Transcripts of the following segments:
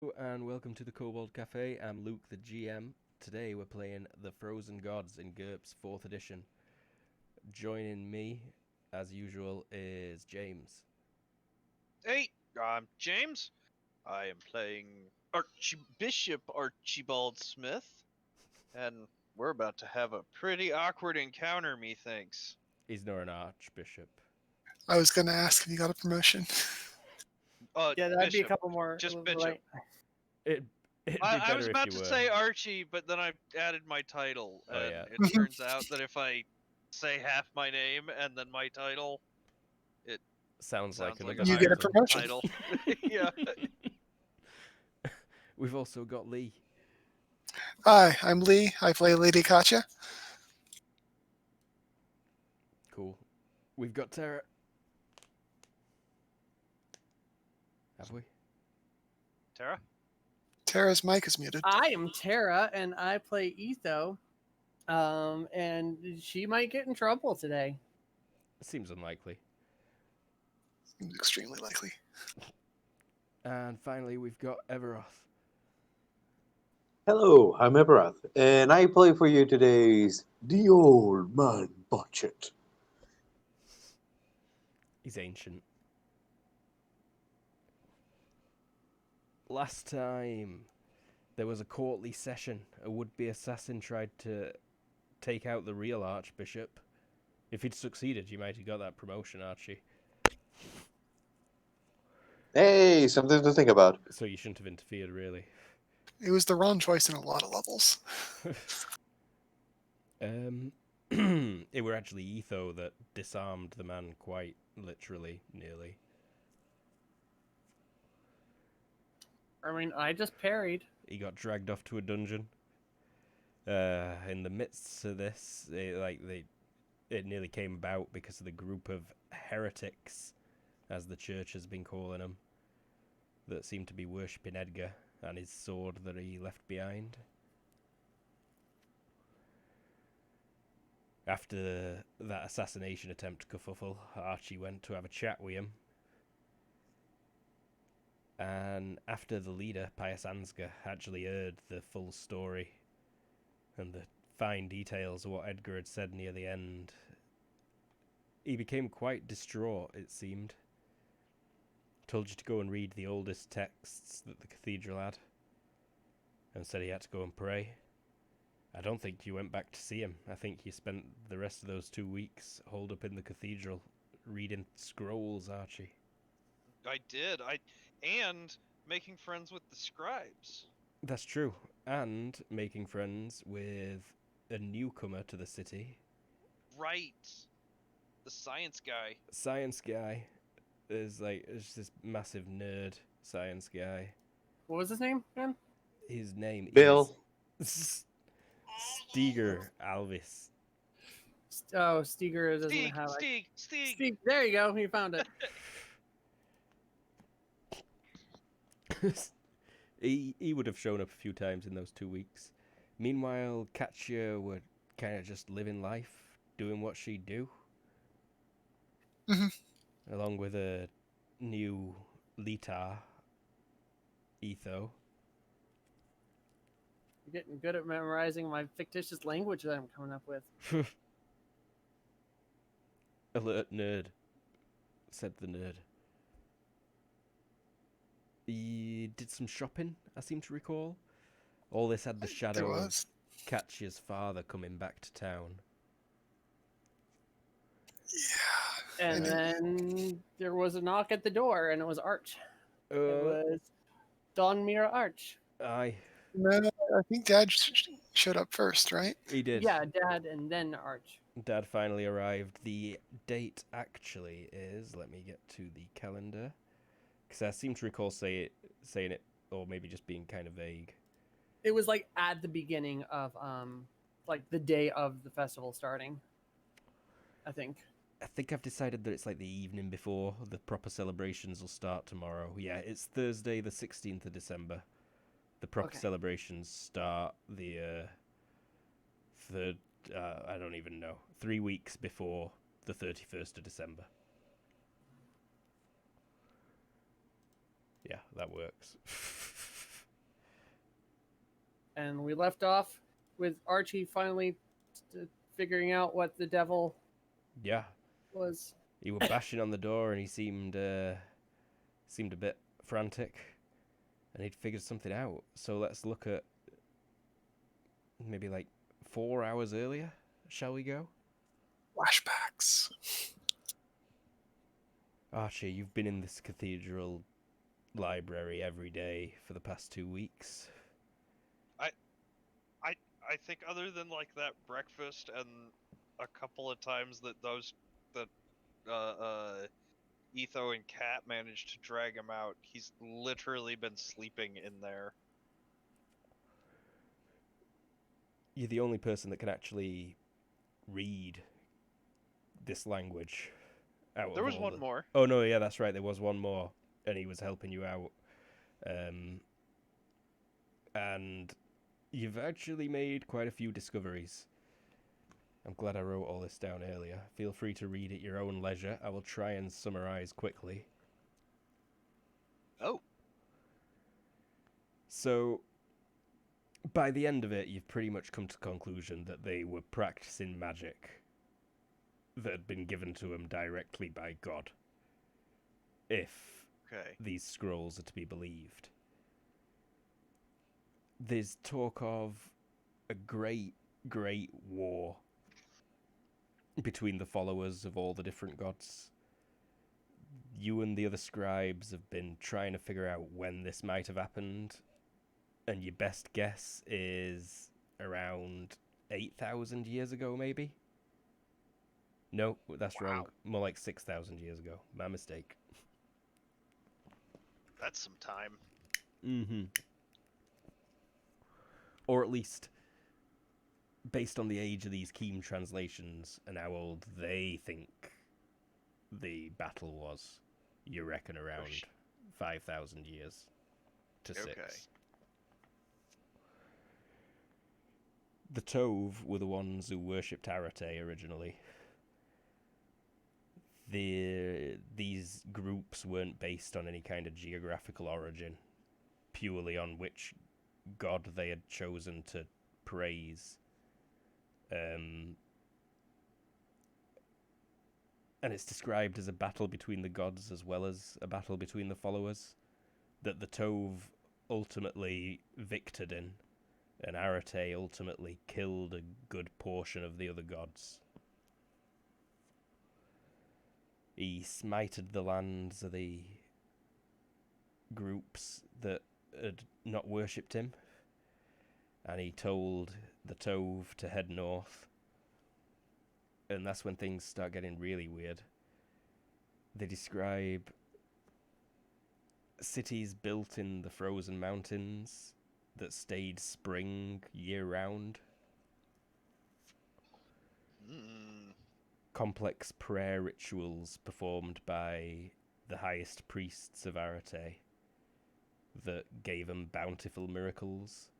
And welcome to the Kobold Cafe. I'm Luke, the GM. Today we're playing The Frozen Gods in GURPS 4th edition. Joining me, as usual, is James. Hey, I'm James. I am playing Bishop Archibald Smith, and we're about to have a pretty awkward encounter, methinks. He's not an archbishop. I was going to ask if you got a promotion. Yeah, that'd be a Bishop, couple more. just Bishop. Right. It'd be I better was if about you to were. say Archie, but then I added my title, Oh, and yeah. it turns out that if I say half my name and then my title, Sounds like sounds like another You get a title. promotion. title. Yeah. We've also got Lee. Hi, I'm Lee. I play Lady Katya. Cool. We've got Tara. Have we? Tara? Tara's mic is muted. I am Tara, and I play Etho. And she might get in trouble today. Seems unlikely. Seems extremely likely. And finally, we've got Everoth. Hello, I'm Eberath, and I play for you today's The Old Man Botchet. He's ancient. Last time, there was a courtly session. A would-be assassin tried to take out the real archbishop. If he'd succeeded, you might have got that promotion, Archie. Hey, something to think about. So you shouldn't have interfered, really. It was the wrong choice in a lot of levels. It were actually Etho that disarmed the man quite literally, nearly. I mean, I just parried. He got dragged off to a dungeon. In the midst of this, it nearly came about because of the group of heretics, as the church has been calling them, that seemed to be worshipping Edgar and his sword that he left behind. After that assassination attempt kerfuffle, Archie went to have a chat with him. And after the leader, Pius Ansgar, actually heard the full story and the fine details of what Edgar had said near the end, he became quite distraught, it seemed. Told you to go and read the oldest texts that the cathedral had, and said he had to go and pray. I don't think you went back to see him. I think you spent the rest of those 2 weeks holed up in the cathedral reading scrolls, Archie. I did. And making friends with the scribes. That's true. And making friends with a newcomer to the city. Right. The science guy. Science guy. Is this massive nerd science guy. What was his name again? His name Bill. is Steger Alvis. Oh, Steger doesn't have it. Steeg. Steve, there you go. You found it. He would have shown up a few times in those 2 weeks. Meanwhile, Katya would kind of just living life, doing what she'd do. Mhm. Along with a new Litar, Etho. You're getting good at memorizing my fictitious language that I'm coming up with. Alert nerd, said the nerd. He did some shopping, I seem to recall. All this had the There shadow of was. Katya's father coming back to town. Yeah. And then there was a knock at the door, and it was Arch. It was Don Mira Arch. Aye, No, I think Dad showed up first, right? he did. Yeah, Dad, and then Arch. Dad finally arrived. The date actually is, let me get to the calendar, because I seem to recall saying it, or maybe just being kind of vague. It was like at the beginning of like the day of the festival starting. I think. I think I've decided that it's like the evening before. The proper celebrations will start tomorrow. Yeah, it's Thursday the 16th of December. The proper Okay. celebrations start the third, I don't even know, 3 weeks before the 31st of December. Yeah, that works. and we left off with Archie finally figuring out what the devil Yeah, was. he were bashing on the door, and he seemed a bit frantic, and he'd figured something out. So let's look at maybe like 4 hours earlier. Shall we go? Flashbacks. Archie, you've been in this cathedral library every day for the past 2 weeks. I think other than like that breakfast and a couple of times that Etho and Kat managed to drag him out, he's literally been sleeping in there. You're the only person that can actually read this language. There was one more. Oh no, yeah, that's right. There was one more, and he was helping you out. And you've actually made quite a few discoveries. I'm glad I wrote all this down earlier. Feel free to read at your own leisure. I will try and summarize quickly. Oh. So, by the end of it, you've pretty much come to the conclusion that they were practicing magic that had been given to them directly by God, if Okay. these scrolls are to be believed. There's talk of a great war between the followers of all the different gods. You and the other scribes have been trying to figure out when this might have happened, and your best guess is around 8,000 years ago, maybe? No, that's Wow. wrong. More like 6,000 years ago. My mistake. That's some time. Mm-hmm. Or at least, based on the age of these Keem translations and how old they think the battle was, you reckon around 5,000 years to 6. Okay. The Tove were the ones who worshipped Arate originally. These groups weren't based on any kind of geographical origin, purely on which god they had chosen to praise. And it's described as a battle between the gods as well as a battle between the followers, that the Tove ultimately victored in, and Arate ultimately killed a good portion of the other gods. He smited the lands of the groups that had not worshipped him, and he told the Tove to head north. And that's when things start getting really weird. They describe cities built in the frozen mountains that stayed spring year-round. Complex prayer rituals performed by the highest priests of Arate that gave them bountiful miracles.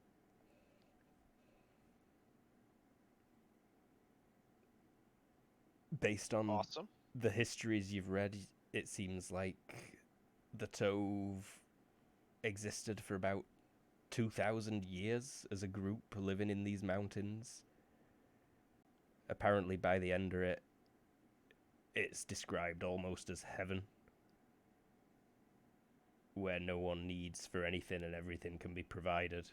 Based on Awesome. the histories you've read, it seems like the Tove existed for about 2,000 years as a group living in these mountains. Apparently by the end of it, it's described almost as heaven, where no one needs for anything and everything can be provided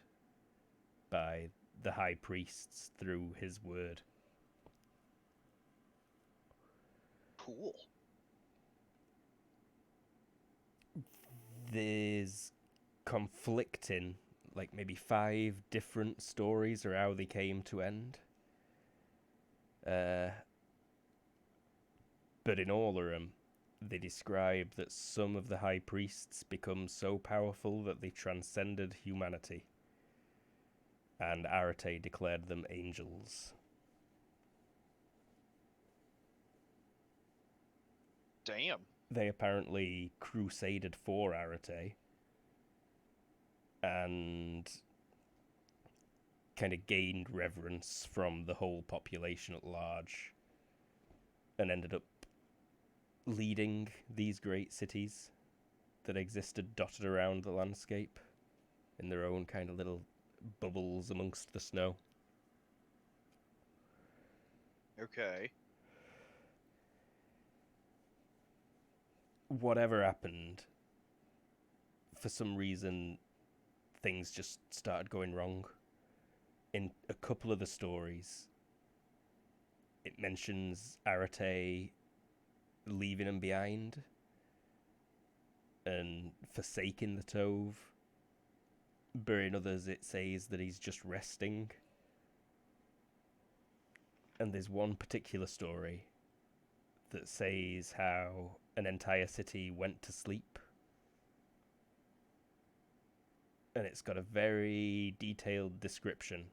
by the high priests through his word. Cool. There's conflicting, like maybe 5 different stories or how they came to end. But in all of them, they describe that some of the high priests become so powerful that they transcended humanity, and Arate declared them angels. Damn. They apparently crusaded for Arate and kind of gained reverence from the whole population at large, and ended up leading these great cities that existed dotted around the landscape in their own kind of little bubbles amongst the snow. Okay. Whatever happened, for some reason, things just started going wrong. In a couple of the stories, it mentions Arate leaving him behind and forsaking the Tove. But in others, it says that he's just resting. And there's one particular story that says how an entire city went to sleep. And it's got a very detailed description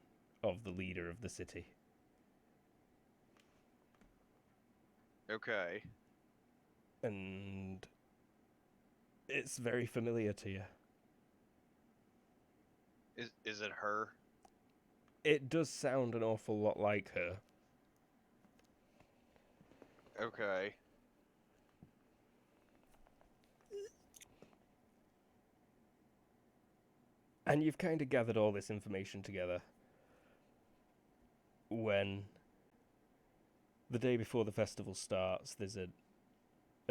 of the leader of the city. Okay. And it's very familiar to you. Is it her? It does sound an awful lot like her. Okay. And you've kind of gathered all this information together when the day before the festival starts, there's a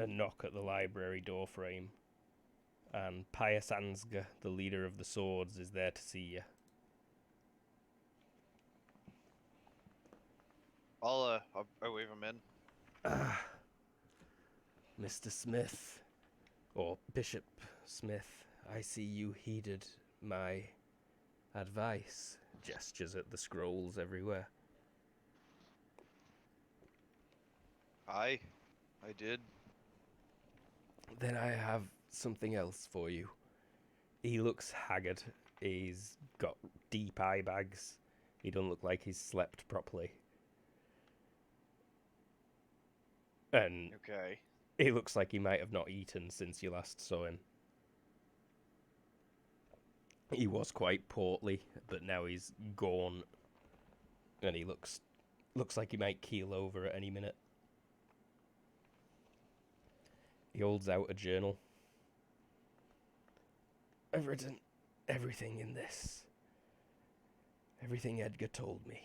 knock at the library doorframe, and Pius Ansgar, the leader of the swords, is there to see you. I'll wave him in. Ah, Mr. Smith, or Bishop Smith, I see you heeded my advice. Gestures at the scrolls everywhere. I did. Then I have something else for you. He looks haggard. He's got deep eye bags. He doesn't look like he's slept properly. And Okay. he looks like he might have not eaten since you last saw him. He was quite portly, but now he's gaunt. And he looks like he might keel over at any minute. He holds out a journal. I've written everything in this. Everything Edgar told me.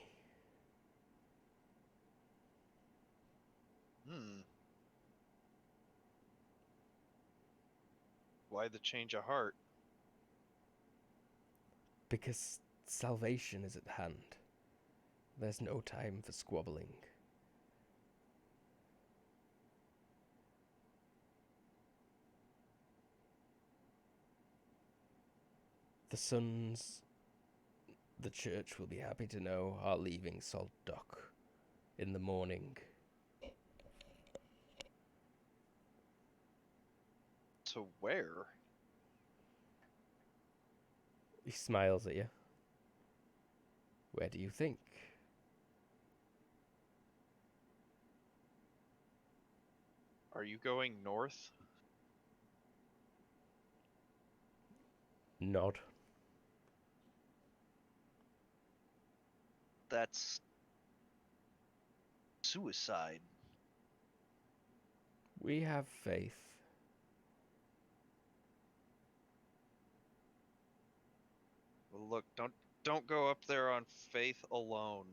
Why the change of heart? Because salvation is at hand. There's no time for squabbling. The sons, the church will be happy to know, are leaving Salt Dock in the morning. To where? He smiles at you. Where do you think? Are you going north? Nod. That's suicide. We have faith. Well, look, don't go up there on faith alone.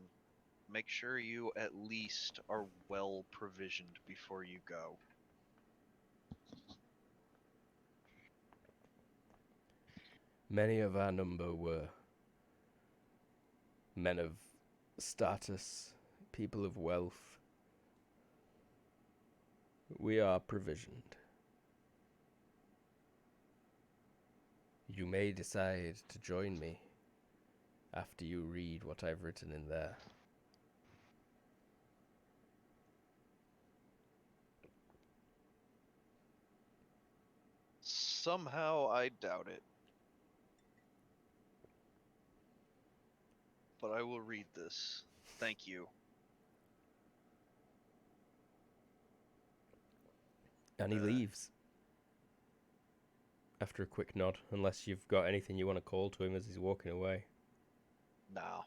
Make sure you at least are well provisioned before you go. Many of our number were men of status, people of wealth. We are provisioned. You may decide to join me after you read what I've written in there. Somehow I doubt it. But I will read this. Thank you. And he leaves. After a quick nod, unless you've got anything you want to call to him as he's walking away. No.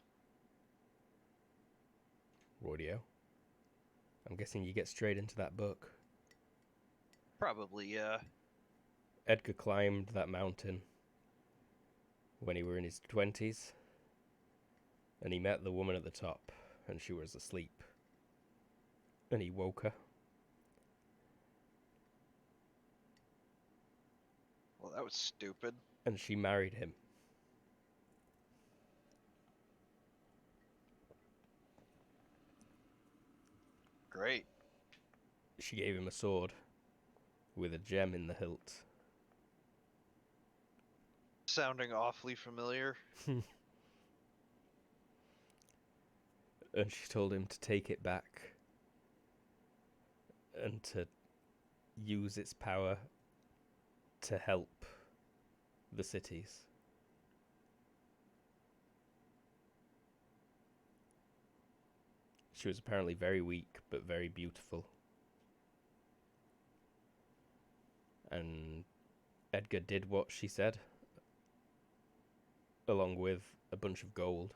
Rodeo. I'm guessing you get straight into that book. Probably, yeah. Edgar climbed that mountain when he were in his 20s. And he met the woman at the top, and she was asleep. And he woke her. Well, that was stupid. And she married him. Great. She gave him a sword with a gem in the hilt. Sounding awfully familiar. And she told him to take it back and to use its power to help the cities. She was apparently very weak, but very beautiful. And Edgar did what she said, along with a bunch of gold.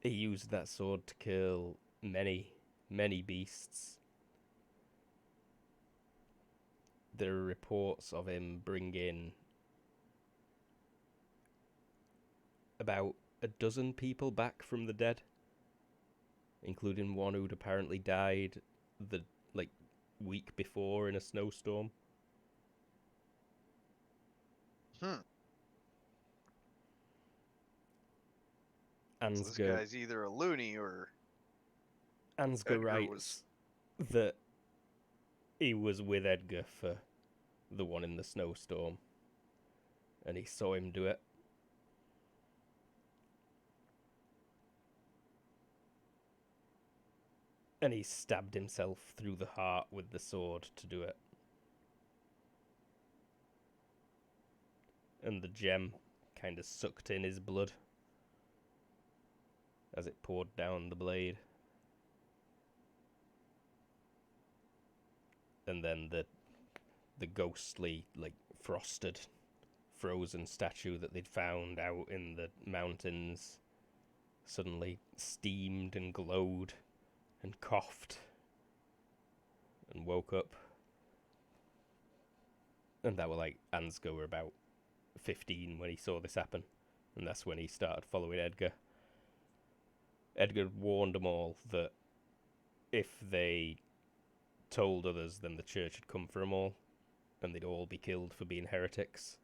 He used that sword to kill many, many beasts. There are reports of him bringing about a dozen people back from the dead, including one who'd apparently died the week before in a snowstorm. So this Ansgar, guy's either a loony or Ansgar Edgar writes that he was with Edgar for the one in the snowstorm, and he saw him do it. And he stabbed himself through the heart with the sword to do it. And the gem kind of sucked in his blood as it poured down the blade. And then the ghostly, frosted, frozen statue that they'd found out in the mountains suddenly steamed and glowed and coughed and woke up. And that were Ansgar were about 15 when he saw this happen, and that's when he started following Edgar. Edgar warned them all that if they told others, then the church had come for them all, and they'd all be killed for being heretics.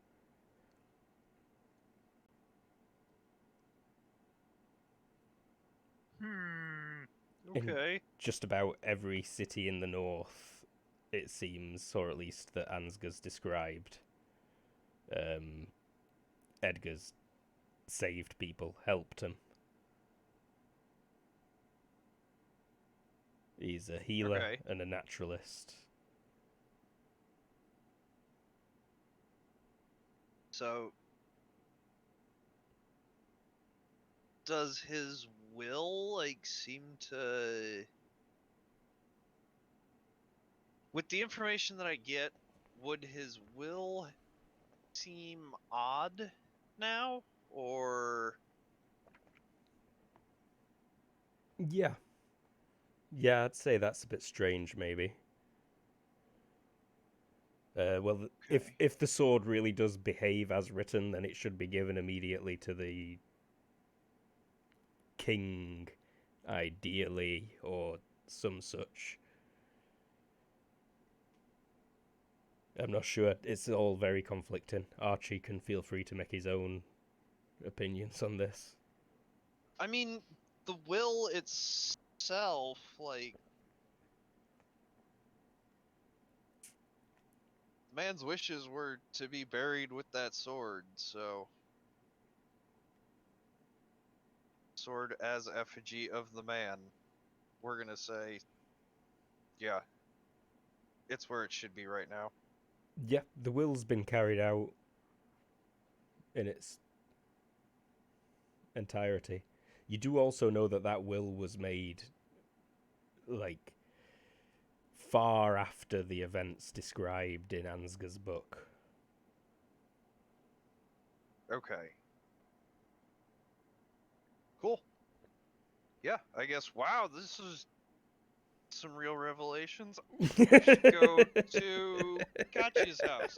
okay. In just about every city in the north, it seems, or at least that Ansgar's described, Edgar's saved people, helped him. He's a healer Okay. and a naturalist. So does his will seem to, with the information that I get, would his will seem odd now, or Yeah, I'd say that's a bit strange, maybe. Well, Okay. if the sword really does behave as written, then it should be given immediately to the king, ideally, or some such. I'm not sure. It's all very conflicting. Archie can feel free to make his own opinions on this. I mean, the will itself, man's wishes were to be buried with that sword, so sword as effigy of the man. We're gonna say, yeah, it's where it should be right now. Yeah, the will's been carried out in its entirety. You do also know that will was made far after the events described in Ansgar's book. Okay. Cool. Yeah, I guess. Wow, this is some real revelations. We should go to Kachi's house.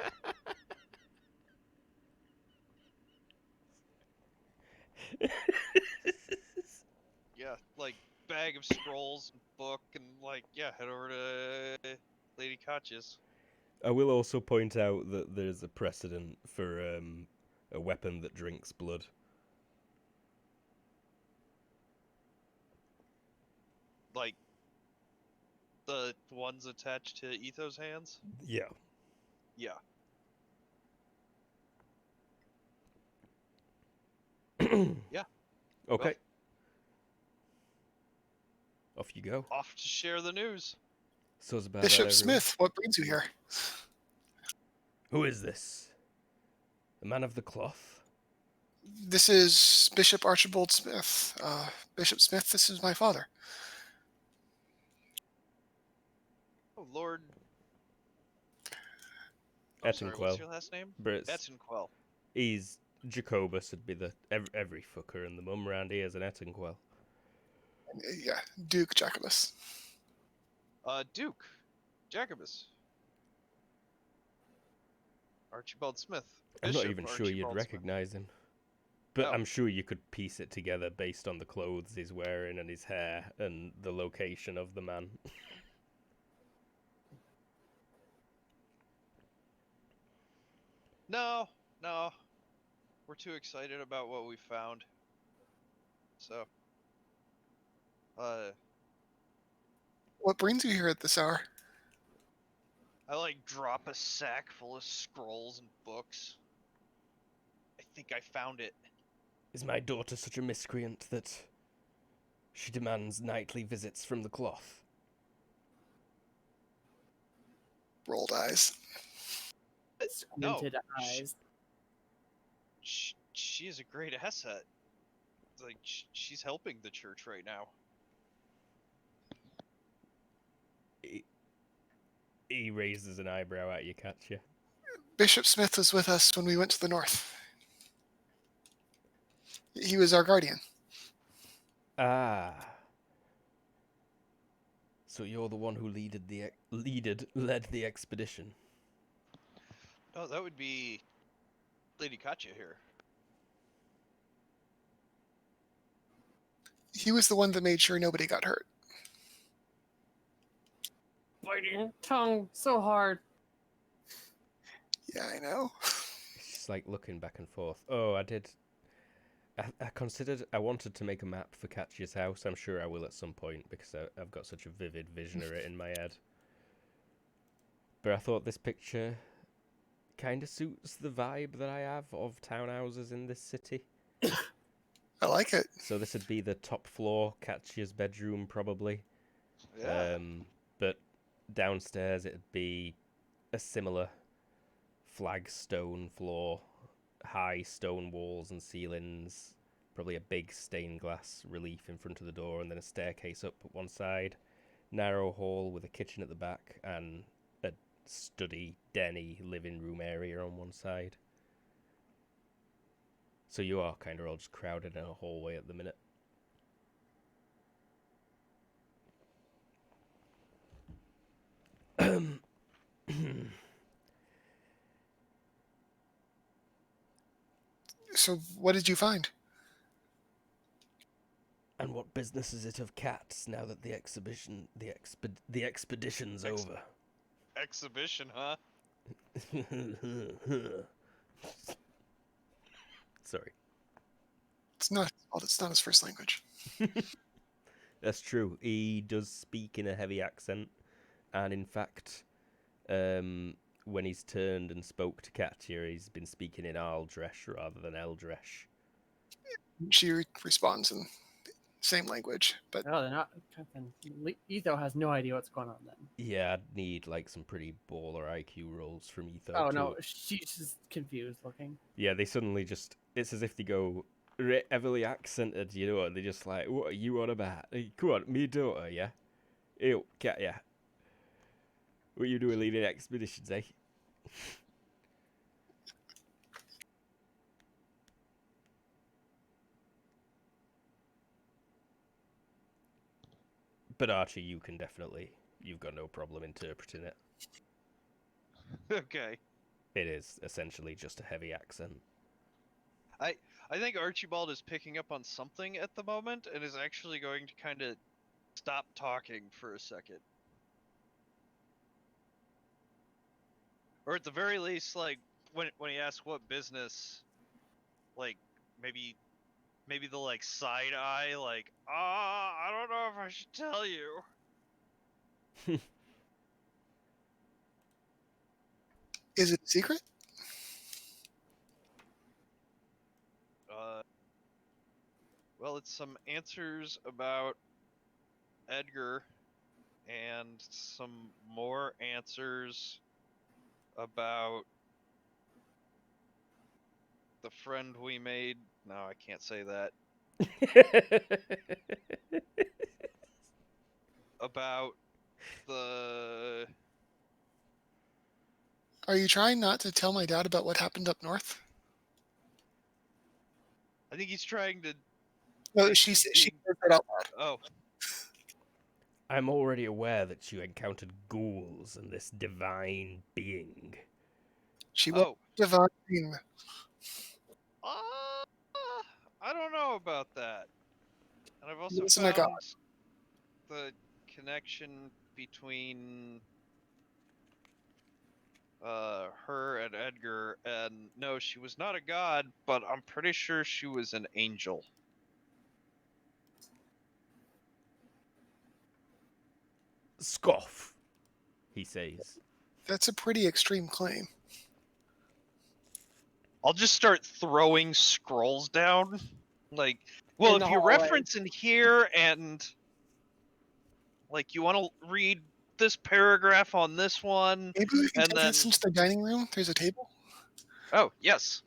Yeah, like bag of scrolls and book and like yeah, head over to Lady Koch's. I will also point out that there's a precedent for a weapon that drinks blood. Like the ones attached to Etho's hands. Yeah. Yeah. Yeah. Okay. Well, Off you go. off to share the news. So it's about that, Bishop everyone. Smith, what brings you here? Who is this? The man of the cloth? This is Bishop Archibald Smith. Bishop Smith, this is my father. Oh, Lord. Oh, sorry, what's Etinquel. your last name? But it's, Etinquel. he's Jacobus would be the every fucker and the mum round here is an Etinquel. Yeah, Duke Jacobus. Duke. Jacobus. Archibald Smith. I'm not Bishop even sure you'd Archibald Smith. recognise him. But No. I'm sure you could piece it together based on the clothes he's wearing and his hair and the location of the man. No. We're too excited about what we found. So. What brings you here at this hour? I like drop a sack full of scrolls and books. I think I found it. Is my daughter such a miscreant that she demands nightly visits from the cloth? Rolled eyes. No. Squinted eyes. She is a great asset. Like she's helping the church right now. He raises an eyebrow at you, Katya. Bishop Smith was with us when we went to the north. He was our guardian. Ah. So you're the one who led the expedition. Oh, that would be Lady Katya here. He was the one that made sure nobody got hurt. Biting tongue so hard. Yeah, I know. She's like looking back and forth. Oh, I wanted to make a map for Katya's house. I'm sure I will at some point because I've got such a vivid vision of it in my head. But I thought this picture kind of suits the vibe that I have of townhouses in this city. I like it. So this would be the top floor, Katya's bedroom probably. Yeah. But downstairs it'd be a similar flagstone floor, high stone walls and ceilings, probably a big stained glass relief in front of the door, and then a staircase up at one side, narrow hall with a kitchen at the back, and a study, denny, living room area on one side. So you are kind of all just crowded in a hallway at the minute. So, what did you find? And what business is it of cats now that the expedition's over? Exhibition, huh? Sorry. It's not. Well, it's not his first language. That's true. He does speak in a heavy accent, and in fact, when he's turned and spoke to Katya, he's been speaking in Aldresh rather than Eldresh. She responds in same language, but Oh, they're not. Etho has no idea what's going on then. Yeah, I'd need like some pretty baller IQ rolls from Etho. Oh to... no, she's just confused looking. Yeah, they suddenly just. It's as if they go heavily accented, you know, and they're just like, what are you on about? Hey, come on, me daughter, yeah? Ew, Katya. What you doing leading expeditions, eh? But Archie, you can definitely. You've got no problem interpreting it. Okay. It is essentially just a heavy accent. I think Archibald is picking up on something at the moment and is actually going to kind of stop talking for a second. Or at the very least, like when he asks what business, like maybe the like side eye, like I don't know if I should tell you. Is it a secret? Well, it's some answers about Edgar and some more answers about the friend we made. No, I can't say that. About the Are you trying not to tell my dad about what happened up north? I think he's trying to. No, think she he's said she being- said that out loud. Oh, I'm already aware that you encountered ghouls and this divine being. She was oh. divine. I don't know about that. And I've also Listen to God. found the connection between her and Edgar, and no, she was not a god, but I'm pretty sure she was an angel. Scoff, he says. That's a pretty extreme claim. I'll just start throwing scrolls down. Like, well, In the if you hallway. reference in here and like you want to read this paragraph on this one, Maybe we can and take then this into the dining room. There's a table. oh yes,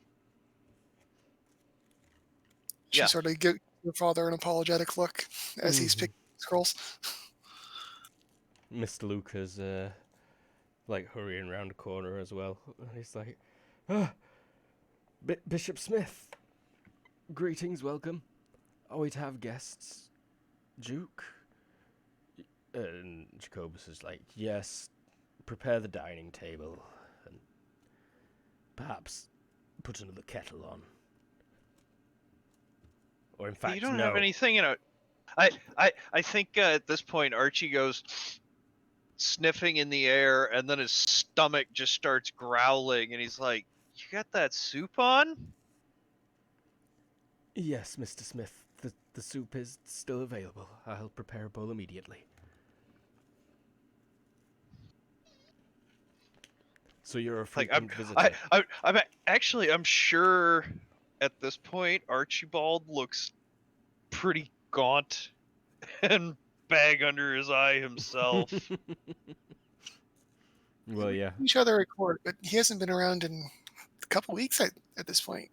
She Yeah. sort of gives her father an apologetic look as he's Mhm. picking scrolls. Mr. Luca's like hurrying around the corner as well. And he's like, ah, Bishop Smith. Greetings, welcome. Are we to have guests? Duke? And Jacobus is like, yes, prepare the dining table and perhaps put another kettle on. Or in fact, you don't no. have anything, you know. I think at this point Archie goes sniffing in the air, and then his stomach just starts growling, and he's like, "You got that soup on?" Yes, Mr. Smith, the soup is still available. I'll prepare a bowl immediately. So you're a Like frequent visitor. I'm sure at this point Archibald looks pretty gaunt and bag under his eye himself. Well, yeah. Each other at court, but he hasn't been around in a couple weeks at this point.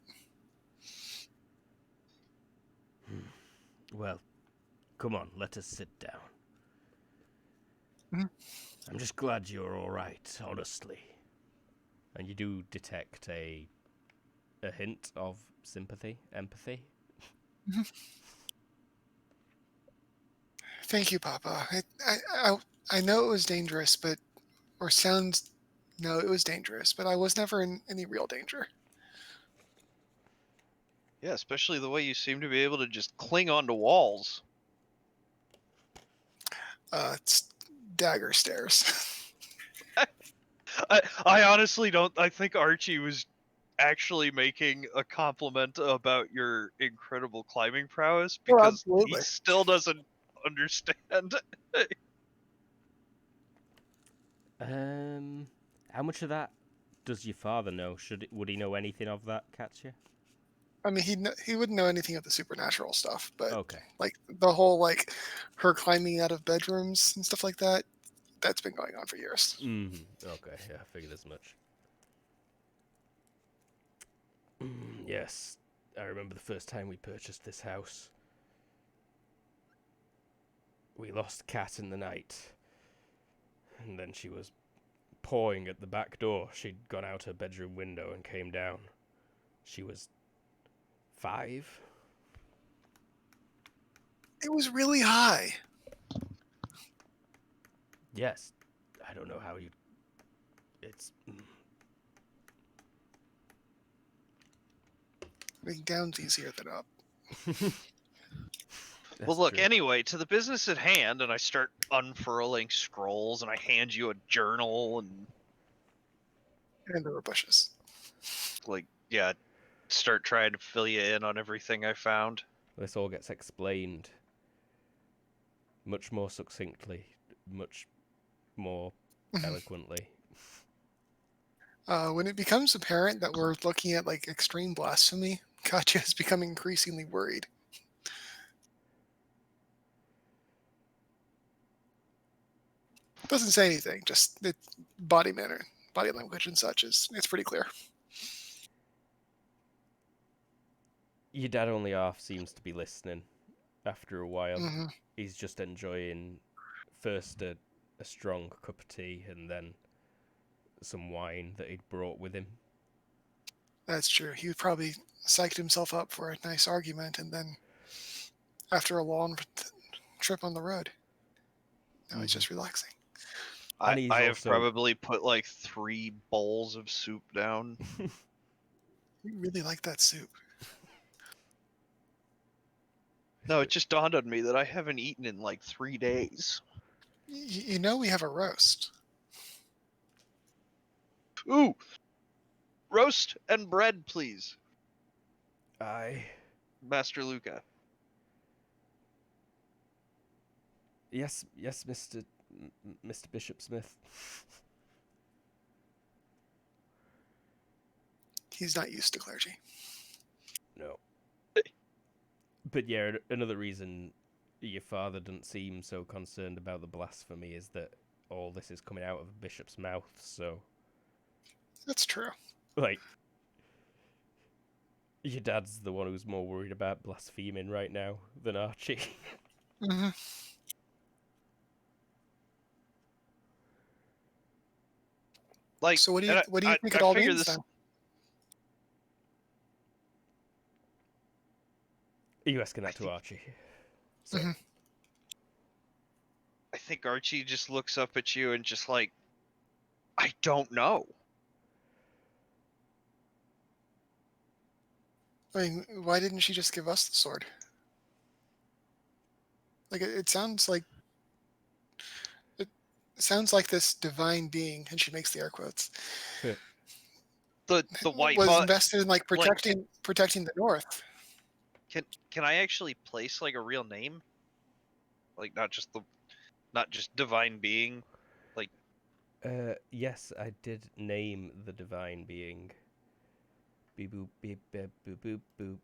Well, come on, let us sit down. Mhm. I'm just glad you're all right, honestly. And you do detect a hint of sympathy, empathy. Thank you, Papa. I know it was dangerous, but or sounds no, it was dangerous, but I was never in any real danger. Yeah, especially the way you seem to be able to just cling onto walls. It's dagger stairs. I honestly don't. I think Archie was actually making a compliment about your incredible climbing prowess Oh, because he absolutely. still doesn't understand. How much of that does your father know? Would he know anything of that, Katya? I mean, he wouldn't know anything of the supernatural stuff, but Okay. like the whole like her climbing out of bedrooms and stuff like that, that's been going on for years. Okay, yeah, I figured as much. Yes, I remember the first time we purchased this house. We lost Kat in the night. And then she was pawing at the back door. She'd gone out her bedroom window and came down. She was 5. It was really high. Yes, I don't know how you. It's. Being down's easier than up. Well, That's look, true. anyway, to the business at hand, and I start unfurling scrolls, and I hand you a journal, and And there were bushes. like, yeah, start trying to fill you in on everything I found. This all gets explained much more succinctly, much more eloquently. When it becomes apparent that we're looking at like extreme blasphemy, Katya is becoming increasingly worried. Doesn't say anything, just body manner, body language, and such is it's pretty clear. Your dad only half seems to be listening. After a while, Hmm. he's just enjoying first a strong cup of tea and then some wine that he'd brought with him. That's true. He probably psyched himself up for a nice argument, and then after a long trip on the road, now he's just relaxing. And he's I have also- probably put like 3 bowls of soup down. You really like that soup. No, it just dawned on me that I haven't eaten in like 3 days. You know we have a roast. Ooh! Roast and bread, please, Aye. Master Luca. Yes, Mr. Mr. Bishop Smith. He's not used to clergy. No. But yeah, another reason your father doesn't seem so concerned about the blasphemy is that all this is coming out of a bishop's mouth, so That's true. like your dad's the one who's more worried about blaspheming right now than Archie. Hmm. Like, So what do you and what do you think I it all figure means this, then? Are you asking that to Archie? So, Mhm. I think Archie just looks up at you and just like, I don't know. I mean, why didn't she just give us the sword? Like it sounds like it sounds like this divine being, and she makes the air quotes, The white was butt. invested in like protecting the North. Can I actually place like a real name? Like not just divine being. yes, I did name the divine being. Beep boop beep beep boop boop boop.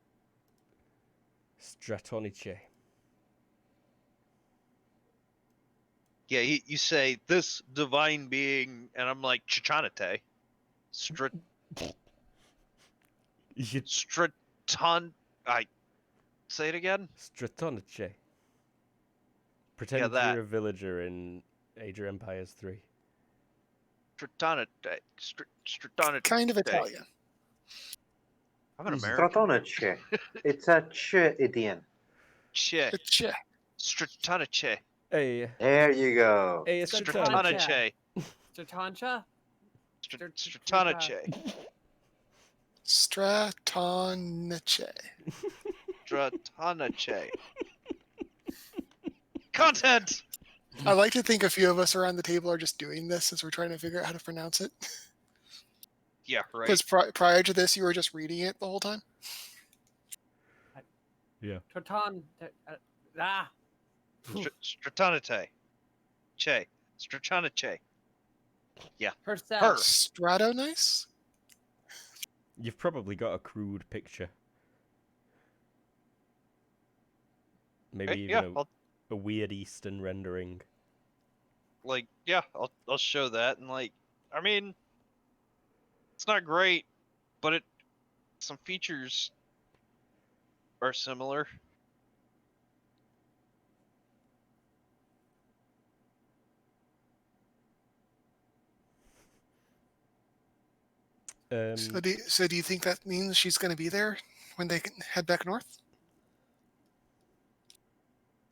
Stratonice. Yeah, you say this divine being, and I'm like Chichanate. You Straton. I say it again. Stratonice. Pretend that. you're a villager in Age of Empires 3. Stratonate. Stratonate. Kind of Italian. I'm an American. Stratonice. It's a ch at the end. Che. It's yeah. Stratonice. Hey, There you go. hey, it's a turn. Stratonice. Stratancha? Stratonice. Stratonice. Stratonice. Content. I like to think a few of us around the table are just doing this as we're trying to figure out how to pronounce it. Yeah, right. Because prior to this, you were just reading it the whole time. Yeah. Tratan. Ah. Stratonite. Che. Stratonice. Herself. Her. Strato nice. You've probably got a crude picture. Maybe Okay, even yeah, a weird Eastern rendering. I'll show that, and like, I mean, it's not great, but some features are similar. So do you think that means she's going to be there when they can head back north?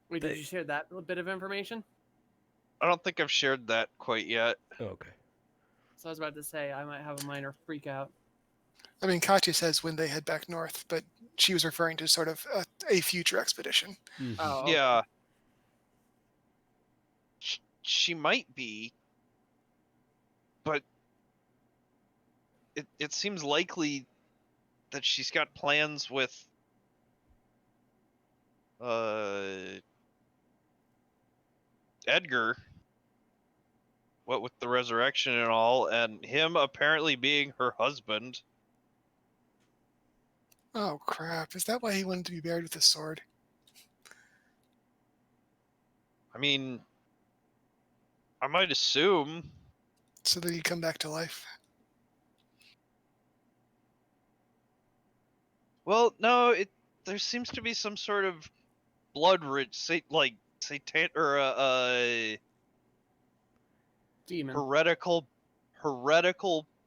Wait, did you share that little bit of information? I don't think I've shared that quite yet. Okay. So I was about to say I might have a minor freak out. I mean, Katya says when they head back north, but she was referring to sort of a future expedition. Mhm. Oh, okay. Yeah. She might be, but it seems likely that she's got plans with Edgar, what with the resurrection and all, and him apparently being her husband. Oh crap! Is that why he wanted to be buried with a sword? I mean, I might assume. So that he'd come back to life? Well, no, there seems to be some sort of blood rich, like satan or Demon. heretical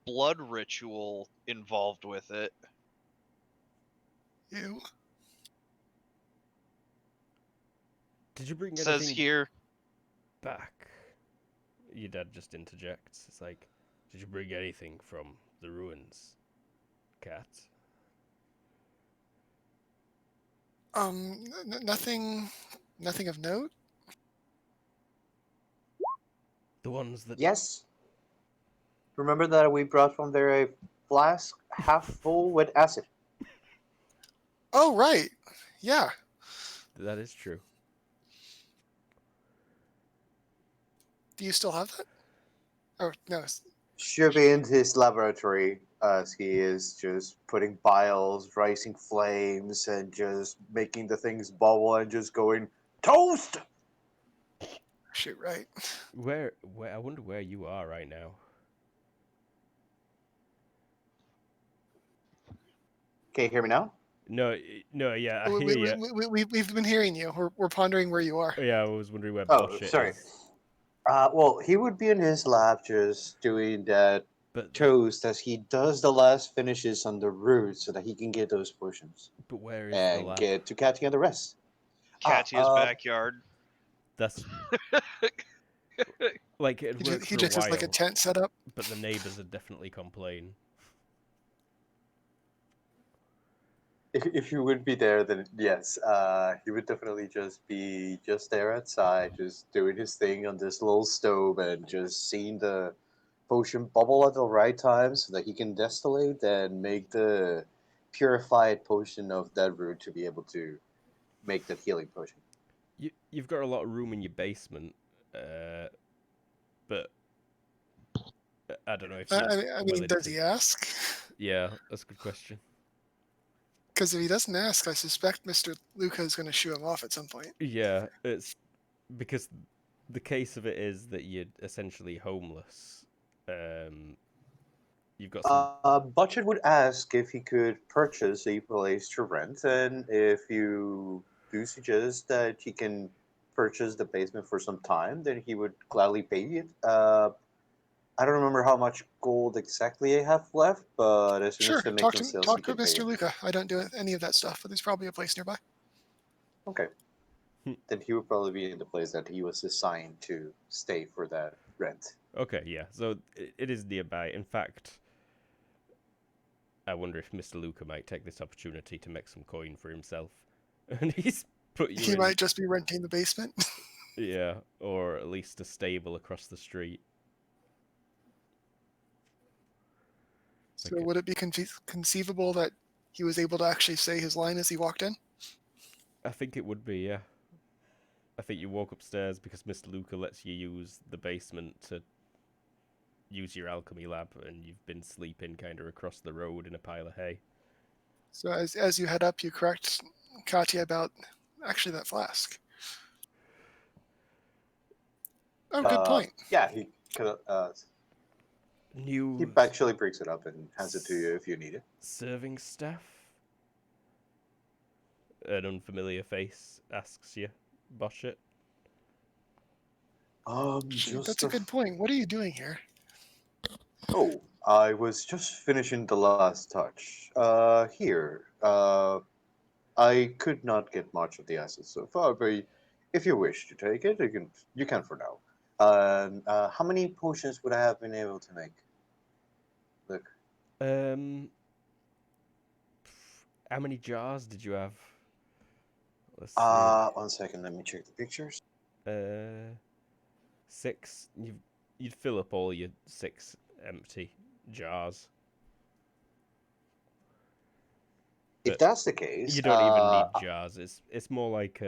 blood ritual involved with it. Ew. Did you bring It says anything here, back? Your dad just interjects. It's like, did you bring anything from the ruins, Cat? Nothing of note. The ones that Yes. Remember that we brought from there a flask half full with acid. Oh right, yeah. that is true. Do you still have that? Oh no. Should be in his laboratory as he is just putting vials, rising flames, and just making the things bubble and just going, toast! Shoot, right. Where? I wonder where you are right now. Can you hear me now? No, yeah, I hear you. We've been hearing you. We're pondering where you are. Yeah, I was wondering where Oh, Boschet sorry. is. Well, he would be in his lab just doing that But toast as he does the last finishes on the roots so that he can get those potions where is the and lab? get to Katia and the rest. Katya's backyard. That's like it worked He for just a has while, like a tent set up. but the neighbors would definitely complain. If you would be there, then yes, he would definitely just be just there outside, just doing his thing on this little stove and just seeing the potion bubble at the right time so that he can distillate and make the purified potion of that root to be able to make that healing potion. You've got a lot of room in your basement, but I don't know if you're I mean, willing does to. he ask? Yeah, that's a good question. Because if he doesn't ask, I suspect Mr. Luca is going to shoo him off at some point. Yeah, it's because the case of it is that you're essentially homeless. You've got some. Budget would ask if he could purchase a place to rent, and if you do suggest that he can purchase the basement for some time, then he would gladly pay it. I don't remember how much gold exactly I have left, but as soon Sure, as they make them sales, he talk to can pay Mr. it. Luca. I don't do any of that stuff, but there's probably a place nearby. Okay. Hmm. Then he would probably be in the place that he was assigned to stay for that rent. Okay, yeah. So it is nearby. In fact, I wonder if Mr. Luca might take this opportunity to make some coin for himself, and he's put you He in. might just be renting the basement. Yeah, or at least a stable across the street. So Okay. would it be conceivable that he was able to actually say his line as he walked in? I think it would be, yeah. I think you walk upstairs because Mr. Luca lets you use the basement to use your alchemy lab, and you've been sleeping kind of across the road in a pile of hay. So as you head up, you correct Katya about actually that flask. Oh, good point. Yeah, he New actually brings it up and hands it to you if you need it. serving staff? An unfamiliar face asks you, Boschet. That's a good point. What are you doing here? Oh, I was just finishing the last touch. Here. I could not get much of the acid so far, but if you wish to take it, you can for now. How many potions would I have been able to make? Look. How many jars did you have? Let's see. 1 second. Let me check the pictures. 6. You'd fill up all your 6 empty jars. If But that's the case, you don't even need jars. It's more like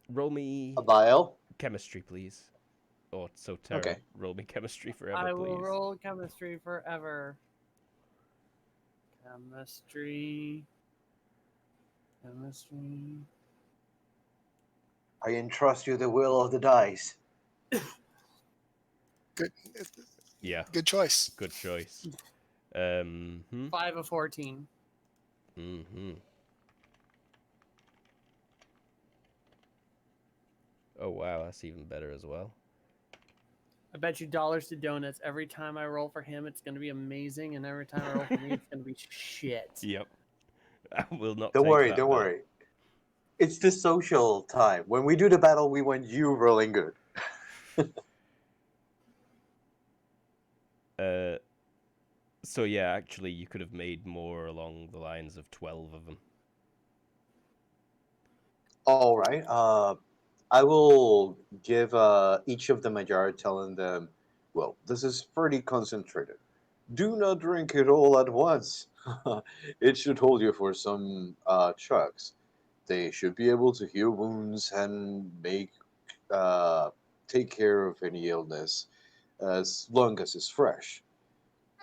roll me a vial. chemistry, please. Or so Terra, Okay. roll me chemistry forever, I please. will roll chemistry forever. Chemistry. I entrust you the will of the dice. Good. Yeah, Good choice. good choice. 5 of 14. Oh wow, that's even better as well. I bet you dollars to donuts. Every time I roll for him, it's going to be amazing, and every time I roll for me, it's going to be shit. Yep. I will not Don't take worry, that don't bet. worry. It's the social time. When we do the battle, we want you rolling good. So yeah, actually, you could have made more along the lines of 12 of them. All right. I will give each of them a jar, telling them, well, this is pretty concentrated. Do not drink it all at once. It should hold you for some chugs. They should be able to heal wounds and take care of any illness as long as it's fresh.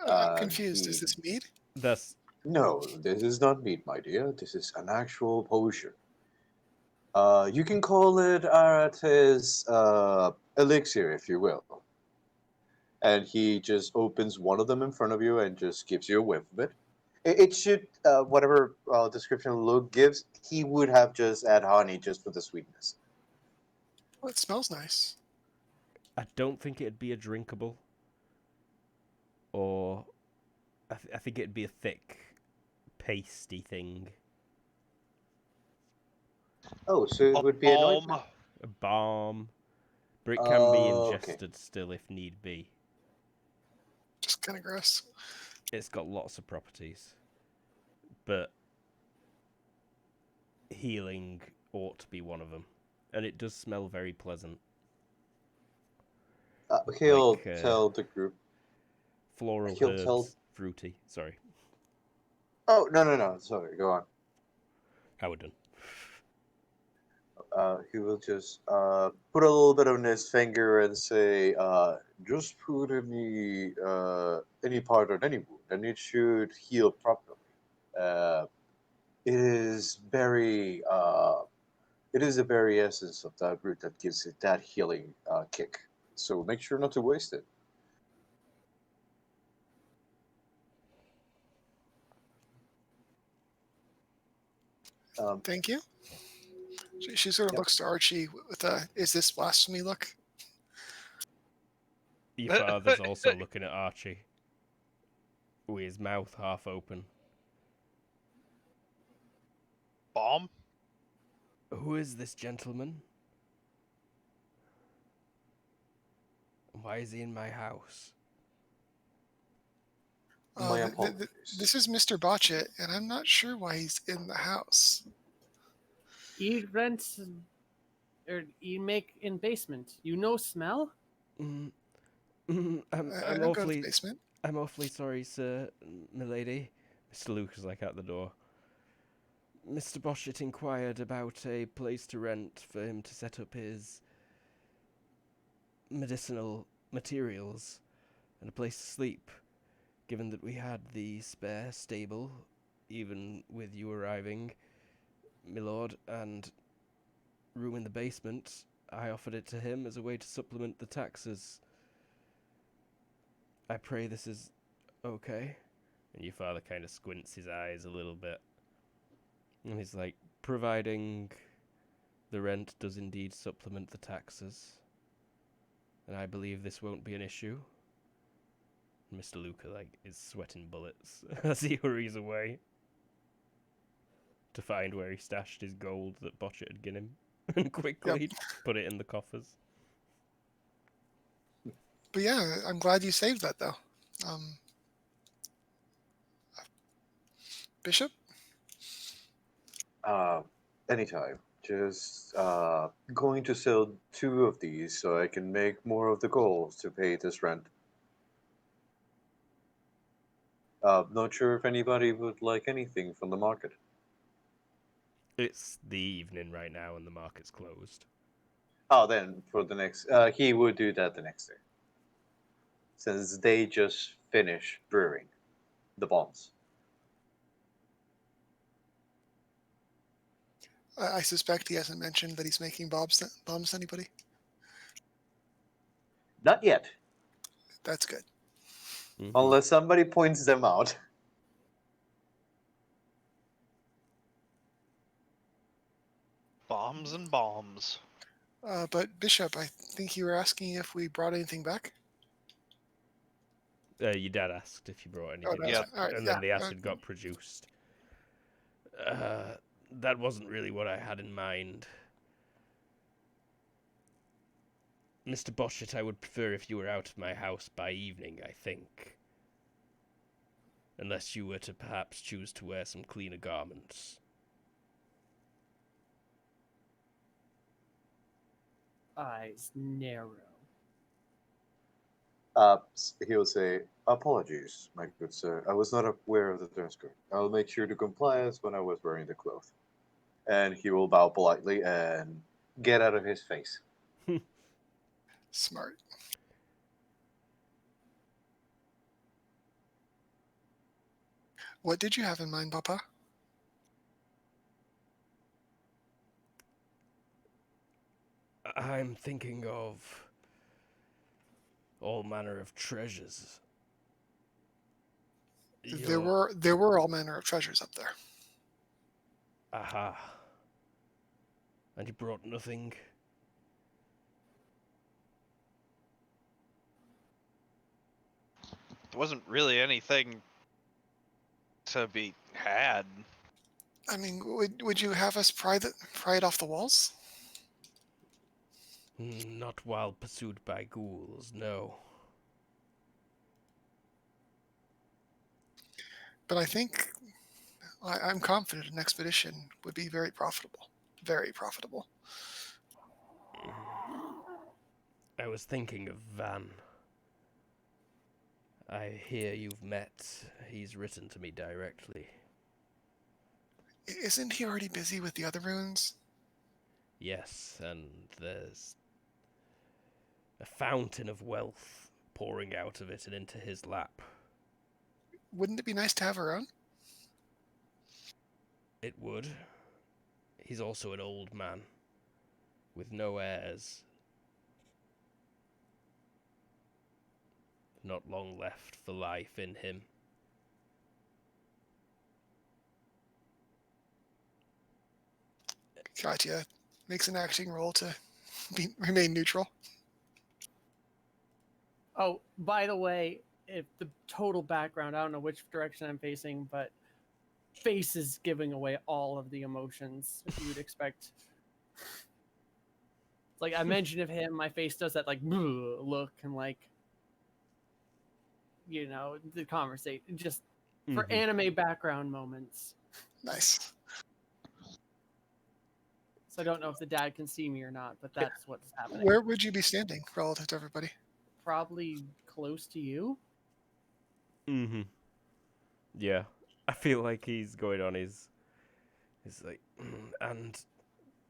I'm And confused. Is this mead? That's No, this is not meat, my dear. This is an actual potion. You can call it Arate's elixir, if you will. And he just opens one of them in front of you and just gives you a whiff of it. It should, whatever description Luke gives, he would have just add honey just for the sweetness. Well, it smells nice. I don't think it'd be a drinkable. Or I think it'd be a thick, pasty thing. Oh, so it would be an ointment. A balm. But it can be Okay. ingested still if need be. Just kind of gross. It's got lots of properties. But healing ought to be one of them. And it does smell very pleasant. He'll Like, tell the group. Floral He'll herbs. tell- Fruity. Sorry. Oh, no. Sorry, go on. How we're done. He will just put a little bit on his finger and say, just put any part on any wound, and it should heal properly. It is the very essence of that root that gives it that healing kick. So make sure not to waste it. Thank you. She sort of Yep. looks to Archie with a "Is this blasphemy?" look. Your father's also looking at Archie. With his mouth half open. Bomb? Who is this gentleman? Why is he in my house? My th- apologies. this is Mr. Botchett, and I'm not sure why he's in the house. He rents, or you make in basement. You know smell? I'm I don't go to the awfully, basement. I'm awfully sorry, sir, milady. Mr. Luke is like at the door. Mr. Boschett inquired about a place to rent for him to set up his medicinal materials and a place to sleep, given that we had the spare stable, even with you arriving, my lord, and room in the basement. I offered it to him as a way to supplement the taxes. I pray this is okay. And your father kind of squints his eyes a little bit. And he's like, providing the rent does indeed supplement the taxes. And I believe this won't be an issue. Mr. Luca, is sweating bullets as he hurries away to find where he stashed his gold that Botchett had given him and quickly put it in the coffers. But yeah, I'm glad you saved that though. Bishop? Anytime. Just going to sell 2 of these so I can make more of the gold to pay this rent. Not sure if anybody would like anything from the market. It's the evening right now and the market's closed. Oh, then for the next, he would do that the next day, since they just finished brewing the bombs. I suspect he hasn't mentioned that he's making bombs to anybody. Not yet, That's good. Mhm. unless somebody points them out. Bombs and bombs. But Bishop, I think you were asking if we brought anything back. Your dad asked if you brought anything, no, Yep. all right, and yeah. then the acid got produced. That wasn't really what I had in mind. Mr. Boschett, I would prefer if you were out of my house by evening, I think. Unless you were to perhaps choose to wear some cleaner garments. Eyes narrow. He'll say, "Apologies, my good sir. I was not aware of the dress code. I'll make sure to comply as when I was wearing the cloth." And he will bow politely and get out of his face. Smart. What did you have in mind, Papa? I'm thinking of all manner of treasures. There were all manner of treasures up there. Aha. And you brought nothing? There wasn't really anything to be had. I mean, would you have us pry it off the walls? Not while pursued by ghouls, no. But I think I'm confident an expedition would be very profitable. Very profitable. I was thinking of Van. I hear you've met. He's written to me directly. Isn't he already busy with the other runes? Yes, and there's a fountain of wealth pouring out of it and into his lap. Wouldn't it be nice to have our own? It would. He's also an old man, with no heirs. Not long left for life in him. Katya makes an acting role to remain neutral. Oh, by the way, if the total background, I don't know which direction I'm facing, but face is giving away all of the emotions you would expect. Like I mentioned of him, my face does that like look and like, you know, the conversation just for anime background moments. Nice. So I don't know if the dad can see me or not, but that's what's happening. Where would you be standing relative to everybody? Probably close to you. Mm-hmm. Yeah. I feel like he's going on his like, and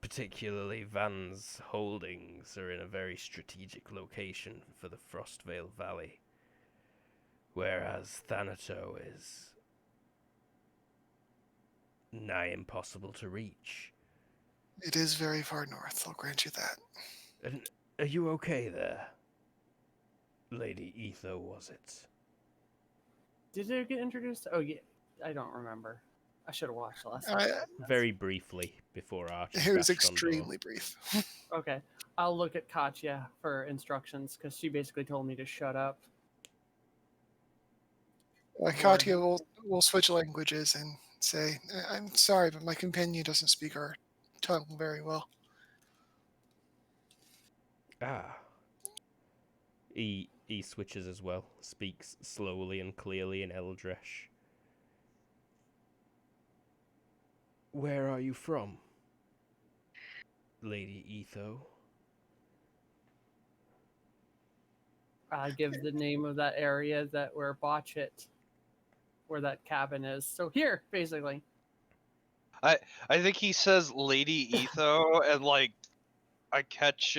particularly Van's holdings are in a very strategic location for the Frostvale Valley, whereas Thanato is nigh impossible to reach. It is very far north, I'll grant you that. And are you okay there? Lady Etho, was it? Did it get introduced? Oh yeah, I don't remember. I should have watched the last episode. Very briefly before Archie It was crashed on door. extremely brief. Okay, I'll look at Katya for instructions because she basically told me to shut up. Katya will switch languages and say, "I'm sorry, but my companion doesn't speak our tongue very well." Ah. He switches as well, speaks slowly and clearly in Eldresh. Where are you from, Lady Etho? I give the name of that area that where Botchit, where that cabin is. So here, basically. I think he says Lady Etho, and like I catch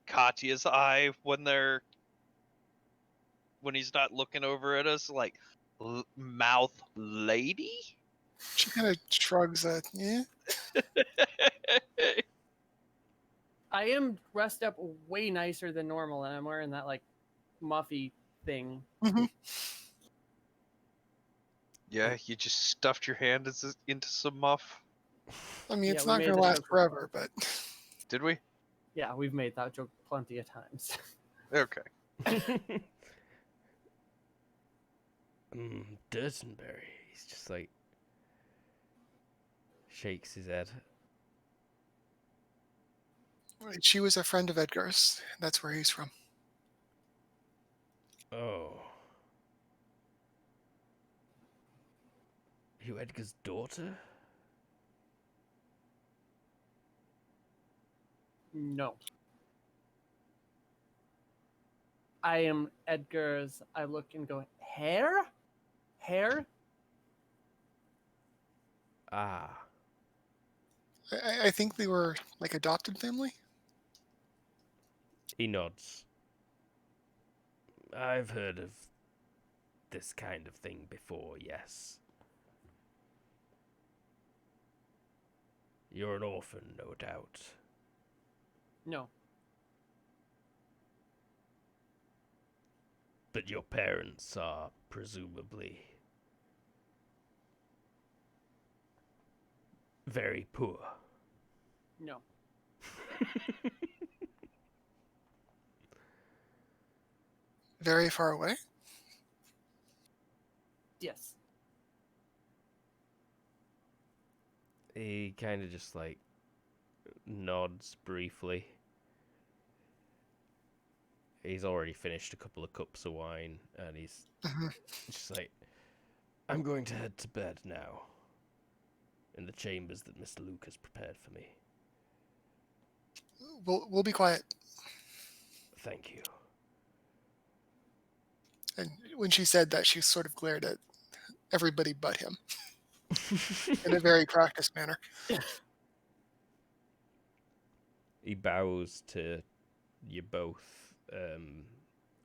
Katya's eye when he's not looking over at us, like mouth lady. She kind of shrugs a, yeah. I am dressed up way nicer than normal, and I'm wearing that like muffy thing. Hmm. Yeah, you just stuffed your hand into some muff. I mean, Yeah, it's we not made going to the last joke forever, but Did we? Yeah, we've made that joke plenty of times. Okay. Dursenberry. He's just like shakes his head. she was a friend of Edgar's. That's where he's from. Oh. You Edgar's daughter? No. I am Edgar's. I look and go, hair? Hair? Ah. I think they were like adopted family. He nods. I've heard of this kind of thing before, yes. You're an orphan, no doubt. No. But your parents are presumably very poor. No. Very far away. Yes. He kind of just like nods briefly. He's already finished a couple of cups of wine and he's Hmm. just like, I'm going to head to bed now. In the chambers that Mr. Luke has prepared for me. We'll be quiet. Thank you. And when she said that, she sort of glared at everybody but him in a very practiced manner. He bows to you both,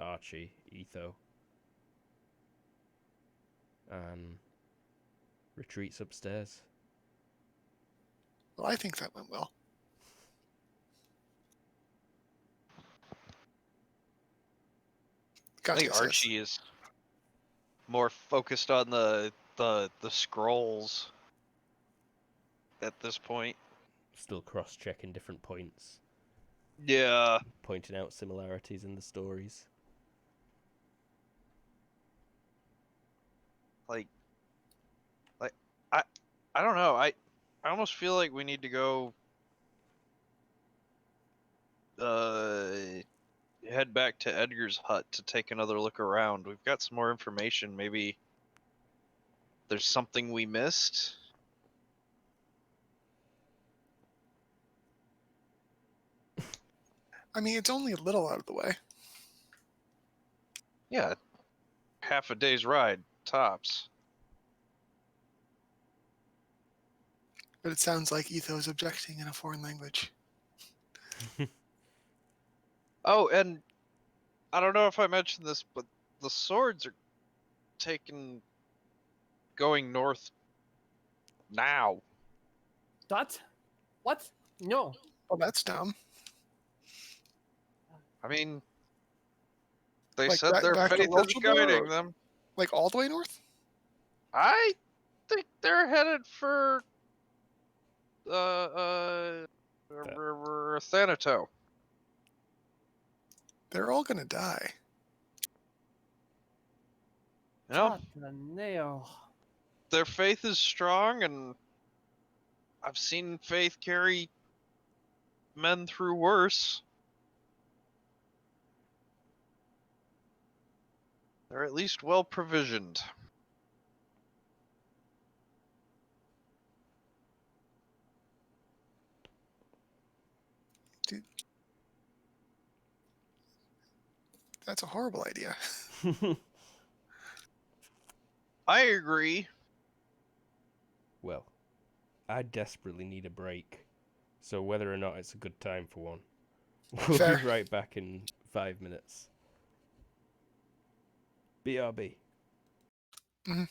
Archie, Etho, and retreats upstairs. Well, I think that went well. I think Katya says, Archie is more focused on the scrolls at this point. Still cross-checking different points, Yeah. pointing out similarities in the stories. Like I don't know. I almost feel like we need to go head back to Edgar's hut to take another look around. We've got some more information. Maybe there's something we missed. I mean, it's only a little out of the way. Yeah, half a day's ride tops. But it sounds like Etho's objecting in a foreign language. Oh, and I don't know if I mentioned this, but the swords are going north now. What? What? No. Oh, that's dumb. I mean, they Like said back, their back to faith is Welchel, guiding or them. like all the way north? I think they're headed for Thanato. They're all gonna die. You know, What the nail? their faith is strong, and I've seen faith carry men through worse. They're at least well provisioned. Dude, that's a horrible idea. I agree. Well, I desperately need a break, so whether or not it's a good time for one, we'll Fair. be right back in 5 minutes. BRB. Mhm.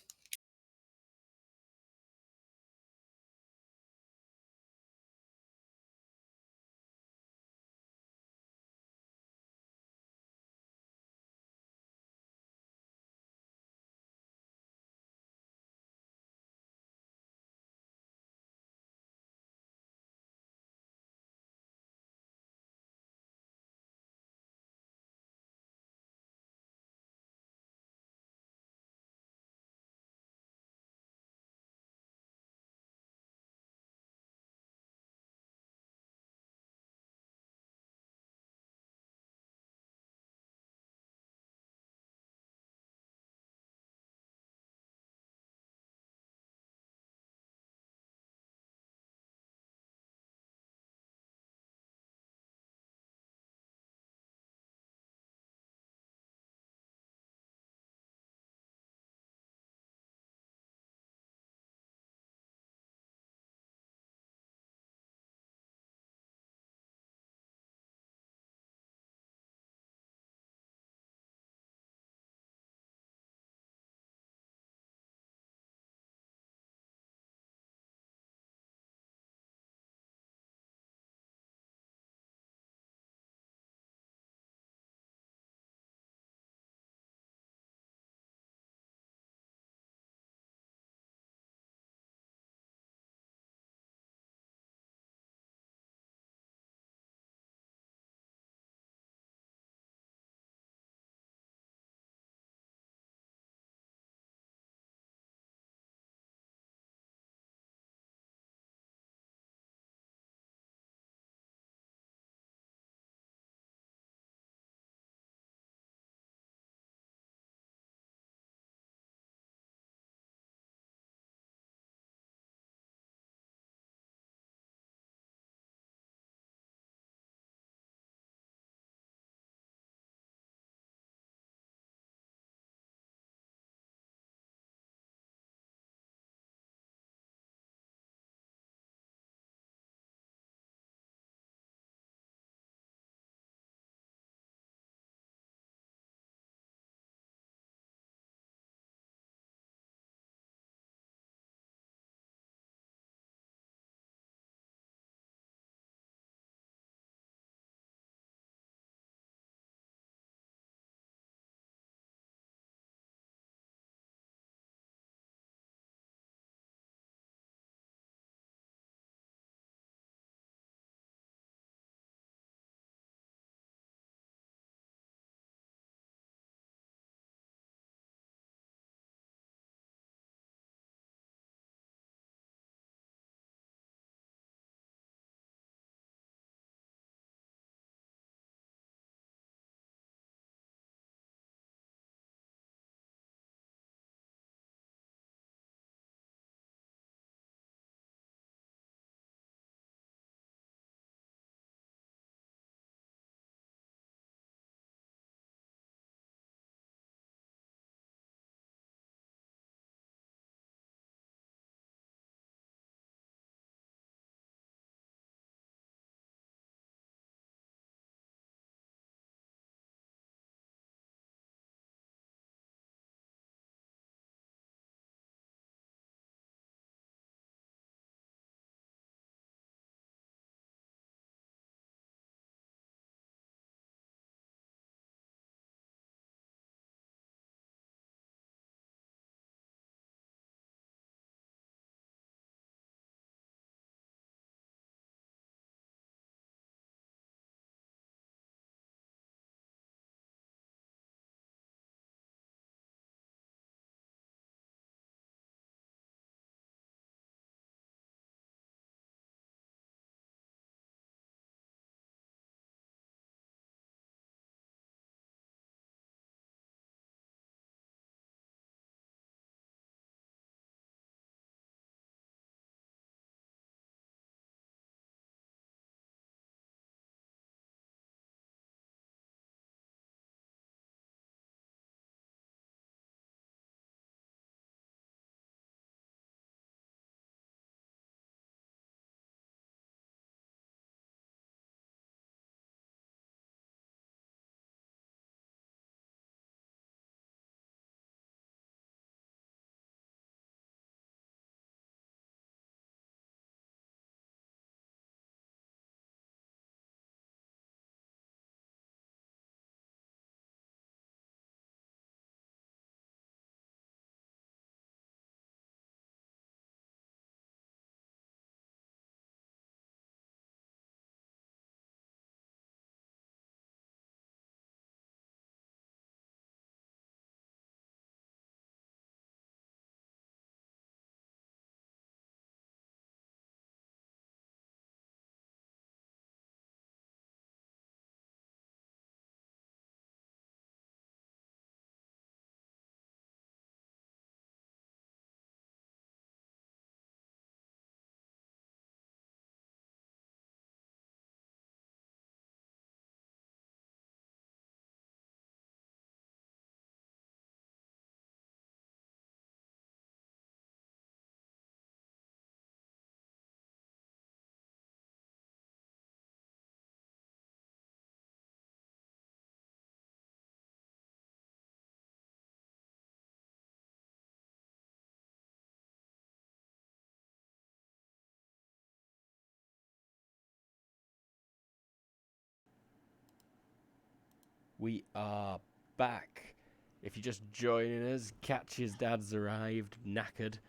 we are back. If you're just joining us, Catch's dad's arrived, knackered,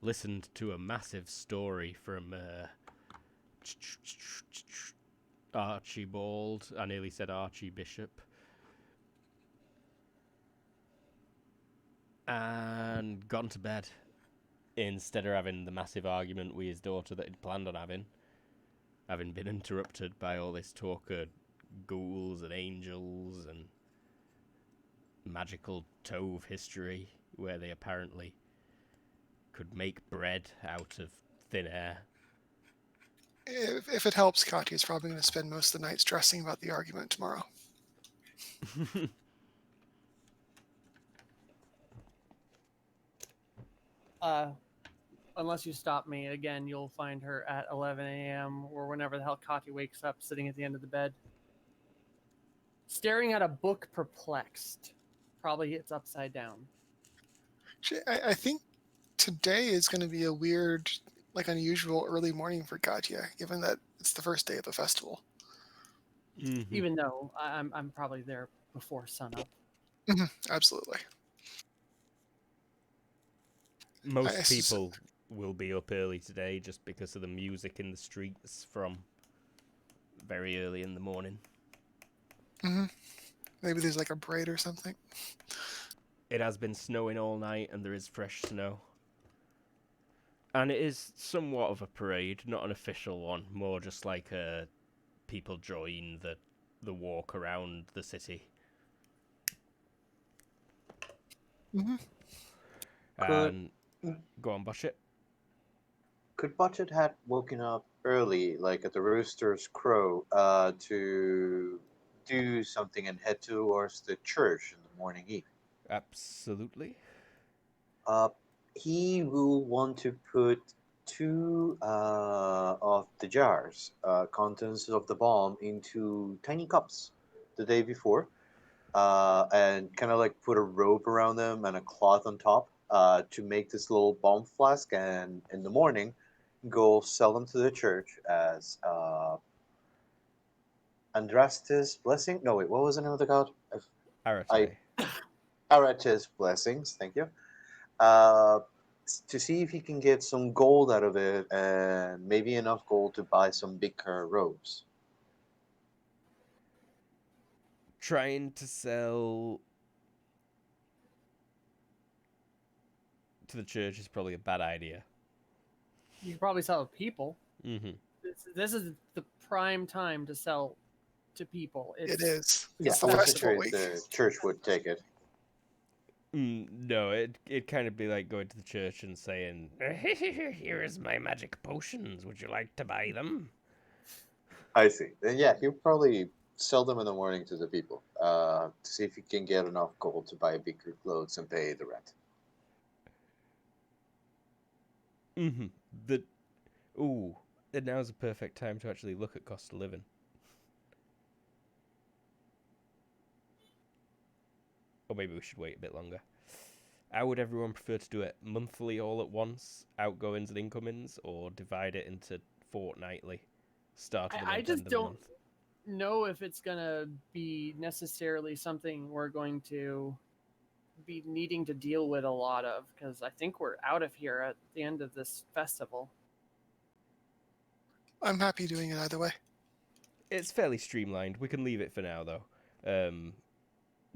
listened to a massive story from Archibald. I nearly said Archbishop. And gone to bed instead of having the massive argument with his daughter that he'd planned on having been interrupted by all this talk of ghouls and angels and magical Tove history where they apparently could make bread out of thin air. If it helps, Katya's probably going to spend most of the night stressing about the argument tomorrow. Unless you stop me again, you'll find her at 11 a.m. or whenever the hell Katya wakes up, sitting at the end of the bed, staring at a book, perplexed. Probably it's upside down. I think today is going to be a weird, unusual early morning for Katya, given that it's the first day of the festival. Mm-hmm. Even though I'm probably there before sunup. Absolutely. Most people will be up early today just because of the music in the streets from very early in the morning. Maybe there's a parade or something. It has been snowing all night and there is fresh snow. And it is somewhat of a parade, not an official one, more just like people join the walk around the city. And go on, Bushit. Could Budget had woken up early, like at the rooster's crow, to do something and head towards the church in the morning eve? Absolutely. He will want to put two of the jars, contents of the bomb, into tiny cups the day before, and kind of put a rope around them and a cloth on top to make this little bomb flask, and in the morning go sell them to the church as Andrastis blessing. No, wait, what was the name of the god? Arate. Aratis blessings. Thank you. To see if he can get some gold out of it, and maybe enough gold to buy some bigger robes. Trying to sell to the church is probably a bad idea. You could probably sell to people. Mm-hmm. This is the prime time to sell to people. It is. Yeah, It's the I was festival sure week. the church would take it. No, it'd kind of be like going to the church and saying, "Here is my magic potions. Would you like to buy them?" I see. Then yeah, he'll probably sell them in the morning to the people to see if he can get enough gold to buy bigger clothes and pay the rent. Mm-hmm. And now's a perfect time to actually look at cost of living. Or maybe we should wait a bit longer. How would everyone prefer to do it? Monthly all at once, outgoings and incomings, or divide it into fortnightly? Start of the month, I just end of the don't month? know if it's gonna be necessarily something we're going to be needing to deal with a lot of, because I think we're out of here at the end of this festival. I'm happy doing it either way. It's fairly streamlined. We can leave it for now, though.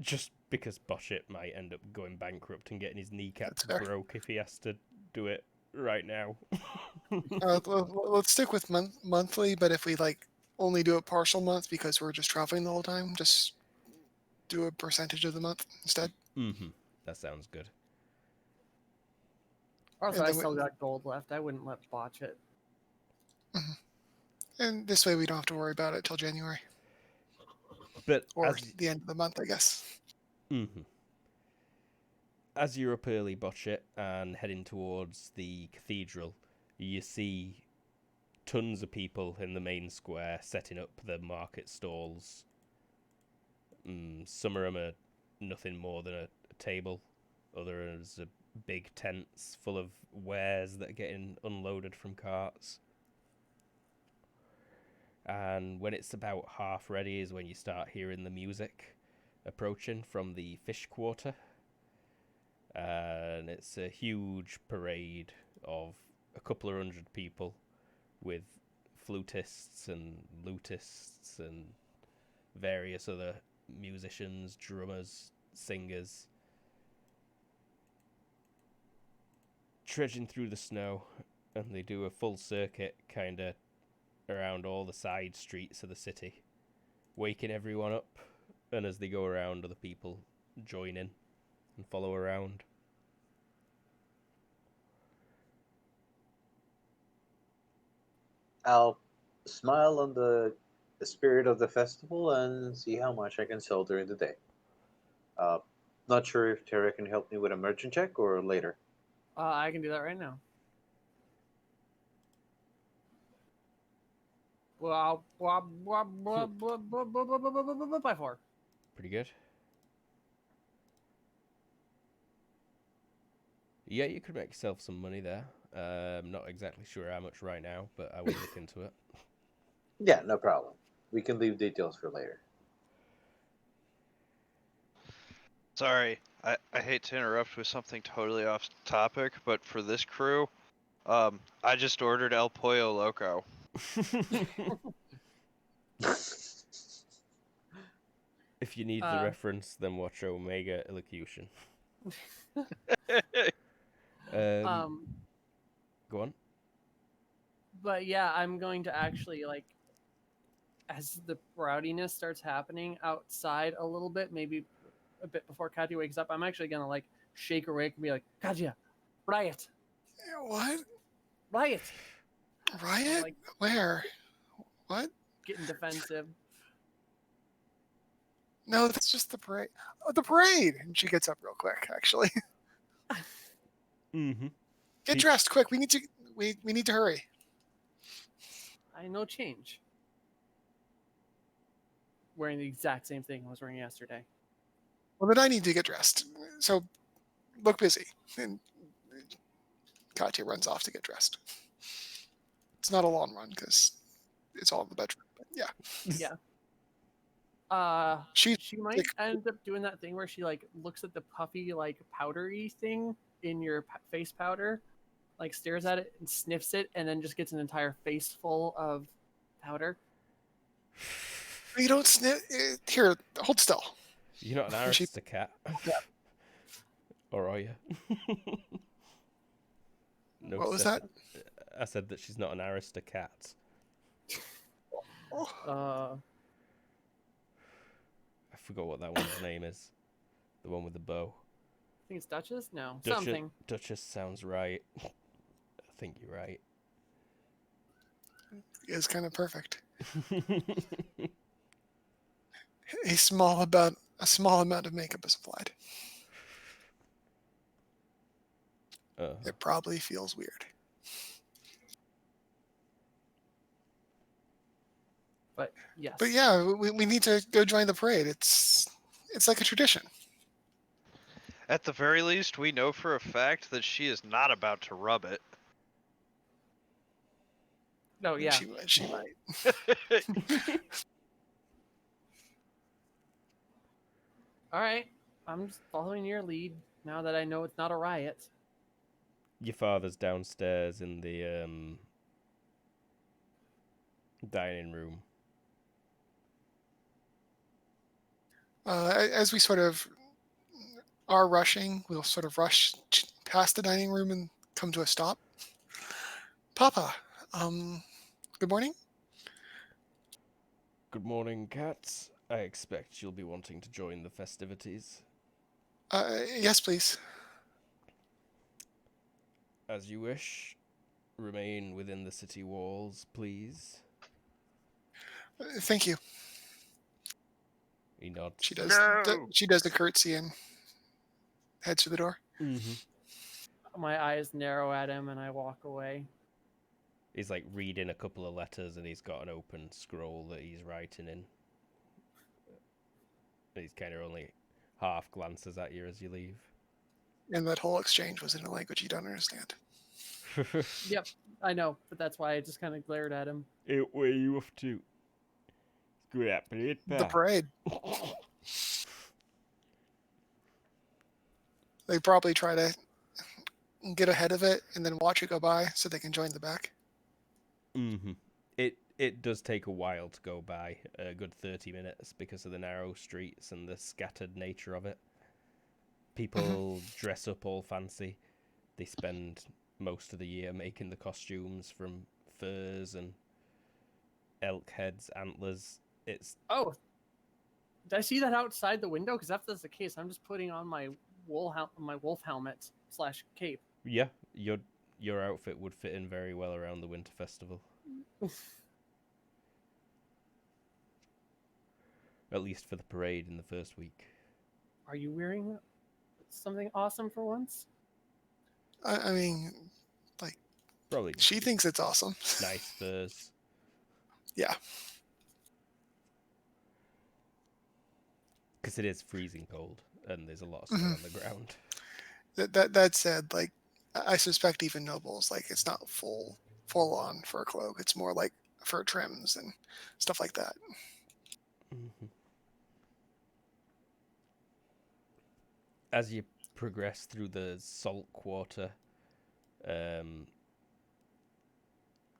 Just because Boshit might end up going bankrupt and getting his kneecaps That's fair. broke if he has to do it right now. Let's stick with monthly, but if we only do a partial month because we're just traveling the whole time, just do a percentage of the month instead. Mm-hmm. That sounds good. Also, And I then still got gold left. I wouldn't let botch it. And this way we don't have to worry about it till January. But Or the end of the month, I guess. Mm-hmm. As you're up early, Botchit, and heading towards the cathedral, you see tons of people in the main square setting up the market stalls. Some of them are nothing more than a table. Others are big tents full of wares that are getting unloaded from carts. And when it's about half ready is when you start hearing the music. approaching from the fish quarter. And it's a huge parade of a couple of hundred people with flutists and lutists and various other musicians, drummers, singers, trudging through the snow, and they do a full circuit kind of around all the side streets of the city, waking everyone up, and as they go around, other people join in and follow around. I'll smile on the spirit of the festival and see how much I can sell during the day. Uh, Not sure if Tara can help me with a merchant check or later. I can do that right now. By 4. Pretty good. Yeah, you could make yourself some money there. I'm not exactly sure how much right now, but I will look into it. Yeah, no problem. We can leave details for later. Sorry, I hate to interrupt with something totally off topic, but for this crew, I just ordered El Pollo Loco. If you need the reference, then watch Omega Elocution. Go on. But yeah, I'm going to actually, like, as the rowdiness starts happening outside a little bit, maybe a bit before Katya wakes up, I'm actually gonna like shake her awake and be like, Katya, riot, What? riot, Riot? like Where? What? getting defensive. No, that's just the parade. Oh, the parade! And she gets up real quick, actually. Mm-hmm. Get dressed quick. We need to hurry. I know change. Wearing the exact same thing I was wearing yesterday. Well, then I need to get dressed. So look busy. And Katya runs off to get dressed. It's not a long run because it's all in the bedroom. But yeah. Yeah. She might end up doing that thing where she like looks at the puffy like powdery thing in your face powder, like stares at it and sniffs it, and then just gets an entire face full of powder. You don't sniff. Here, hold still. You're not an aristocrat. Or are you? No, what was that? I said that she's not an aristocrat. Oh. I forgot what that one's name is. The one with the bow. I think it's Duchess? No. Something. Duchess sounds right. I think you're right. It's kind of perfect. A small amount of makeup is applied. It probably feels weird. But yes. But yeah, we need to go join the parade. It's like a tradition. At the very least, we know for a fact that she is not about to rub it. No, yeah. She might. All right. I'm just following your lead now that I know it's not a riot. Your father's downstairs in the dining room. As we sort of are rushing, we'll sort of rush past the dining room and come to a stop. Papa, good morning. Good morning, Kat. I expect you'll be wanting to join the festivities. Yes, please. As you wish. Remain within the city walls, please. Thank you. He nods. She does. She does the curtsy and heads to the door. Mm-hmm. My eyes narrow at him and I walk away. He's like reading a couple of letters and he's got an open scroll that he's writing in. And he's kind of only half glances at you as you leave. And that whole exchange was in a language you don't understand. Yep, I know, but that's why I just kind of glared at him. Where are you off to? Good at parade, The parade. They probably try to get ahead of it and then watch it go by so they can join the back. Mm-hmm. It does take a while to go by, a good 30 minutes, because of the narrow streets and the scattered nature of it. People dress up all fancy. They spend most of the year making the costumes from furs and elk heads, antlers. It's Oh, did I see that outside the window? Because if that's the case, I'm just putting on my wolf helmet / cape. yeah, your outfit would fit in very well around the winter festival. At least for the parade in the first week. Are you wearing something awesome for once? I mean, Probably she thinks it's awesome. nice furs. Yeah. Because it is freezing cold and there's a lot of snow on the ground. That said, I suspect even nobles, it's not full on fur cloak. It's more like fur trims and stuff like that. Mm-hmm. As you progress through the salt quarter, and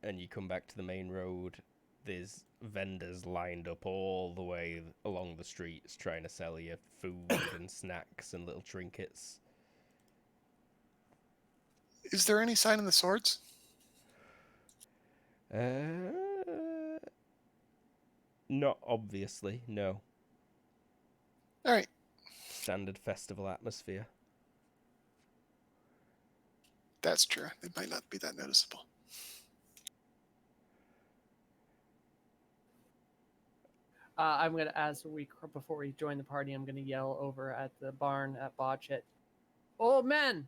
you come back to the main road, there's vendors lined up all the way along the streets trying to sell you food and snacks and little trinkets. Is there any sign of the swords? Not obviously, no. All right. Standard festival atmosphere. That's true. It might not be that noticeable. I'm gonna, before we join the party, I'm gonna yell over at the barn at Botchet. Old men,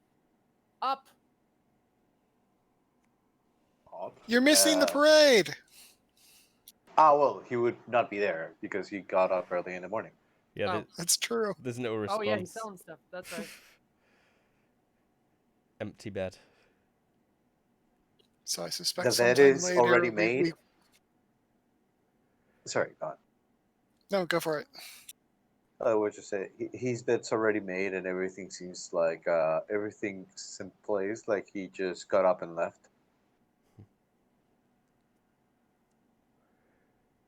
up! You're missing the parade. Well, he would not be there because he got up early in the morning. Yeah, Oh. That's true. there's no response. Oh yeah, he's selling stuff. That's right. Empty bed. So I suspect The bed sometime is later already made. Sorry, go on. No, go for it. I would just say his bed's already made and everything seems like everything's in place. Like he just got up and left.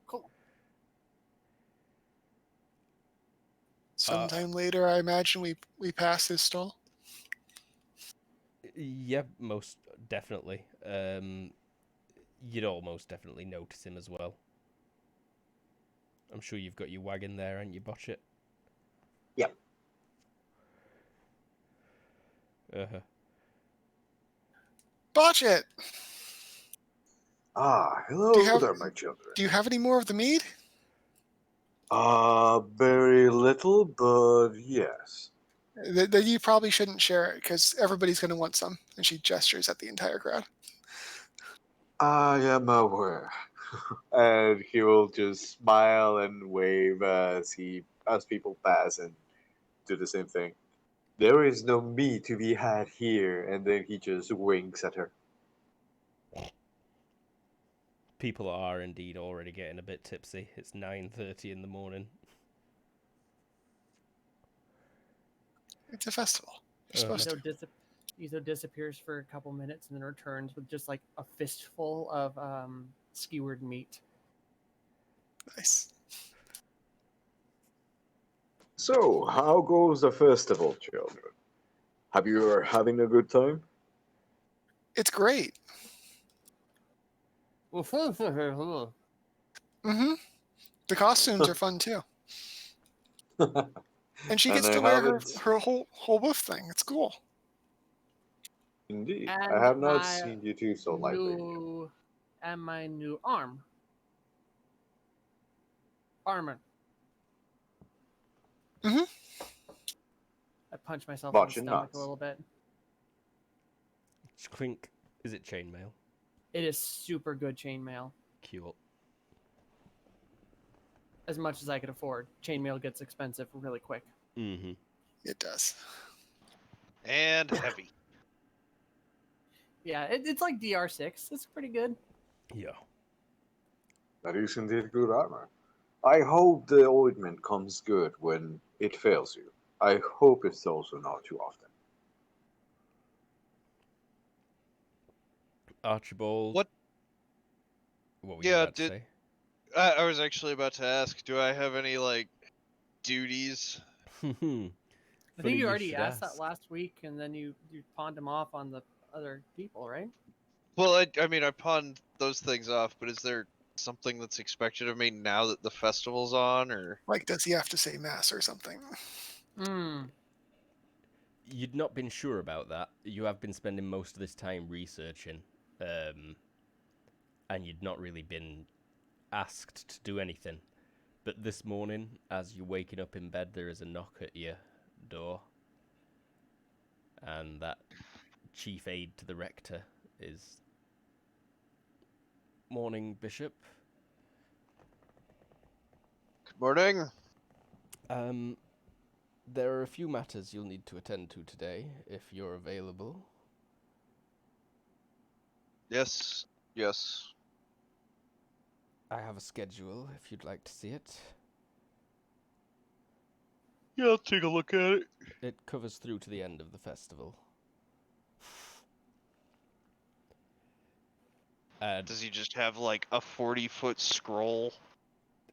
Cool. Sometime later, I imagine we pass his stall. Yeah, most definitely. You'd almost definitely notice him as well. I'm sure you've got your wagon there, and you botch it. Yep. Uh-huh. Botch it. Hello there, my children. Do you have any more of the mead? Very little, but yes. Then you probably shouldn't share it because everybody's going to want some. And she gestures at the entire crowd. I am aware. And he will just smile and wave as people pass and do the same thing. There is no meat to be had here, and then he just winks at her. People are indeed already getting a bit tipsy. It's 9:30 in the morning. It's a festival. You're supposed to. Izo disappears for a couple minutes and then returns with just like a fistful of skewered meat. Nice. So, how goes the festival, children? You are having a good time? It's great. Oh, Mm-hmm. The costumes are fun too. And she And gets I to wear haven't- her whole wolf thing. It's cool. Indeed. And I have not my seen you two so lightly. and my new armor. Mm-hmm. I punch myself Watch in the your stomach nuts. a little bit. Clink. Is it chainmail? It is super good chainmail. Cool. As much as I could afford. Chainmail gets expensive really quick. Mm-hmm. It does. And heavy. Yeah, it's like DR6. It's pretty good. Yeah. That is indeed good armor. I hope the ointment comes good when it fails you. I hope it's also not too often. Archibald. What? What were you Yeah, about to say? I was actually about to ask, do I have any, like, duties? I Funny think you already should asked that ask. last week, and then you pawned him off on the other people, right? Well, I mean, I pawned those things off, but is there something that's expected of me now that the festival's on, or? Like, does he have to say mass or something? Hmm. You'd not been sure about that. You have been spending most of this time researching, and you'd not really been asked to do anything. But this morning, as you're waking up in bed, there is a knock at your door, and that chief aide to the rector is... Morning, Bishop. Good morning. There are a few matters you'll need to attend to today, if you're available. Yes. Yes. I have a schedule, if you'd like to see it. Yeah, I'll take a look at it. It covers through to the end of the festival. Does he just have, like, a 40-foot scroll?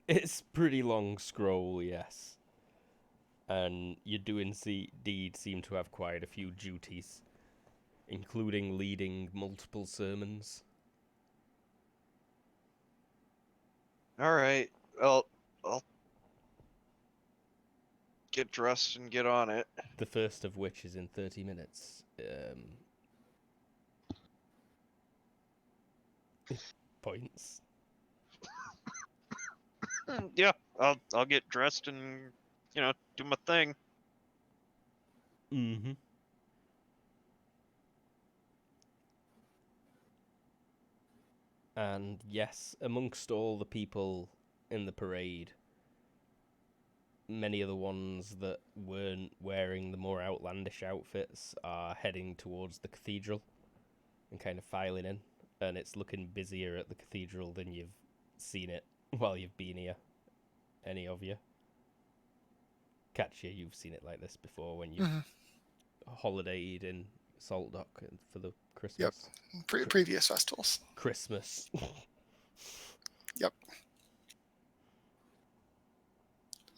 It's pretty long scroll, yes. And you do indeed seem to have quite a few duties, including leading multiple sermons. Alright, well, I'll get dressed and get on it. The first of which is in 30 minutes. Points. Yeah, I'll get dressed and, do my thing. Mm-hmm. And yes, amongst all the people in the parade, many of the ones that weren't wearing the more outlandish outfits are heading towards the cathedral and kind of filing in. And it's looking busier at the cathedral than you've seen it while you've been here. Any of you? Katya, you've seen it like this before when you've holidayed in Salt Dock for the Christmas. Yep. Previous festivals. Christmas. Yep.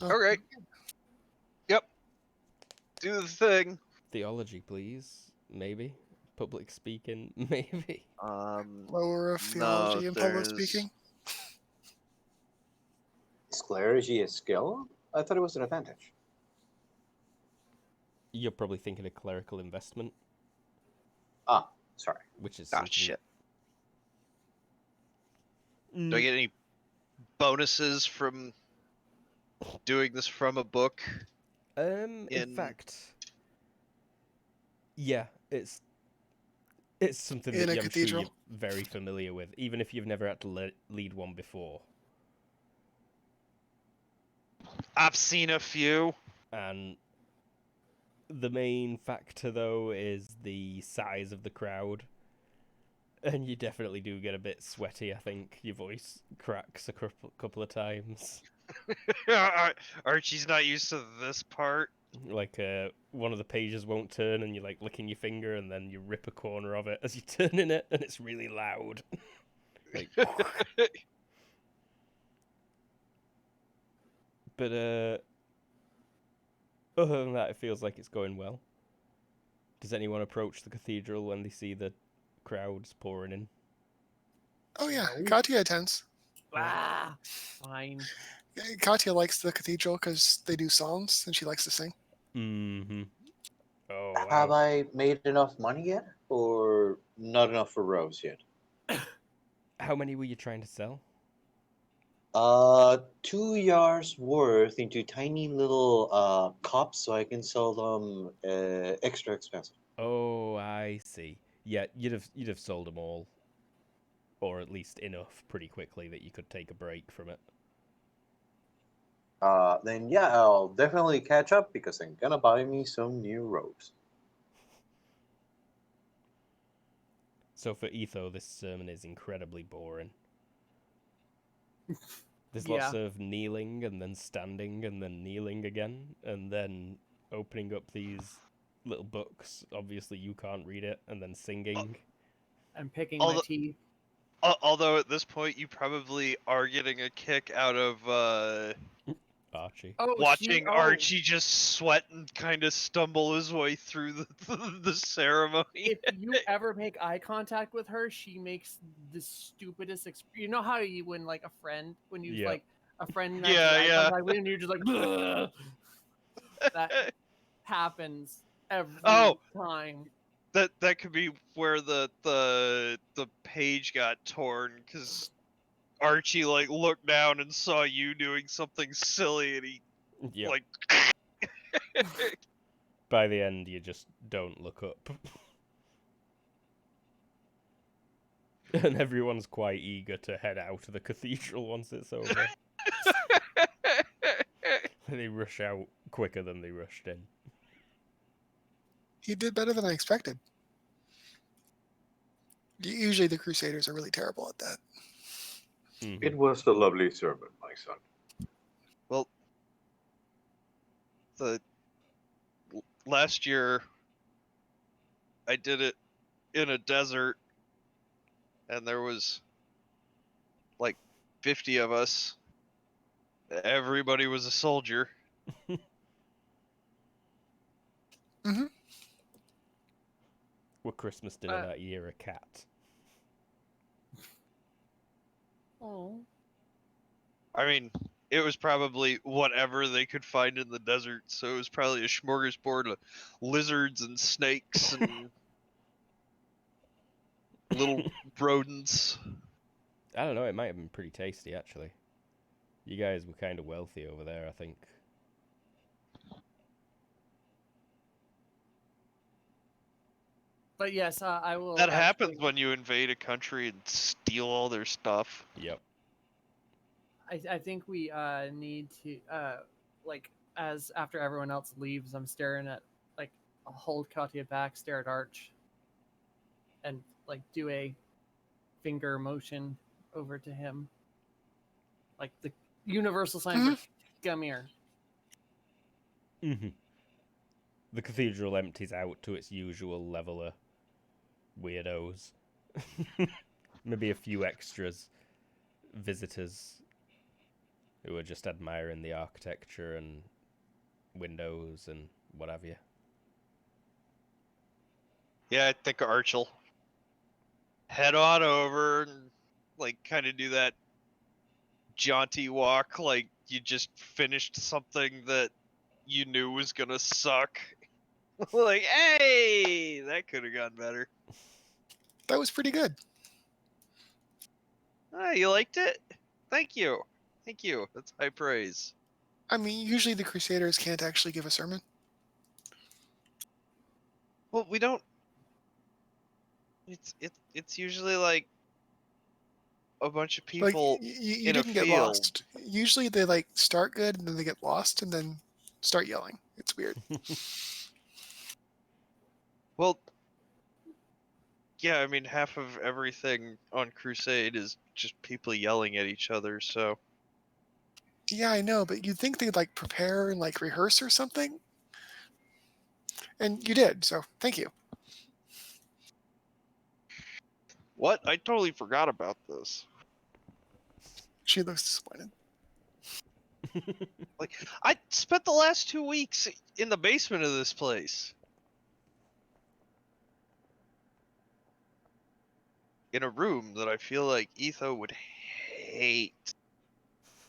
Okay. Yep. Do the thing. Theology, please. Maybe. Public speaking, maybe. Lower of theology and public there's- speaking. Is clergy a skill? I thought it was an advantage. You're probably thinking of clerical investment, Ah, sorry. which is Ah, something... shit. Mm, Do I get any bonuses from doing this from a book? in in- fact, yeah, it's something In that a I'm sure cathedral? you're very familiar with, even if you've never had to lead one before. I've seen a few. And the main factor, though, is the size of the crowd. And you definitely do get a bit sweaty, I think. Your voice cracks a couple of times. Archie's not used to this part. Like, one of the pages won't turn and you're, like, licking your finger and then you rip a corner of it as you're turning it and it's really loud. Like... But, other than that, it feels like it's going well. Does anyone approach the cathedral when they see the crowds pouring in? Oh yeah, Katya attends. Ah, fine. Katya likes the cathedral because they do songs and she likes to sing. Mm-hmm. Oh, Have wow. I made enough money yet? Or not enough for Rose yet? How many were you trying to sell? 2 yards worth into tiny little cups so I can sell them extra expensive. Oh, I see. Yeah, you'd have sold them all, or at least enough pretty quickly that you could take a break from it. Then yeah, I'll definitely catch up because I'm gonna buy me some new robes. So for Etho, this sermon is incredibly boring. There's Yeah. lots of kneeling and then standing and then kneeling again and then opening up these little books. Obviously, you can't read it, and then singing. I'm picking my Although- teeth. Although at this point you probably are getting a kick out of Archie. Oh, watching Archie just sweat and kind of stumble his way through the ceremony. If you ever make eye contact with her, she makes the stupidest. You know how you when like a friend when you Yeah. like a friend Yeah, makes eye yeah. contact with you and you're just like "Bleh." That happens every Oh. time. That could be where the page got torn because Archie like looked down and saw you doing something silly and he Yeah. like By the end, you just don't look up. And everyone's quite eager to head out of the cathedral once it's over. They rush out quicker than they rushed in. He did better than I expected. Usually the Crusaders are really terrible at that. Mhm. It was a lovely sermon, my son. well the last year I did it in a desert and there was like 50 of us. Everybody was a soldier. Were Christmas dinner that year a cat? Oh, I mean, it was probably whatever they could find in the desert, so it was probably a smorgasbord of lizards and snakes and little rodents. I don't know, it might have been pretty tasty, actually. You guys were kind of wealthy over there, I think. but yes, I will. That happens actually- when you invade a country and steal all their stuff. Yep. I think we need to like as after everyone else leaves, I'm staring at like I'll hold Katya back, stare at Arch, and like do a finger motion over to him, like the universal sign for come here. Mhm. The cathedral empties out to its usual level of weirdos. Maybe a few extras, visitors who are just admiring the architecture and windows and what have you. Yeah, I think Arch'll head on over and like kind of do that jaunty walk, like you just finished something that you knew was gonna suck. Like, hey, that could have gone better. That was pretty good. Ah, you liked it? Thank you. Thank you. That's high praise. I mean, usually the Crusaders can't actually give a sermon. Well, we don't. It's usually like a bunch of Like people you in a didn't get field. lost. Usually they like start good and then they get lost and then start yelling. It's weird. Well, yeah, I mean half of everything on Crusade is just people yelling at each other. So Yeah, I know, but you'd think they'd like prepare and like rehearse or something. And you did, so thank you. what? I totally forgot about this. She looks disappointed. Like I spent the last 2 weeks in the basement of this place. In a room that I feel like Etho would hate.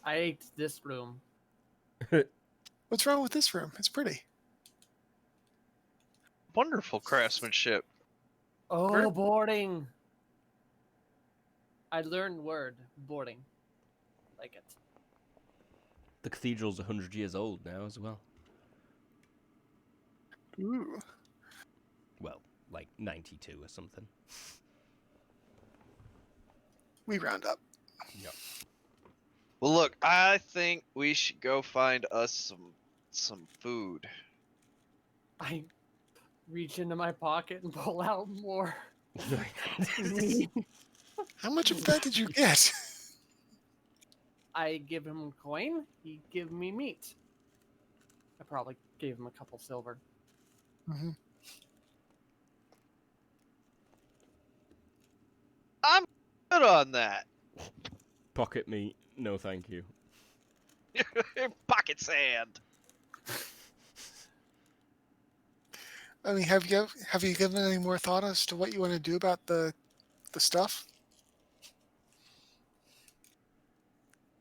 I ate this room. What's wrong with this room? It's pretty. Wonderful craftsmanship. Oh, Where- boarding. I learned word boarding. Like it. The cathedral's 100 years old now as well. Ooh. Well, like 92 or something. We round up. Yep. Well, look, I think we should go find us some food. I reach into my pocket and pull out more. How much of that did you get? I give him a coin. He give me meat. I probably gave him a couple silver. Mhm. good on that. Pocket meat, no thank you. Pocket sand. I mean, have you given any more thought as to what you want to do about the stuff?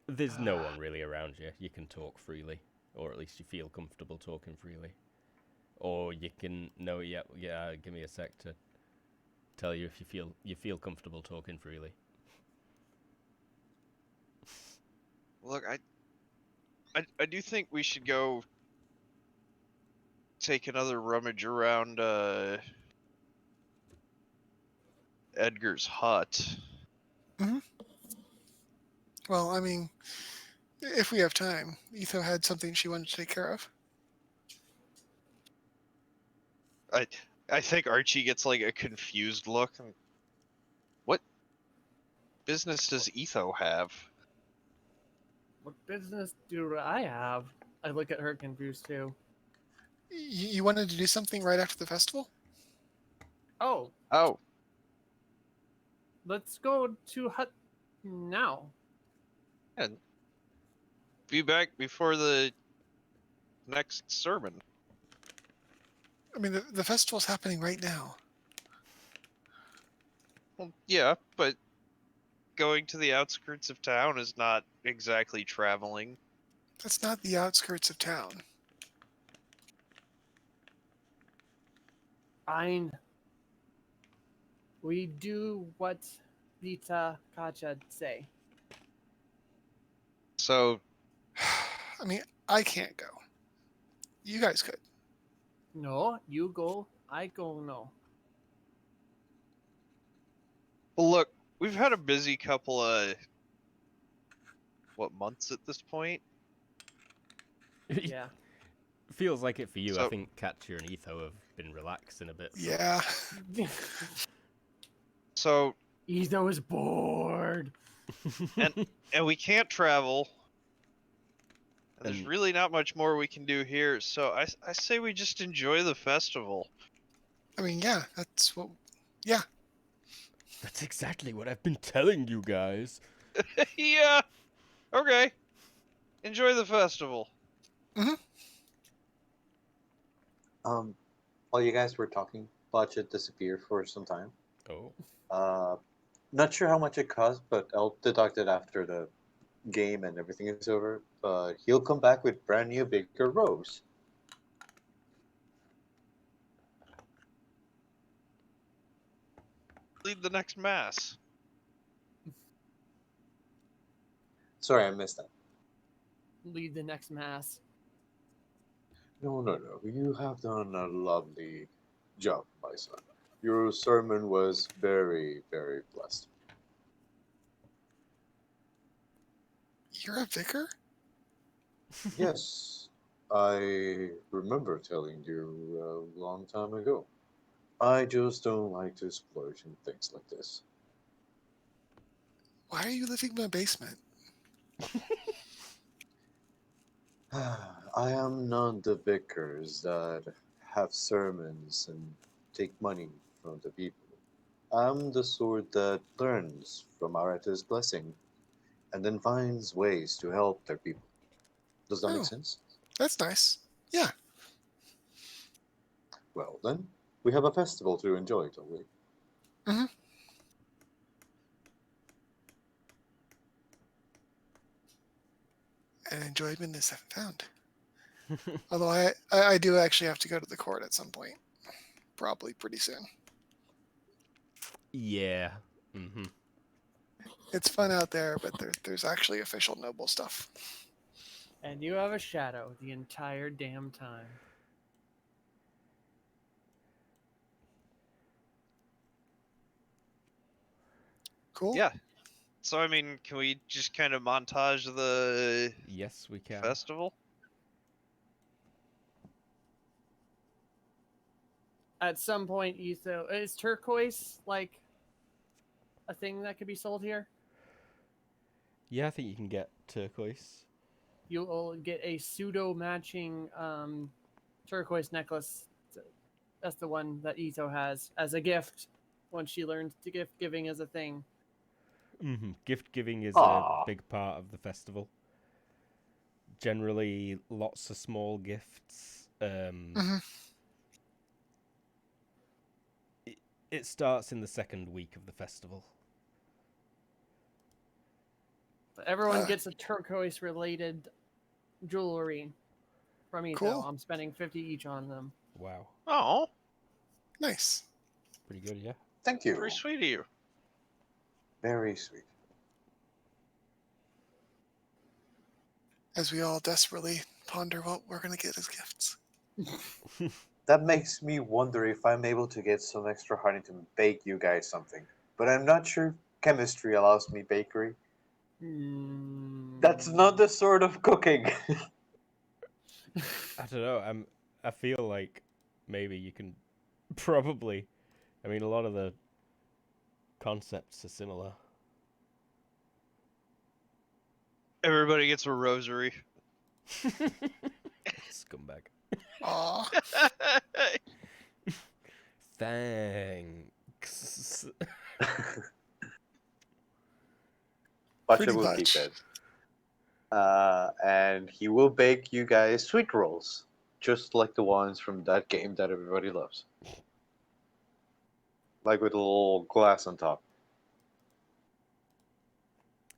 There's no one really around you. You can talk freely, or at least you feel comfortable talking freely. Or you can give me a sec to tell you if you feel comfortable talking freely. Look, I do think we should go take another rummage around Edgar's hut. Well, I mean, if we have time, Etho had something she wanted to take care of. I think Archie gets like a confused look. What business does Etho have? What business do I have? I look at her confused too. You wanted to do something right after the festival? Oh, Oh, let's go to hut now. and be back before the next sermon. I mean, the festival's happening right now. Well, yeah, but going to the outskirts of town is not exactly traveling. That's not the outskirts of town. Fine. We do what Vita Kacha say. So, I mean, I can't go. You guys could. No, you go. I go. No. well, look, we've had a busy couple of months at this point. Yeah. Feels like it for you. I So- think Katya and Etho have been relaxing a bit. Yeah. So, Etho is bored. and we can't travel. And there's And- really not much more we can do here. So I say we just enjoy the festival. I mean, yeah, that's what. Yeah. That's exactly what I've been telling you guys. Yeah. Okay. Enjoy the festival. While you guys were talking, Budget disappeared for some time. Oh. Not sure how much it cost, but I'll deduct it after the game and everything is over. But he'll come back with brand new, bigger robes. Lead the next mass. Sorry, I missed that. Lead the next mass. No. You have done a lovely job, my son. Your sermon was very, very blessed. You're a vicar? Yes, I remember telling you a long time ago. I just don't like to splurge in things like this. Why are you living in my basement? I am not the vicars that have sermons and take money from the people. I'm the sort that learns from Arata's blessing and then finds ways to help their people. Does that Oh. make sense? That's nice. Yeah. Well, then, we have a festival to enjoy, don't we? And enjoyment is found. Although I do actually have to go to the court at some point. Probably pretty soon. Yeah. Mm-hmm. It's fun out there, but there's actually official noble stuff. And you have a shadow the entire damn time. Cool. Yeah. So I mean, can we just kind of montage the Yes, we can. festival? At some point, Etho is turquoise like a thing that could be sold here. Yeah, I think you can get turquoise. You'll get a pseudo matching turquoise necklace. That's the one that Etho has as a gift when she learns to gift giving as a thing. Gift giving is a Aw. big part of the festival. Generally, lots of small gifts. Mhm. It starts in the second week of the festival. Everyone Uh, gets a turquoise related jewelry from me. Cool. I'm spending 50 each on them. Wow, Oh, Nice. pretty good, yeah. Thank you. pretty sweet of you. Very sweet. As we all desperately ponder what we're gonna get as gifts. That makes me wonder if I'm able to get some extra honey to bake you guys something. But I'm not sure chemistry allows me bakery. That's not the sort of cooking. I don't know. I feel like maybe you can probably. I mean, a lot of the concepts are similar. Everybody gets a rosary. Scumbag. Aw. Thanks. Pacha Pretty will keep much. it. And he will bake you guys sweet rolls, just like the ones from that game that everybody loves. Like with a little glass on top.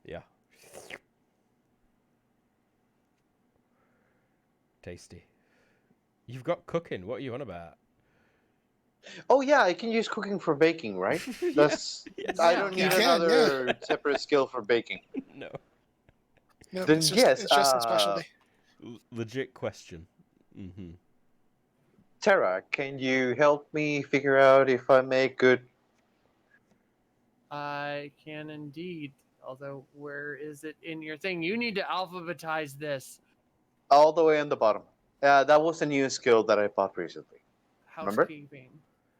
Yeah. Tasty. You've got cooking. What are you on about? Oh yeah, I can use cooking for baking, right? Yeah, That's yes, I Yeah, don't you need can, yeah. another separate skill for baking. No. No, Then it's just yes, it's just a specialty. Legit question. Tara, can you help me figure out if I make good? I can indeed. Although, where is it in your thing? You need to alphabetize this. All the way on the bottom. That was a new skill that I bought recently. Remember? Housekeeping.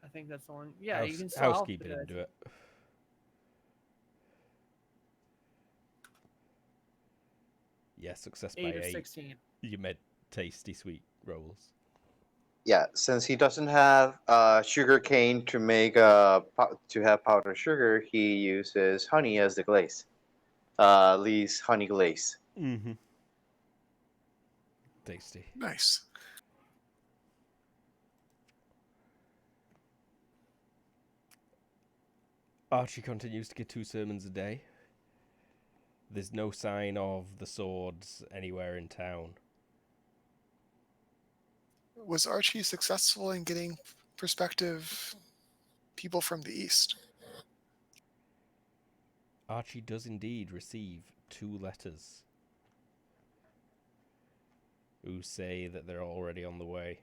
I think that's the one. Yeah, you can still Housekeeping alphabetize and do it. Yeah, success by 8 of 8. 16. You made tasty sweet rolls. Yeah, since he doesn't have sugar cane to make to have powdered sugar, he uses honey as the glaze. Lee's honey glaze. Tasty. Nice. Archie continues to get 2 sermons a day. There's no sign of the swords anywhere in town. Was Archie successful in getting prospective people from the east? Archie does indeed receive 2 letters who say that they're already on the way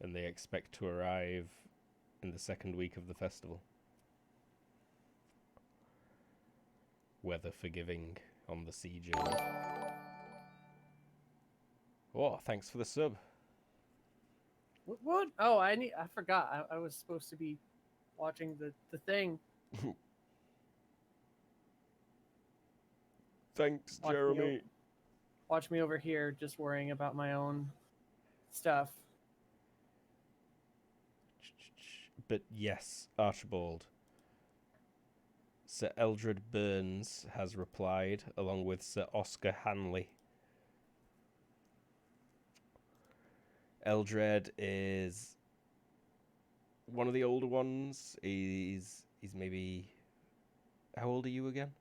and they expect to arrive in the second week of the festival. Weather forgiving on the sea journey. Oh, thanks for the sub. What? Oh, I forgot. I was supposed to be watching the thing. Thanks, Watch me Jeremy. Watch me over here, just worrying about my own stuff. But yes, Archibald. Sir Eldred Burns has replied, along with Sir Oscar Hanley. Eldred is one of the older ones. He's maybe... How old are you again?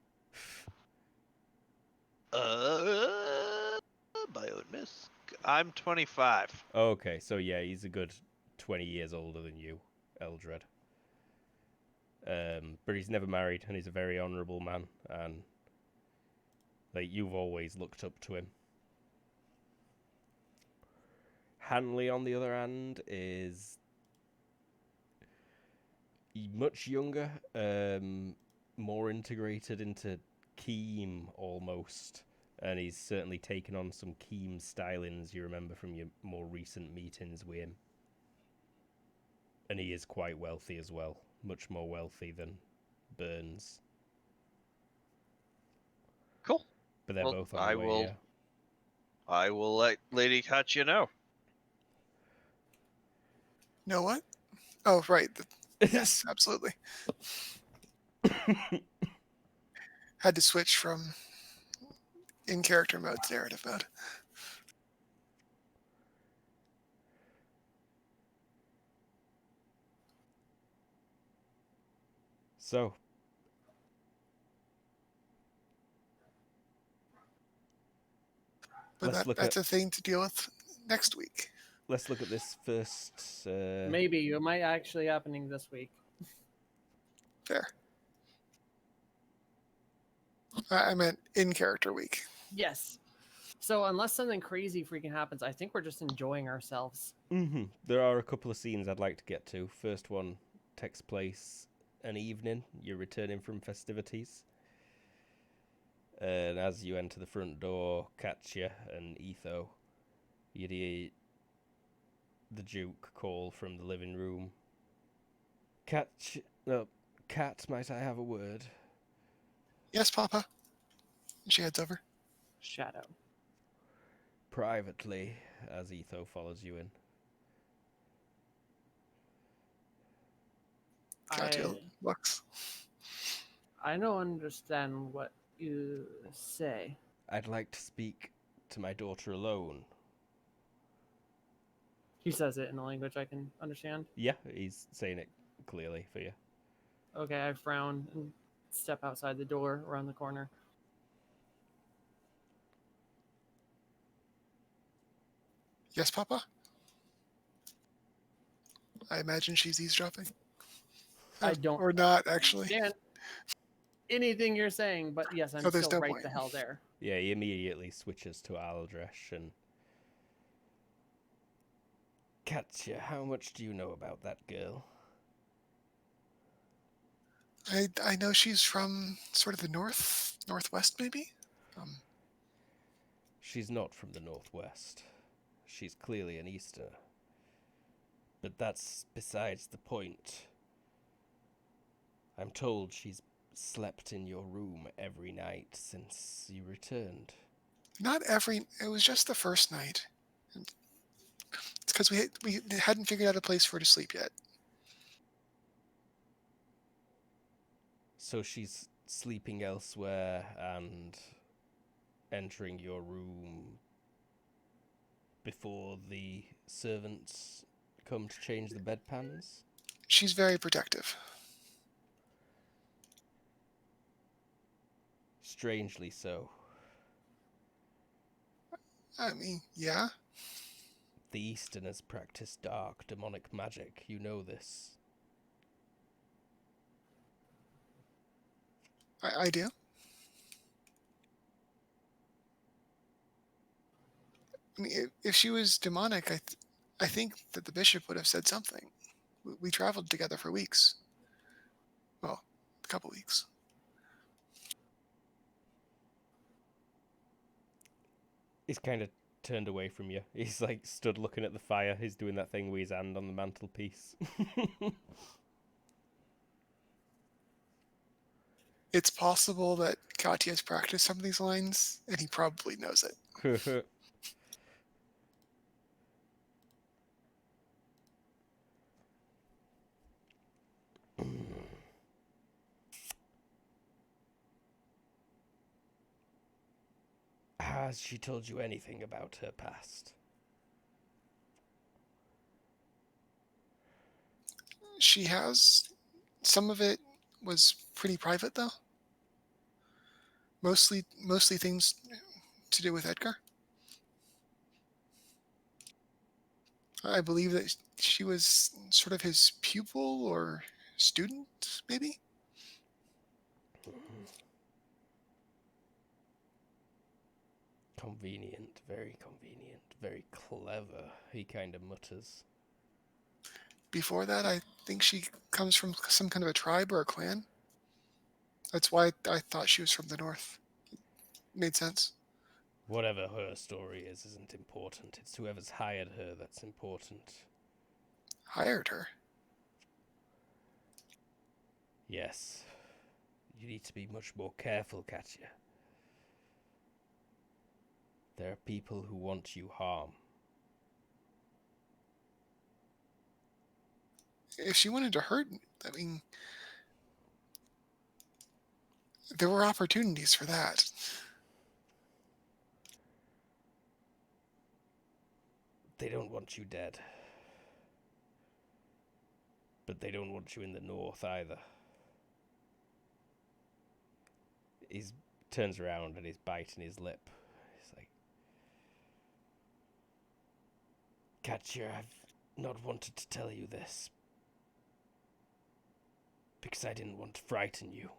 My own miss. I'm 25. Okay, so yeah, he's a good 20 years older than you, Eldred. But he's never married, and he's a very honourable man, and like you've always looked up to him. Hanley, on the other hand, is much younger, more integrated into Keem almost, and he's certainly taken on some Keem stylings you remember from your more recent meetings with him. And he is quite wealthy as well, much more wealthy than Burns. Cool. But they're Well, both on the way, yeah. I will let Lady Katya know. Know what? Oh, right. Yes, absolutely. had to switch from in character mode to narrative mode. So, But let's look that's at a thing to deal with next week. this first. Maybe it might actually happening this week. Fair. I meant in character week. Yes. So unless something crazy freaking happens, I think we're just enjoying ourselves. There are a couple of scenes I'd like to get to. First one takes place an evening. You're returning from festivities. And as you enter the front door, Katya and Etho, you hear the Duke call from the living room. Cat, might I have a word? Yes, Papa. She heads over. Shadow. Privately, as Etho follows you in. Katya looks. I don't understand what you say. I'd like to speak to my daughter alone. He says it in a language I can understand. Yeah, he's saying it clearly for you. Okay, I frown and step outside the door around the corner. Yes, Papa? I imagine she's eavesdropping. I don't Or not, actually. understand anything you're saying, but yes, I'm there's still no right point. the hell there. Yeah, he immediately switches to Aldresh and... Katya, how much do you know about that girl? I know she's from sort of the northwest, maybe? She's not from the northwest. She's clearly an Easterner. But that's besides the point. I'm told she's slept in your room every night since you returned. Not every... It was just the first night. It's because we hadn't figured out a place for her to sleep yet. So she's sleeping elsewhere and entering your room before the servants come to change the bedpans? She's very protective. Strangely so. I mean, yeah. The Easterners practice dark, demonic magic. You know this. I do. I mean, if she was demonic, I think that the bishop would have said something. We traveled together for weeks. Well, a couple weeks. He's kind of turned away from you. He's like stood looking at the fire. He's doing that thing with his hand on the mantelpiece. It's possible that Katya's practiced some of these lines, and he probably knows it. Has she told you anything about her past? She has. Some of it was pretty private, though. Mostly things to do with Edgar. I believe that she was sort of his pupil or student, maybe? Convenient, very clever, he kind of mutters. Before that, I think she comes from some kind of a tribe or a clan. That's why I thought she was from the north. It made sense. Whatever her story is isn't important. It's whoever's hired her that's important. Hired her. Yes. You need to be much more careful, Katya. There are people who want you harm. If she wanted to hurt, I mean, There were opportunities for that. They don't want you dead. But they don't want you in the north either. He turns around and he's biting his lip. He's like, Katya, I've not wanted to tell you this. Because I didn't want to frighten you.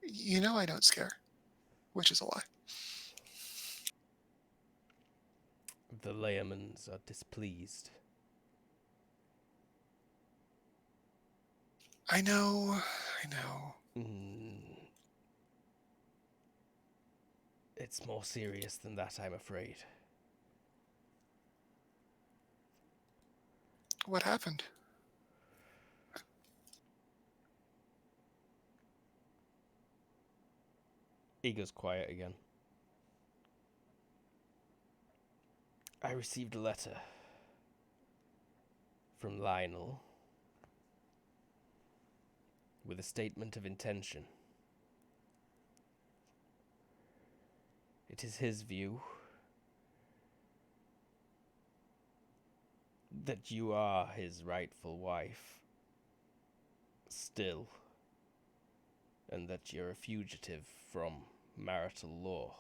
You know I don't scare, which is a lie. The Layamans are displeased. I know. It's more serious than that, I'm afraid. What happened? He goes quiet again. I received a letter from Lionel with a statement of intention. It is his view that you are his rightful wife still, and that you're a fugitive from marital law.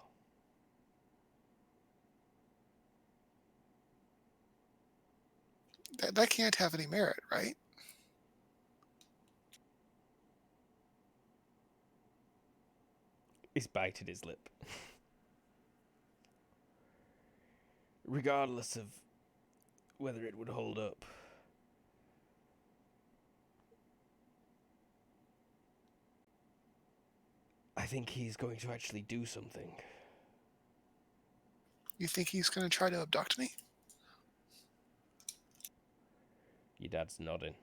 That can't have any merit, right? He's bited his lip. Regardless of whether it would hold up, I think he's going to actually do something. You think he's going to try to abduct me? Your dad's nodding.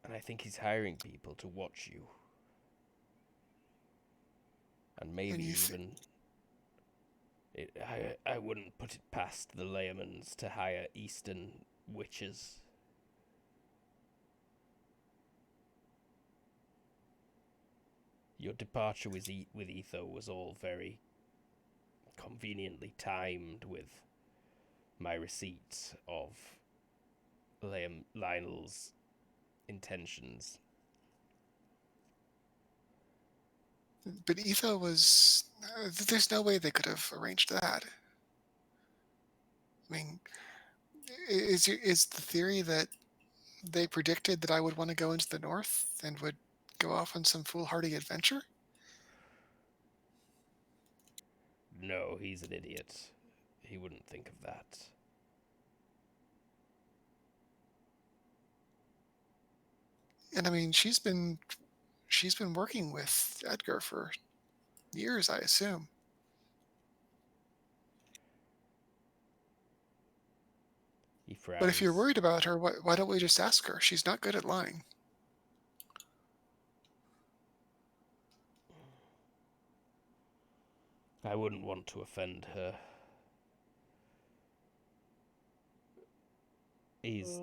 And I think he's hiring people to watch you. And maybe even... I wouldn't put it past the Layamans to hire Eastern witches. Your departure with Etho was all very conveniently timed with my receipt of Lionel's intentions. But Etho was... there's no way they could have arranged that. I mean, is the theory that they predicted that I would want to go into the north and would go off on some foolhardy adventure? No, he's an idiot. He wouldn't think of that. And I mean, she's been working with Edgar for years, I assume. He frowns. But if you're worried about her, why don't we just ask her? She's not good at lying. I wouldn't want to offend her. He's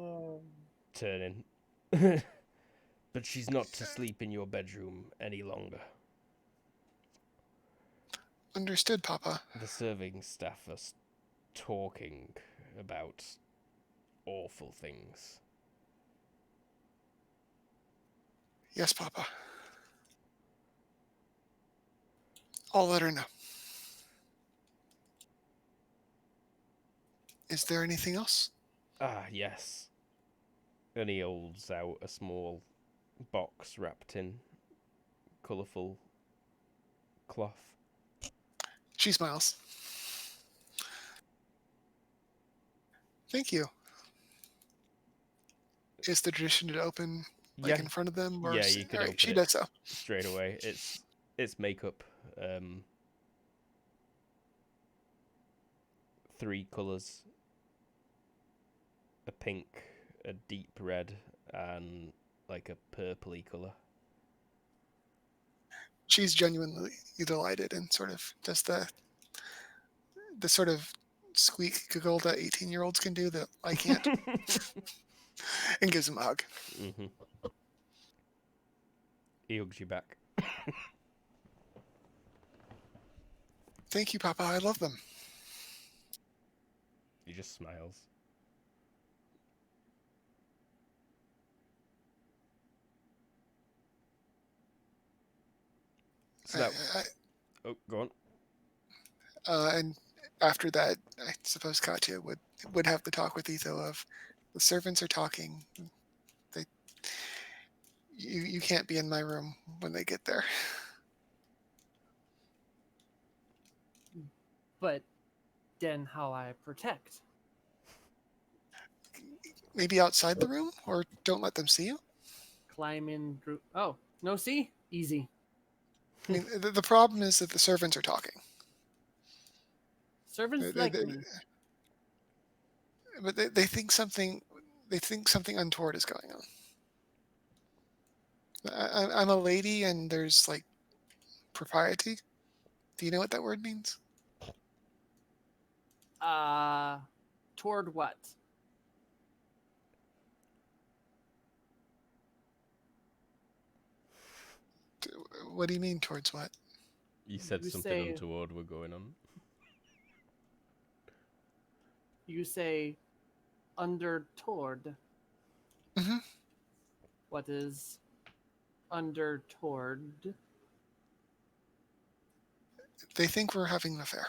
turning. But she's not to sleep in your bedroom any longer. Understood, Papa. The serving staff are talking about awful things. Yes, Papa. I'll let her know. Is there anything else? Ah, yes. And he holds out a small box wrapped in colourful cloth. She smiles. Thank you. Is the tradition to open in front of them? Or yeah, you can open she it does so. straight away. It's makeup. 3 colours. A pink, a deep red, and like a purpley colour. She's genuinely delighted and sort of does the sort of squeak giggle that 18-year-olds can do that I can't. and gives him a hug. Mm-hmm. He hugs you back. Thank you, Papa. I love them. He just smiles. So that, oh, go on. And after that, I suppose Katya would have the talk with Etho of the servants are talking. You can't be in my room when they get there. But then how I protect? Maybe outside the room, or don't let them see you. Climb in through. Oh, no, see? Easy. I mean, the problem is that the servants are talking. Servants They- like they- me. But they think something. They think something untoward is going on. I'm a lady, and there's like propriety. Do you know what that word means? Toward what? What do you mean towards what? You said You something say- untoward were going on. You say under toward. Mhm. What is under toward? They think we're having an affair.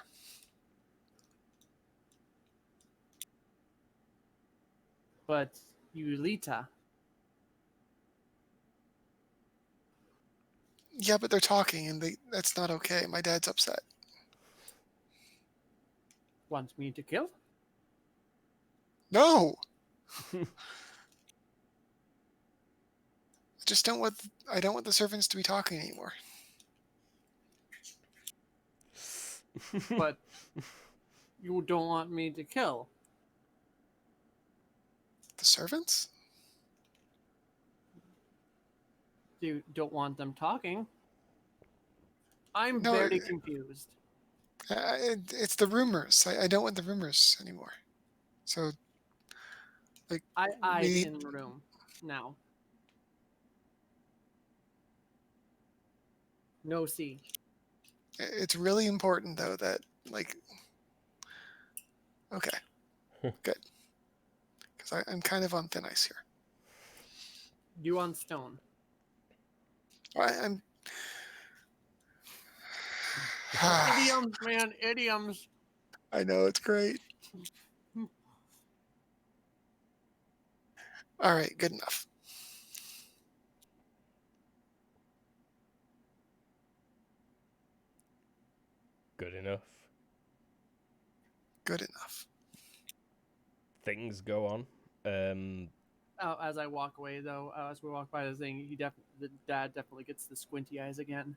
But Yulita. Yeah, but they're talking, and that's not okay. My dad's upset. Wants me to kill? No. I don't want the servants to be talking anymore. But you don't want me to kill. The servants? You don't want them talking. I'm No, very confused. It's the rumors. I don't want the rumors anymore. So, like, I hide we- in the room now. No see. it's really important though that like. Okay, good. Because I'm kind of on thin ice here. You on stone. I'm. Idioms, man, idioms. I know it's great. All right, good enough. Good enough. Good enough. Things go on. As I walk away, though, as we walk by the thing, the dad definitely gets the squinty eyes again.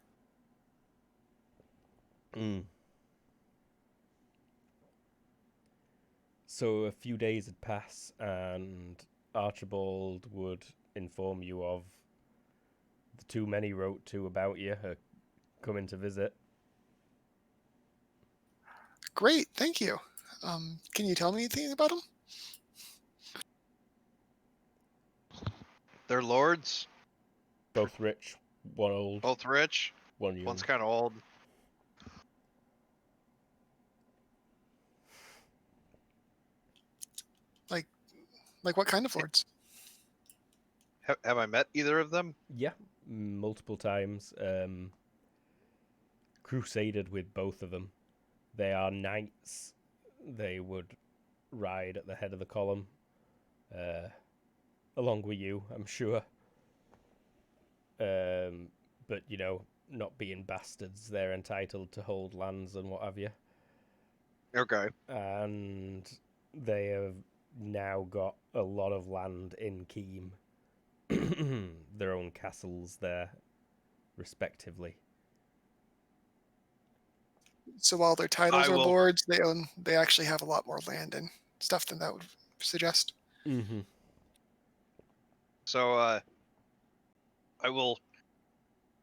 So a few days had passed, and Archibald would inform you of the two men he wrote to about you coming to visit. Great, thank you. Can you tell me anything about them? They're lords, Both rich, one old, both rich. one young. One's kind of old. Like what kind of lords? Have I met either of them? Yeah, multiple times. Crusaded with both of them. They are knights. They would ride at the head of the column, along with you, I'm sure. But you know, not being bastards, they're entitled to hold lands and what have you. Okay. And they have now got a lot of land in Keem. Their own castles there, respectively. So while their titles I are will- lords, they actually have a lot more land and stuff than that would suggest. Mm-hmm. So I will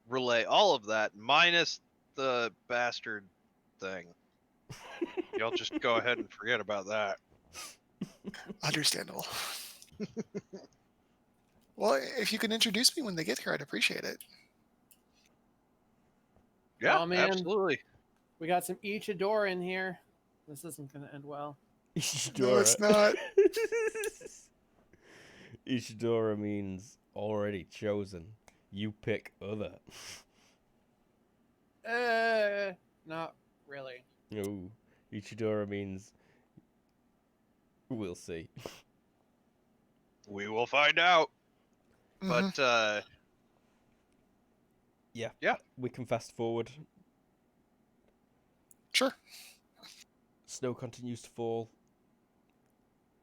relay all of that minus the bastard thing. Y'all just go ahead and forget about that. Understandable. Well, if you can introduce me when they get here, I'd appreciate it. Yeah, Oh, man. absolutely. We got some Ichidora in here. This isn't going to end well. No, it's not. Ishidora means already chosen. You pick other. Not really. No, Ichidora means we'll see. We will find out. Mhm. But Yeah. Yeah. We can fast forward. Sure. Snow continues to fall.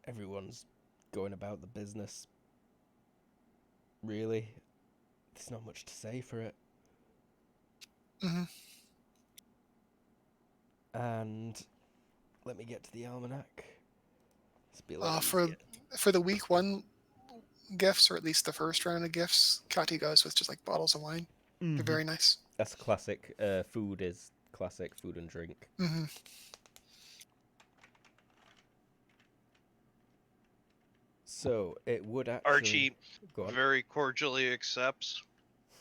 Everyone's going about the business. Really, there's not much to say for it. Mhm. And let me get to the almanac. This will be a lot For easier. the week 1 gifts, or at least the first round of gifts, Kati goes with just like bottles of wine. They're very nice. That's classic. Food is classic. Food and drink. Hmm. So it would actually. Archie Go on. very cordially accepts.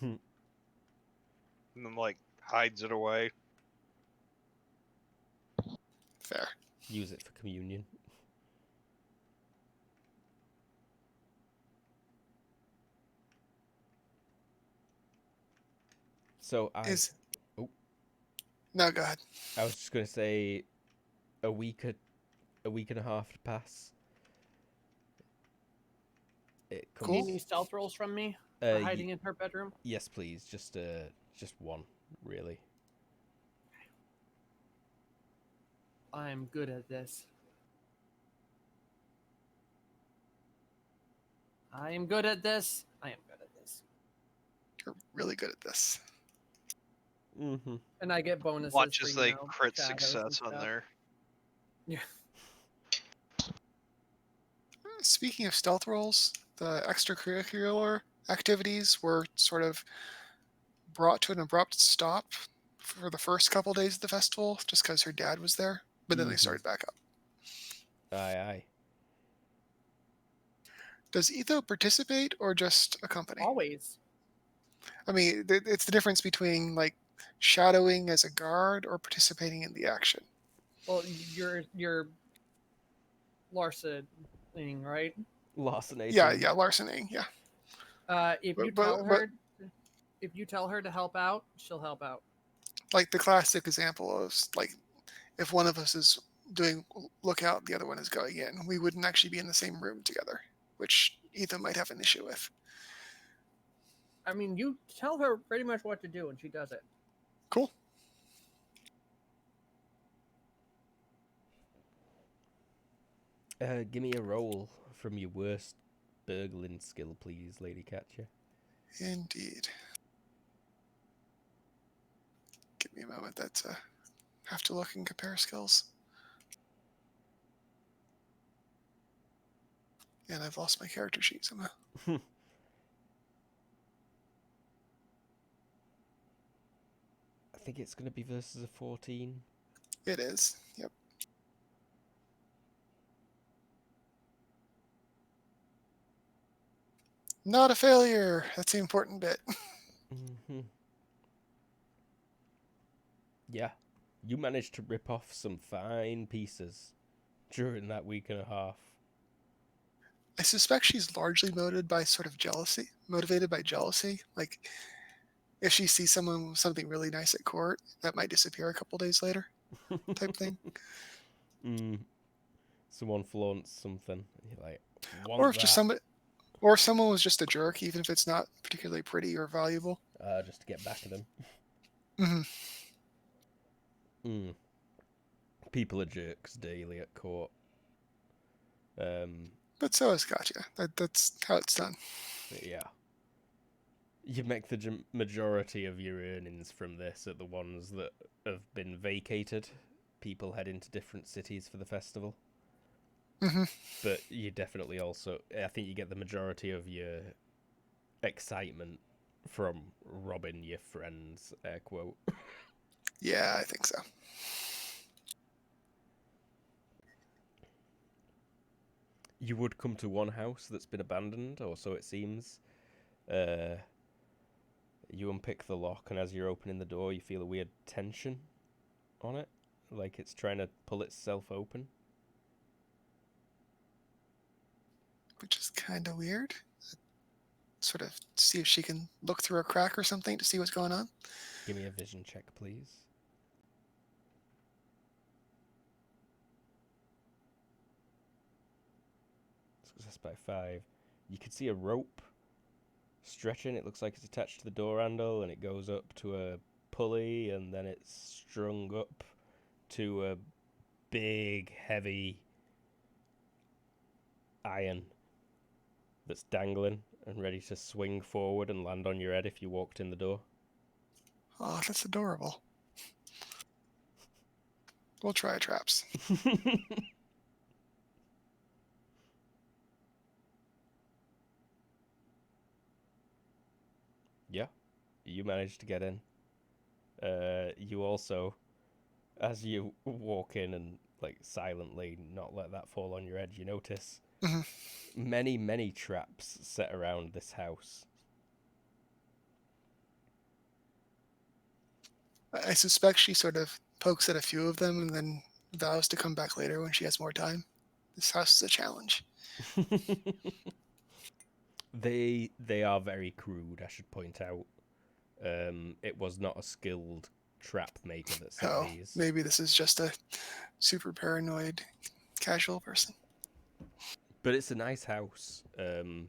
Hmm. And then, like, hides it away. Fair. Use it for communion. So Is Oh. No, go ahead. I was just gonna say, a week and a half to pass. It Do comes. you need any stealth rolls from me for hiding in her bedroom? Yes, please. Just one, really. I'm good at this. I am good at this. I am good at this. You're really good at this. Mm-hmm. And I get bonuses Watch for, as you they know, crit shadows and success on stuff. there. Yeah. Speaking of stealth rolls, the extracurricular activities were sort of brought to an abrupt stop for the first couple days of the festival, just because her dad was there. But then they Mhm. started back up. Aye, aye. Does Etho participate or just accompany? Always. I mean, it's the difference between like shadowing as a guard or participating in the action. Well, you're larcening, right? Larcinating. Yeah, larcening. Yeah, If But- you but- tell but- her, if you tell her to help out, she'll help out. like the classic example of like if one of us is doing lookout, the other one is going in. We wouldn't actually be in the same room together, which Etho might have an issue with. I mean, you tell her pretty much what to do, and she does it. Cool. Give me a roll from your worst burgling skill, please, Lady Catcher. Indeed. Give me a moment. That's have to look and compare skills. And I've lost my character sheet somehow. I think it's going to be versus a 14. It is. Yep. Not a failure. That's the important bit. Mm-hmm. Yeah. You managed to rip off some fine pieces during that week and a half. I suspect she's largely motivated by sort of jealousy. Motivated by jealousy. Like, if she sees someone with something really nice at court, that might disappear a couple days later, type thing. Someone flaunts something. You're like, want Or if that? just somebody, or if someone was just a jerk, even if it's not particularly pretty or valuable. Just to get back at them. Hmm. People are jerks daily at court. But so is Katya. That's how it's done. Yeah. You make the majority of your earnings from this at the ones that have been vacated. People head into different cities for the festival. Hmm. But you definitely also, I think you get the majority of your excitement from robbing your friends, air quote. Yeah, I think so. You would come to one house that's been abandoned, or so it seems. You unpick the lock, and as you're opening the door, you feel a weird tension on it, like it's trying to pull itself open. Which is kind of weird. Sort of see if she can look through a crack or something to see what's going on. Give me a vision check, please. Success by 5. You can see a rope stretching. It looks like it's attached to the door handle, and it goes up to a pulley, and then it's strung up to a big, heavy iron that's dangling and ready to swing forward and land on your head if you walked in the door. Oh, that's adorable. We'll try traps. Yeah, you managed to get in. You also, as you walk in and like silently not let that fall on your head, you notice Mhm. many, many traps set around this house. I suspect she sort of pokes at a few of them and then vows to come back later when she has more time. This house is a challenge. They are very crude, I should point out. It was not a skilled trap maker that set Oh, these. maybe this is just a super paranoid casual person. But it's a nice house. Mhm.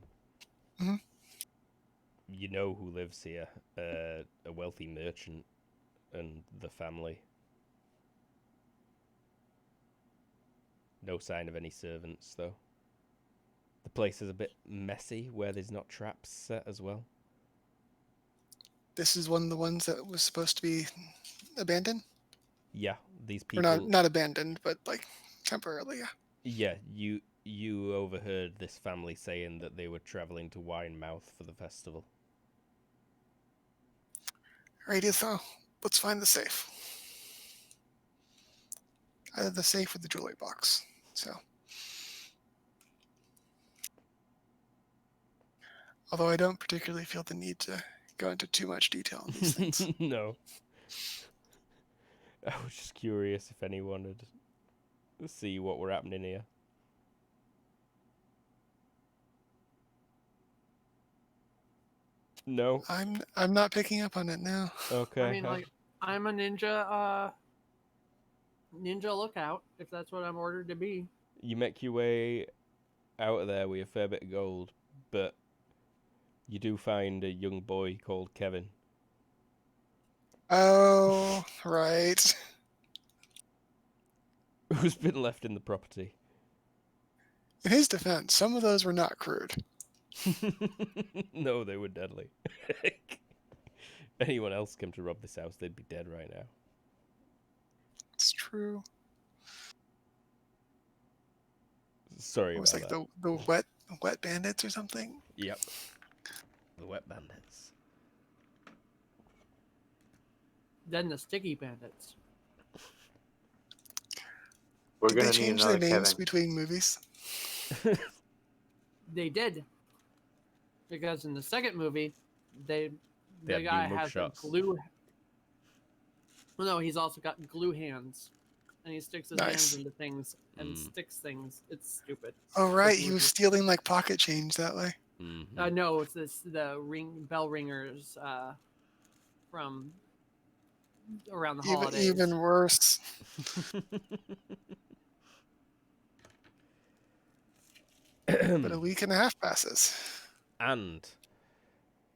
You know who lives here. A wealthy merchant and the family. No sign of any servants, though. The place is a bit messy where there's not traps set as well. This is one of the ones that was supposed to be abandoned, Yeah, these or people. not abandoned, but like temporarily. Yeah. Yeah, you overheard this family saying that they were traveling to Winemouth for the festival. Alrighty, so let's find the safe. Either the safe or the jewelry box. So, although I don't particularly feel the need to go into too much detail on these things. No. I was just curious if anyone would see what were happening here. No. I'm not picking up on it now. Okay. I mean, like, I'm a ninja lookout, if that's what I'm ordered to be. You make your way out of there with a fair bit of gold, but you do find a young boy called Kevin. Oh, right. Who's been left in the property. In his defense, some of those were not crude. No, they were deadly. Anyone else came to rob this house, they'd be dead right now. It's true. Sorry It was about like that. the wet bandits or something. Yep. The wet bandits. Then the sticky bandits. We're Did gonna they need change another their names Kevin. between movies? They did. Because in the second movie, They the had guy new has the mugshots. glue. Well, no, he's also got glue hands, and he sticks his hands Nice. into things and Mm. sticks things. It's stupid. Oh, right. This He was movie. stealing like pocket change that way. Mm-hmm. No, it's the bell ringers from around the holidays. Even worse. But a week and a half passes. And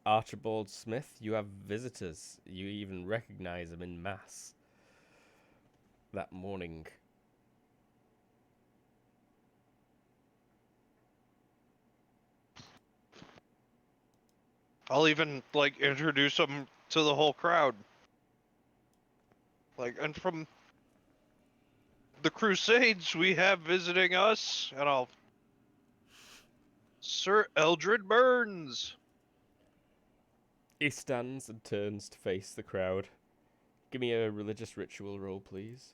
Archibald Smith, you have visitors. You even recognize them in mass that morning. I'll even like introduce them to the whole crowd. Like, and from the Crusades, we have visiting us, and I'll Sir Eldred Burns. He stands and turns to face the crowd. Give me a religious ritual roll, please.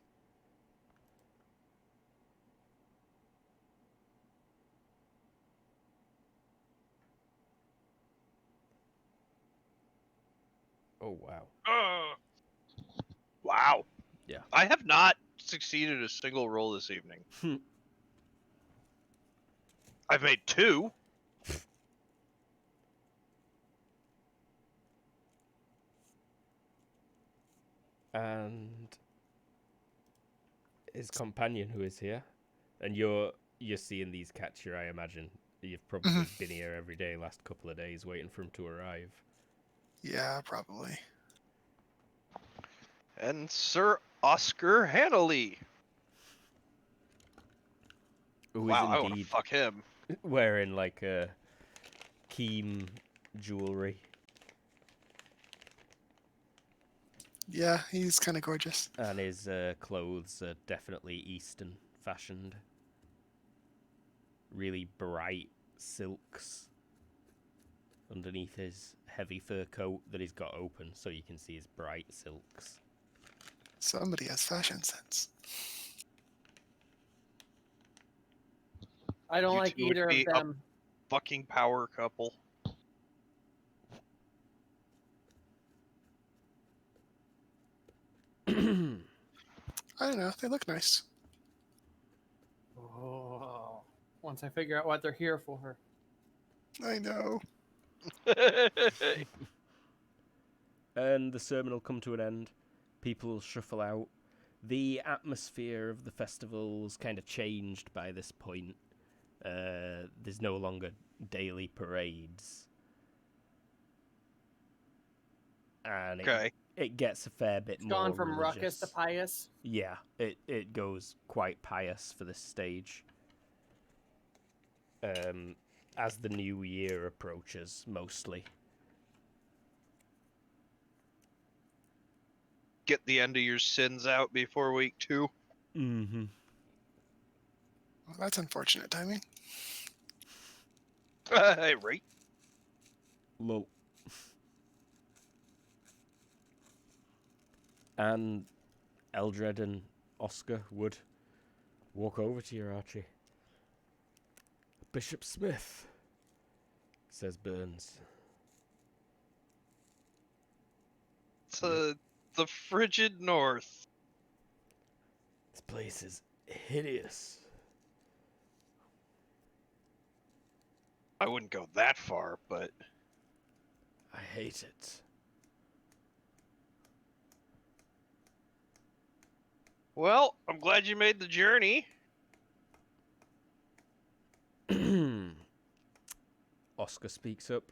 Oh, wow. Wow. Yeah. I have not succeeded a single roll this evening. I've made 2. And his companion who is here, and you're seeing these catch here, I imagine. You've probably been here every day last couple of days waiting for him to arrive. Yeah, probably. And Sir Oscar Hannelly. Who Wow, is I want to indeed fuck him. wearing like a Keem jewelry. Yeah, he's kind of gorgeous. And his clothes are definitely Eastern fashioned. Really bright silks underneath his heavy fur coat that he's got open so you can see his bright silks. Somebody has fashion sense. I don't You like two would either be of them. Fucking power couple. I don't know. They look nice. Oh, once I figure out what they're here for. I know. And the sermon will come to an end. People will shuffle out. The atmosphere of the festival's kind of changed by this point. There's no longer daily parades. And it gets a fair bit It's more gone from religious. ruckus to pious. Yeah, it goes quite pious for this stage. As the new year approaches, mostly. Get the end of your sins out before week 2. Mm-hmm. Well, that's unfortunate timing. Right? Lol. And Eldred and Oscar would walk over to you, Archie. Bishop Smith, says Burns. To the frigid north. This place is hideous. I wouldn't go that far, but I hate it. well, I'm glad you made the journey. Oscar speaks up.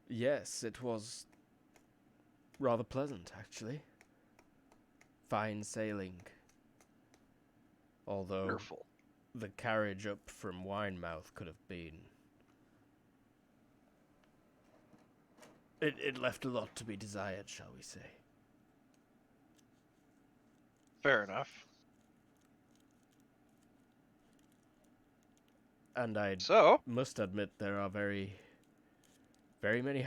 Yes, it was rather pleasant, actually. Fine sailing. Although Wonderful. the carriage up from Winemouth could have been... It left a lot to be desired, shall we say. Fair enough. And I So, must admit there are very many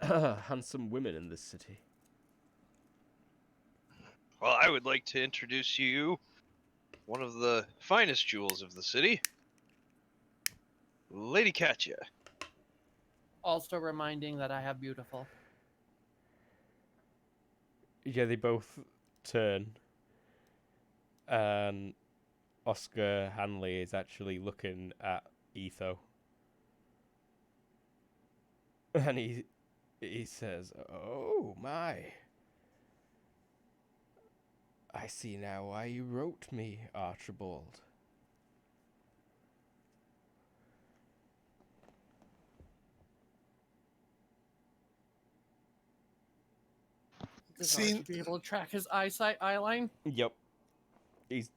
handsome women in this city. well, I would like to introduce you one of the finest jewels of the city, Lady Katya. Also reminding that I have beautiful. Yeah, they both turn. And Oscar Hanley is actually looking at Etho. And he says, "Oh my. I see now why you wrote me, Archibald." Does See- Archie be able to track his eye line? Yep. He's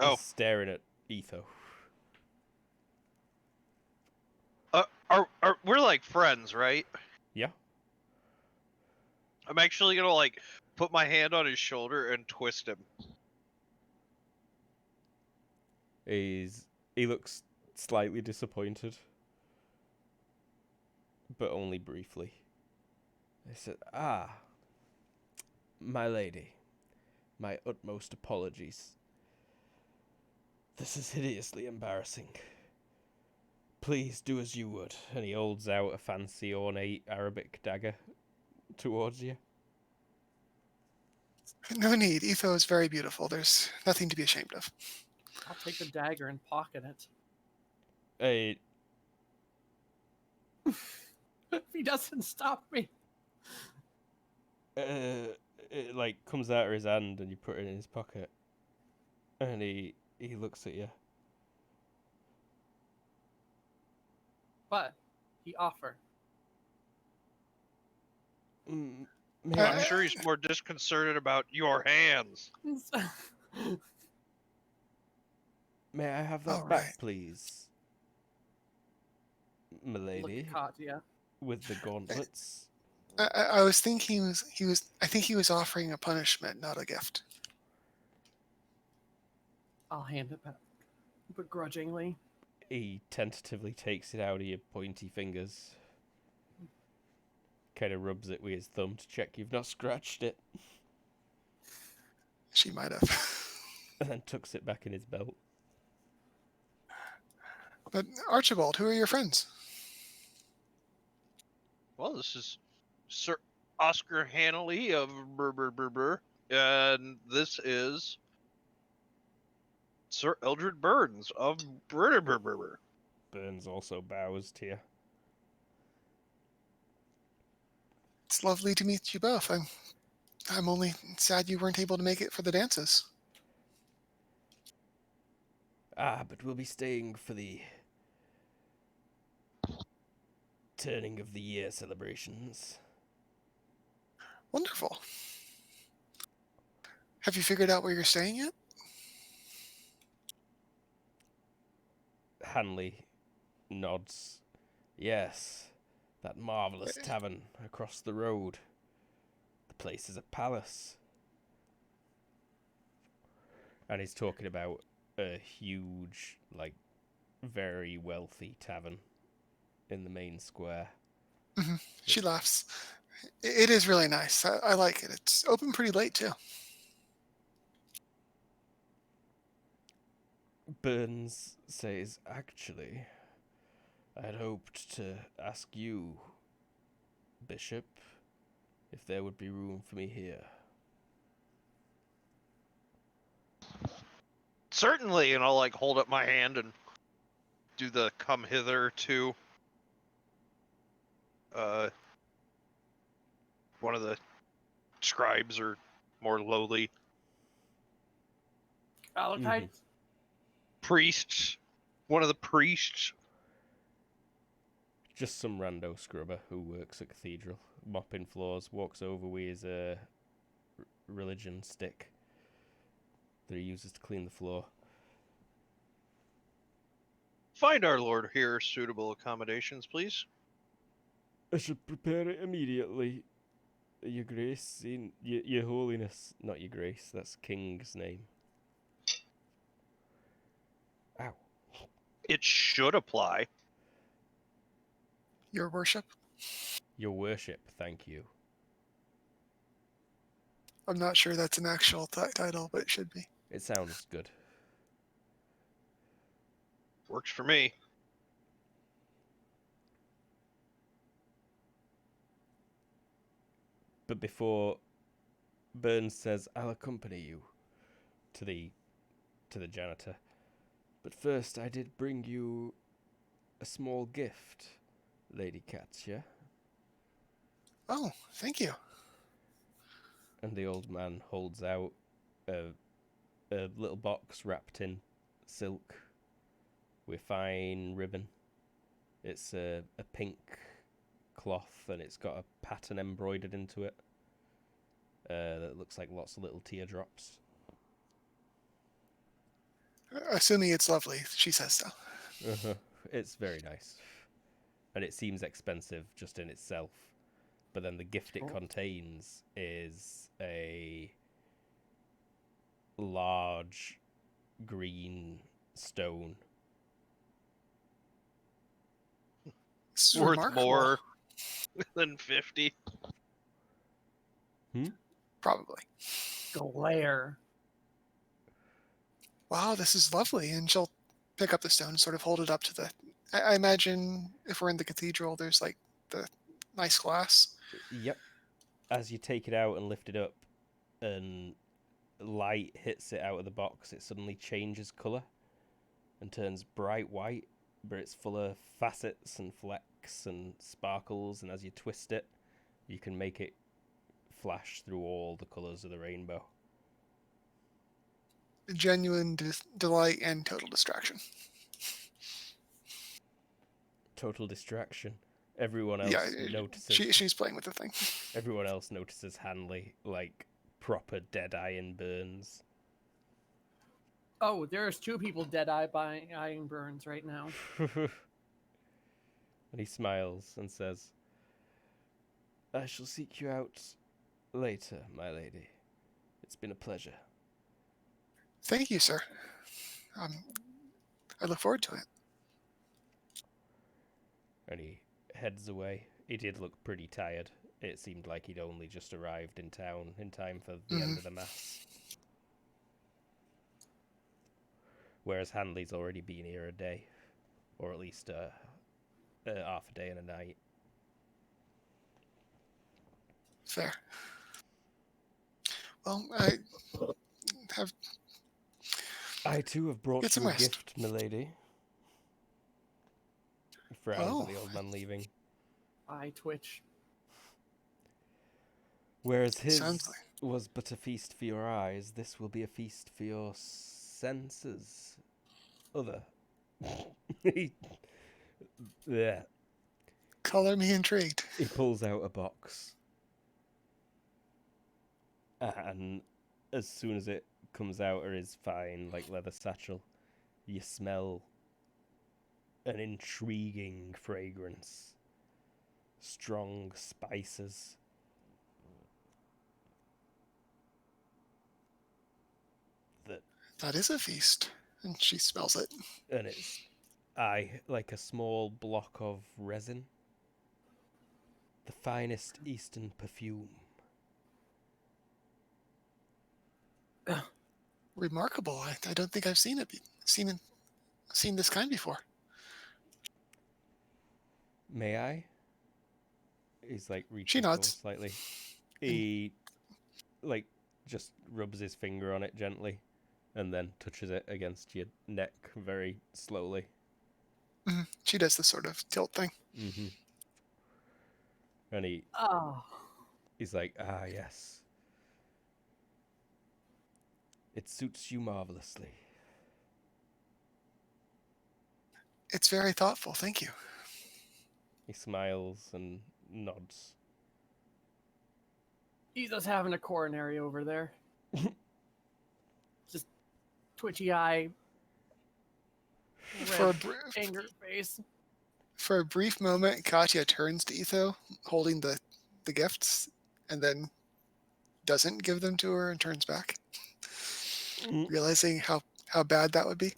Oh, staring at Etho. we're like friends, right? Yeah. I'm actually gonna like put my hand on his shoulder and twist him. He looks slightly disappointed. But only briefly. He said, "Ah, my lady, my utmost apologies. This is hideously embarrassing. Please do as you would." And he holds out a fancy, ornate Arabic dagger towards you. No need. Etho is very beautiful. There's nothing to be ashamed of. I'll take the dagger and pocket it. Hey, If he doesn't stop me. it like comes out of his hand and you put it in his pocket, and he looks at you. But he offered. May I'm I, sure he's more disconcerted about your hands. may I have that All back, right. please, Look milady, at Katya. with the gauntlets? I was thinking I think he was offering a punishment, not a gift. I'll hand it back begrudgingly. He tentatively takes it out of your pointy fingers, kind of rubs it with his thumb to check you've not scratched it, She might have. and then tucks it back in his belt. But Archibald, who are your friends? Well, this is Sir Oscar Hanley of Brr, and this is Sir Eldred Burns of Brr. Burns also bows to you. It's lovely to meet you both. I'm only sad you weren't able to make it for the dances. Ah, but we'll be staying for the turning of the year celebrations. Wonderful. Have you figured out where you're staying yet? Hanley nods. Yes, that marvellous tavern across the road. The place is a palace. And he's talking about a huge, like, very wealthy tavern in the main square. Mm-hmm. She laughs. It is really nice. I like it. It's open pretty late, too. Burns says, actually, I'd hoped to ask you, Bishop, if there would be room for me here. Certainly, and I'll like hold up my hand and do the come hither to one of the scribes or more lowly Alakite? priests. One of the priests. Just some rando scrubber who works at cathedral, mopping floors, walks over with his religion stick that he uses to clean the floor. Find our lord here suitable accommodations, please. I should prepare it immediately, Your Grace, Your Holiness, not Your Grace, that's King's name. Ow. It should apply. Your worship? Your Worship, thank you. I'm not sure that's an actual title, but it should be. It sounds good. Works for me. But before Burns says, I'll accompany you to the janitor. But first, I did bring you a small gift, Lady Katya. Oh, thank you. And the old man holds out a little box wrapped in silk with fine ribbon. It's a pink cloth and it's got a pattern embroidered into it that looks like lots of little teardrops. Assuming it's lovely, she says so. It's very nice. And it seems expensive just in itself. But then the gift it contains is a large green stone. It's Worth remarkable. more than 50. Probably. Glare. Wow, this is lovely. And she'll pick up the stone and sort of hold it up to the... I imagine if we're in the cathedral, there's like the nice glass. Yep. As you take it out and lift it up, and light hits it out of the box, it suddenly changes colour and turns bright white, but it's full of facets and flecks and sparkles, and as you twist it, you can make it flash through all the colours of the rainbow. Genuine delight and total distraction. Total distraction. Everyone else Yeah, notices. she's playing with the thing. Everyone else notices Hanley like proper dead iron burns. Oh, there's 2 people dead-eye by eyeing burns right now. And he smiles and says, "I shall seek you out later, my lady. It's been a pleasure." Thank you, sir. I look forward to it. And he heads away. He did look pretty tired. It seemed like he'd only just arrived in town in time for the end of the mass. Whereas Hanley's already been here a day. Or at least half a day and a night. Fair. Well, I too have brought Get you some a rest. gift, milady. He frowns at the old man leaving. I twitch. Whereas his Sounds like- was but a feast for your eyes, this will be a feast for your senses. Other. Yeah. Color me intrigued. He pulls out a box. And as soon as it comes out of his fine, like, leather satchel, you smell an intriguing fragrance. Strong spices. That is a feast. And she smells it. And it's like a small block of resin. The finest Eastern perfume. Remarkable. I don't think I've seen this kind before. May I? He's like reaching She forward nods. slightly. He like just rubs his finger on it gently and then touches it against your neck very slowly. She does this sort of tilt thing. Mm-hmm. And Oh. he's like, "Ah, yes. It suits you marvelously." It's very thoughtful. Thank you. He smiles and nods. He's just having a coronary over there. Just twitchy eye, For a, red, br- anger face. for a brief moment, Katya turns to Etho, holding the gifts, and then doesn't give them to her and turns back, realizing how bad that would be.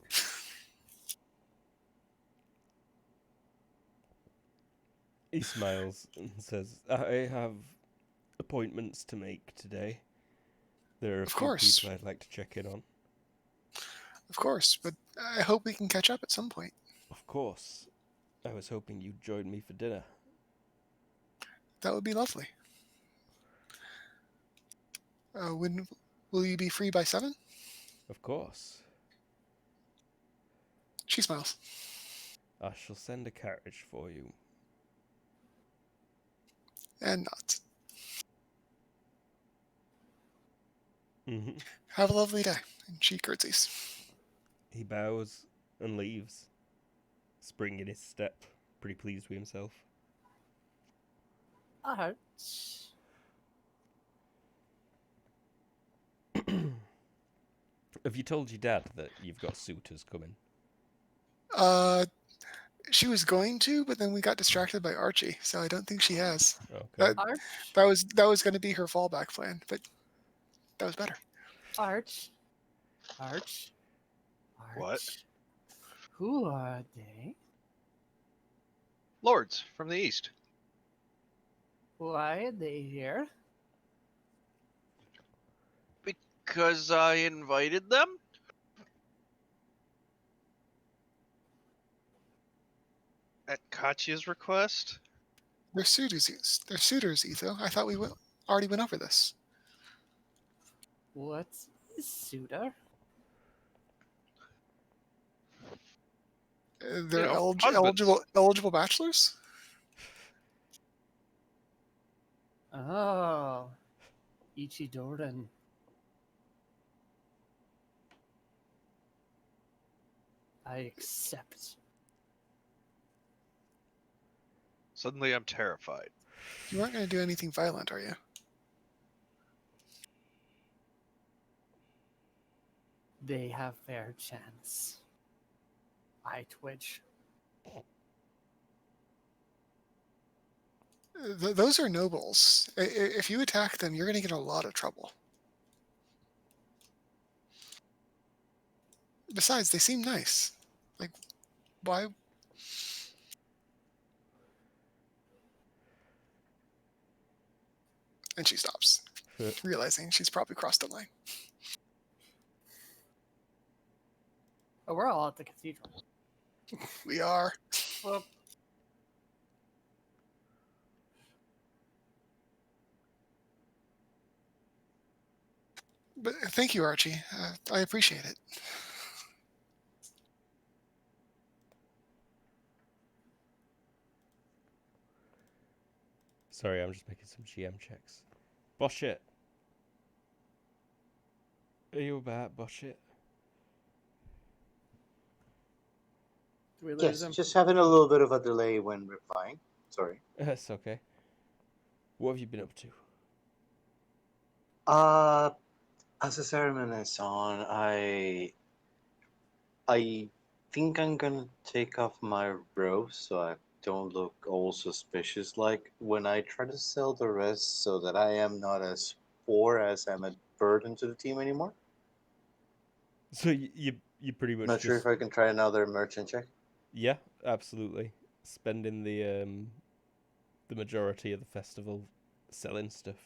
He smiles and says, "I have appointments to make today. There are a Of few course. people I'd like to check in on." Of course, but I hope we can catch up at some point. "Of course. I was hoping you'd join me for dinner." That would be lovely. When will you be free by 7? "Of course. She smiles. I shall send a carriage for you." And nods. Mm-hmm. Have a lovely day. And she curtsies. He bows and leaves, spring in his step, pretty pleased with himself. Ouch. Have you told your dad that you've got suitors coming? She was going to, but then we got distracted by Archie, so I don't think she has. Okay. Arch, That was going to be her fallback plan, but that was better. Arch. What? Who are they? Lords from the east. Why are they here? Because I invited them? At Katya's request? They're suitors, Etho. I thought we already went over this. What's a suitor? They're husbands. eligible bachelors. Oh, Ichidoran. I accept. Suddenly I'm terrified. You aren't going to do anything violent, are you? They have fair chance. I twitch. Those are nobles. If you attack them, you're going to get in a lot of trouble. Besides, they seem nice. Like, why? And she stops, realizing she's probably crossed the line. Oh, we're all at the cathedral. We are. Well, But thank you, Archie. I appreciate it. Sorry, I'm just making some GM checks. Bullshit. Are you back, bullshit? do we lose Yes, him? just having a little bit of a delay when replying. Sorry. That's okay. What have you been up to? As the ceremony is on, I think I'm gonna take off my robes so I don't look all suspicious like when I try to sell the rest so that I am not as poor as I'm a burden to the team anymore. So you pretty much Not sure just if I can try another merchant check. yeah, absolutely. Spending the majority of the festival selling stuff.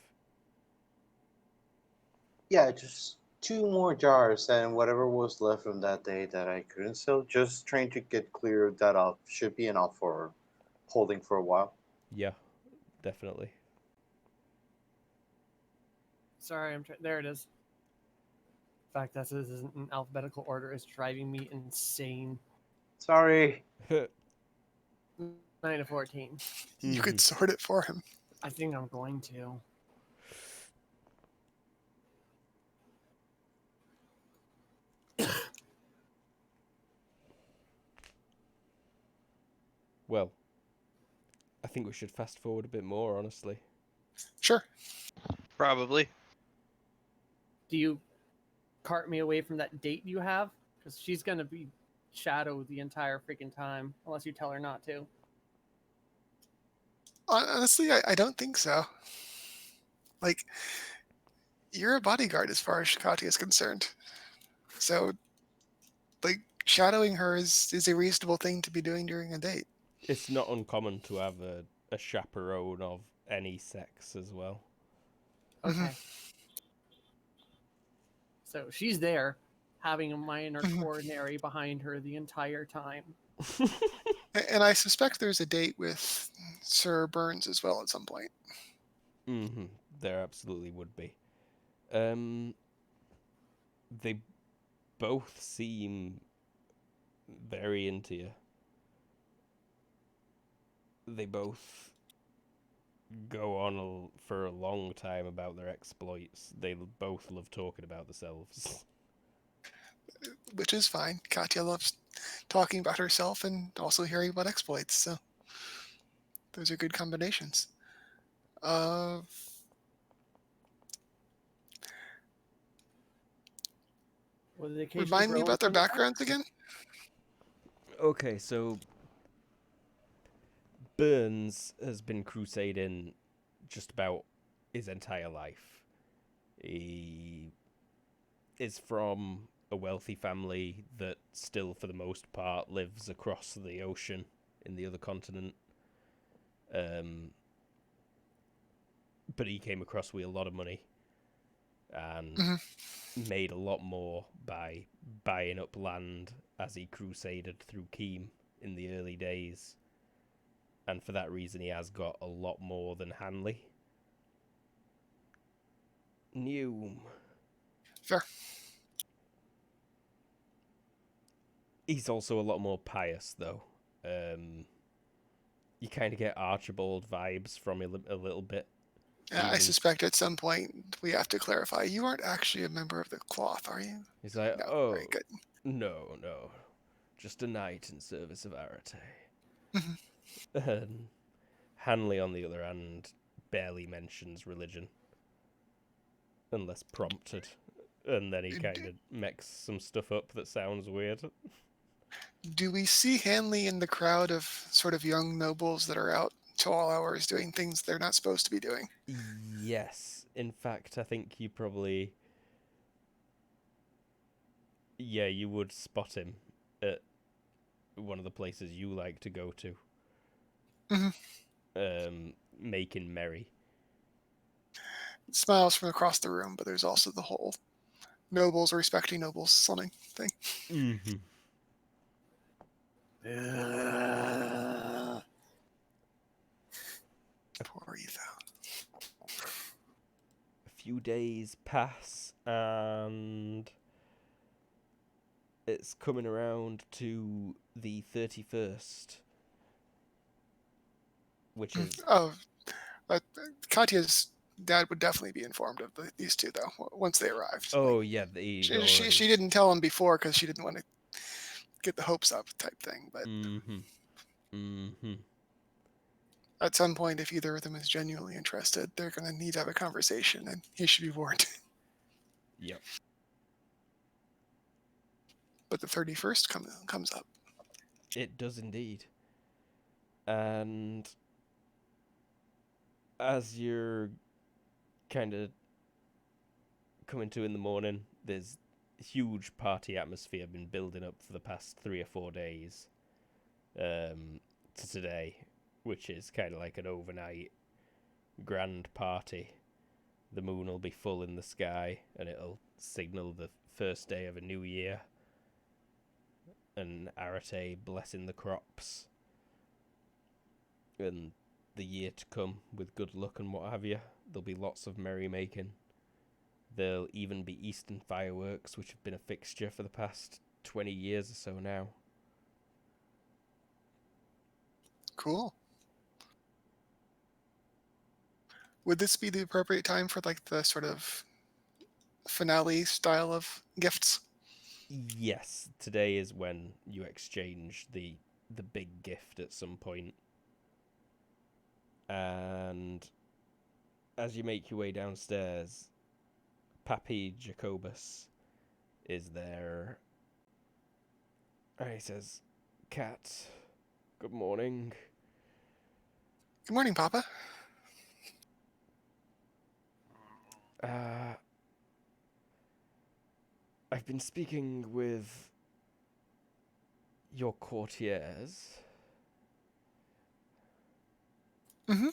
Yeah, just 2 more jars and whatever was left from that day that I couldn't sell. Just trying to get clear that off should be enough for holding for a while. Yeah, definitely. Sorry, there it is. The fact that this isn't in alphabetical order is driving me insane. Sorry. 9 to 14. You could sort it for him. I think I'm going to. Well, I think we should fast forward a bit more, honestly. Sure. Probably. Do you cart me away from that date you have? Because she's going to be shadow the entire freaking time, unless you tell her not to. Honestly, I don't think so. Like, you're a bodyguard as far as Shikati is concerned. So, like, shadowing her is a reasonable thing to be doing during a date. It's not uncommon to have a chaperone of any sex as well. Okay. So she's there, having a minor coronary behind her the entire time. And I suspect there's a date with Sir Burns as well at some point. Mm-hmm. There absolutely would be. They both seem very into you. They both go on for a long time about their exploits. They both love talking about themselves. Which is fine. Katya loves talking about herself and also hearing about exploits, so those are good combinations. Will the occasion Remind me grow about their from that? backgrounds again? Okay, so Burns has been crusading just about his entire life. He is from a wealthy family that still, for the most part, lives across the ocean in the other continent. But he came across with a lot of money and made a lot more by buying up land as he crusaded through Keem in the early days. And for that reason, he has got a lot more than Hanley. New. Fair. He's also a lot more pious, though. You kind of get Archibald vibes from him a little bit. I Even- suspect at some point we have to clarify. You aren't actually a member of the cloth, are you? He's like, No. oh, Right, good. no, just a knight in service of Arate. Mhm. And Hanley, on the other hand, barely mentions religion. Unless prompted. And then he kind of makes some stuff up that sounds weird. Do we see Hanley in the crowd of sort of young nobles that are out to all hours doing things they're not supposed to be doing? Yes. In fact, I think you probably... Yeah, you would spot him at one of the places you like to go to. Making merry. Smiles from across the room, but there's also the whole nobles respecting nobles slumming thing. Mm-hmm. Poor Etho. A few days pass, and it's coming around to the 31st, which is... Oh, Katya's dad would definitely be informed of these two, though, once they arrived. Oh, yeah, they She didn't tell him before because she didn't want to get the hopes up type thing. But Mm-hmm. Mm-hmm. at some point, if either of them is genuinely interested, they're going to need to have a conversation, and he should be warned. Yep. But the 31st comes up. It does indeed. And as you're kind of coming to in the morning, there's a huge party atmosphere been building up for the past 3 or 4 days to today, which is kind of like an overnight grand party. The moon will be full in the sky, and it'll signal the first day of a new year. And Arate blessing the crops. And the year to come with good luck and what have you. There'll be lots of merrymaking. There'll even be Eastern fireworks, which have been a fixture for the past 20 years or so now. Cool. Would this be the appropriate time for like the sort of finale style of gifts? Yes, today is when you exchange the big gift at some point. And as you make your way downstairs, Pappy Jacobus is there. And he says, Cat, good morning. Good morning, Papa. I've been speaking with your courtiers. Mm-hmm.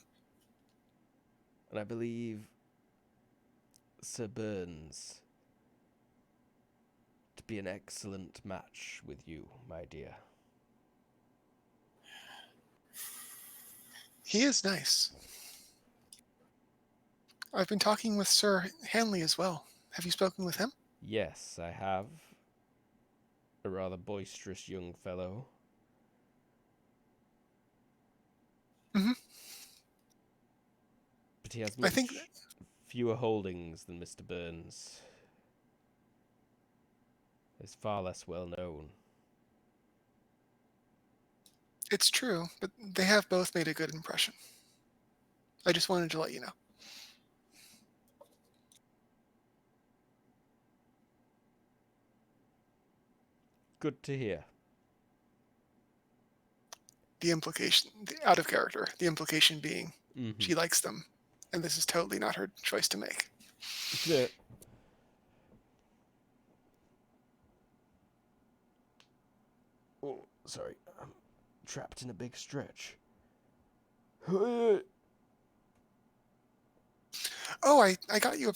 And I believe Sir Burns to be an excellent match with you, my dear. He is nice. I've been talking with Sir Hanley as well. Have you spoken with him? Yes, I have. A rather boisterous young fellow. Mm-hmm. But he has I much think fewer holdings than Mr. Burns. He's far less well known. it's true, but they have both made a good impression. I just wanted to let you know. Good to hear. The implication, out of character, the implication being Mm-hmm. she likes them, and this is totally not her choice to make. Yeah. Oh, sorry. I'm trapped in a big stretch. Oh, I got you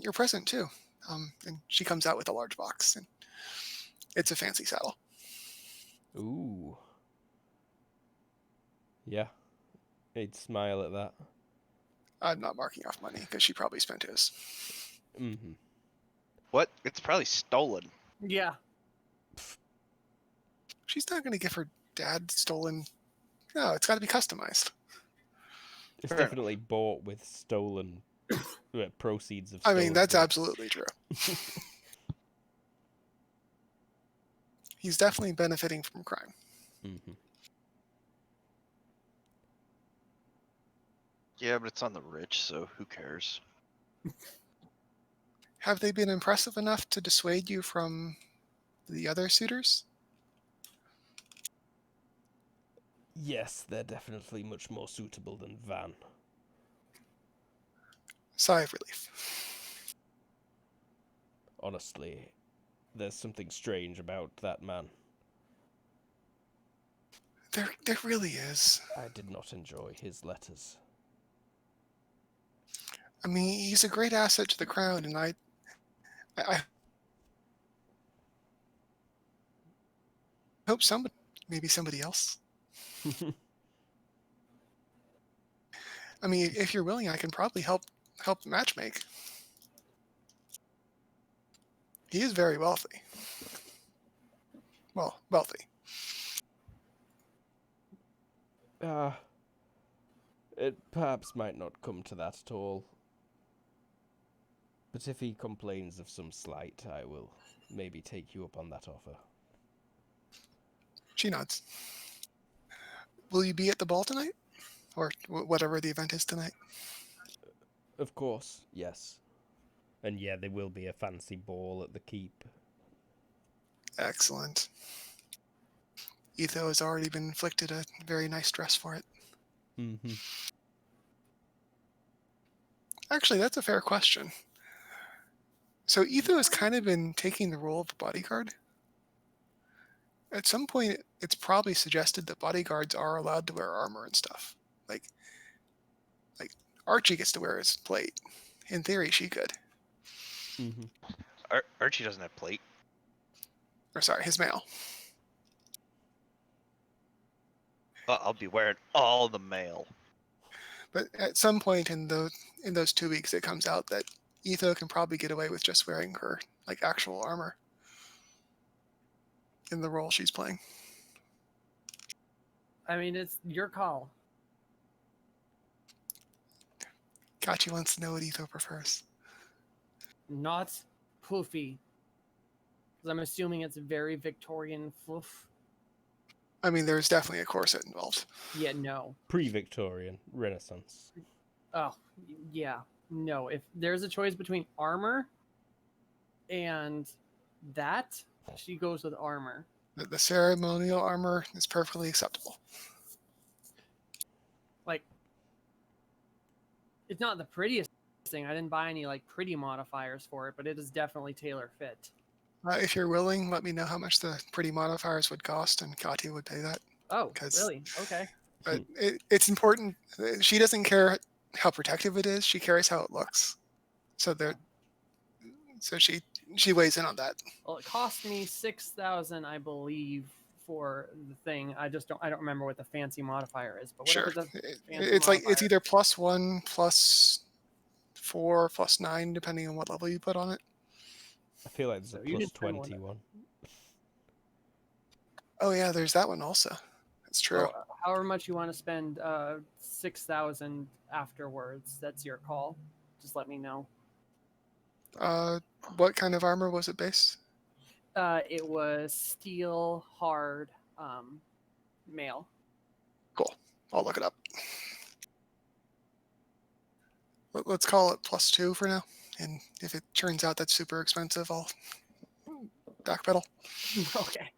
your present too. And she comes out with a large box, and it's a fancy saddle. Ooh. Yeah. He'd smile at that. I'm not marking off money because she probably spent his. Mm-hmm. What? It's probably stolen. Yeah. She's not going to give her dad stolen. No, it's got to be customized. It's Fair definitely bought with stolen proceeds of I stolen mean, that's goods. absolutely true. He's definitely benefiting from crime. Mm-hmm. Yeah, but it's on the rich, so who cares? Have they been impressive enough to dissuade you from the other suitors? Yes, they're definitely much more suitable than Van. Sigh of relief. Honestly, there's something strange about that man. There really is. I did not enjoy his letters. I mean, he's a great asset to the crown, and I hope maybe somebody else. I mean, if you're willing, I can probably help matchmake. He is very wealthy. Well, wealthy. It perhaps might not come to that at all. But if he complains of some slight, I will maybe take you up on that offer. She nods. Will you be at the ball tonight? Or whatever the event is tonight? Of course, yes. And yeah, there will be a fancy ball at the keep. Excellent. Etho has already been inflicted a very nice dress for it. Mm-hmm. Actually, that's a fair question. So Etho has kind of been taking the role of a bodyguard. At some point, it's probably suggested that bodyguards are allowed to wear armor and stuff. Like Archie gets to wear his plate. In theory, she could. Mm-hmm. Archie doesn't have plate. Or sorry, his mail. I'll be wearing all the mail. But at some point in those 2 weeks, it comes out that Etho can probably get away with just wearing her actual armor in the role she's playing. I mean, it's your call. Kachi wants to know what Etho prefers. Not poofy. Because I'm assuming it's very Victorian fluff. I mean, there's definitely a corset involved. Yeah, no. Pre-Victorian, Renaissance. Oh, yeah. No. If there's a choice between armor and that, she goes with armor. The ceremonial armor is perfectly acceptable. Like, it's not the prettiest thing. I didn't buy any pretty modifiers for it, but it is definitely tailor fit. If you're willing, let me know how much the pretty modifiers would cost, and Kati would pay that. Oh, really? Okay. But it's important. She doesn't care how protective it is. She cares how it looks. So she weighs in on that. Well, it cost me 6,000, I believe, for the thing. I don't remember what the fancy modifier is, but whatever Sure. the fancy It's modifier. it's either +1, +4, +9, depending on what level you put on it. I feel like there's So a you plus didn't spend one. 21. Oh yeah, there's that one also. That's true. Well, however much you want to spend 6,000 afterwards, that's your call. Just let me know. What kind of armor was it based? It was steel hard mail. Cool. I'll look it up. Let's call it +2 for now. And if it turns out that's super expensive, I'll backpedal. Okay.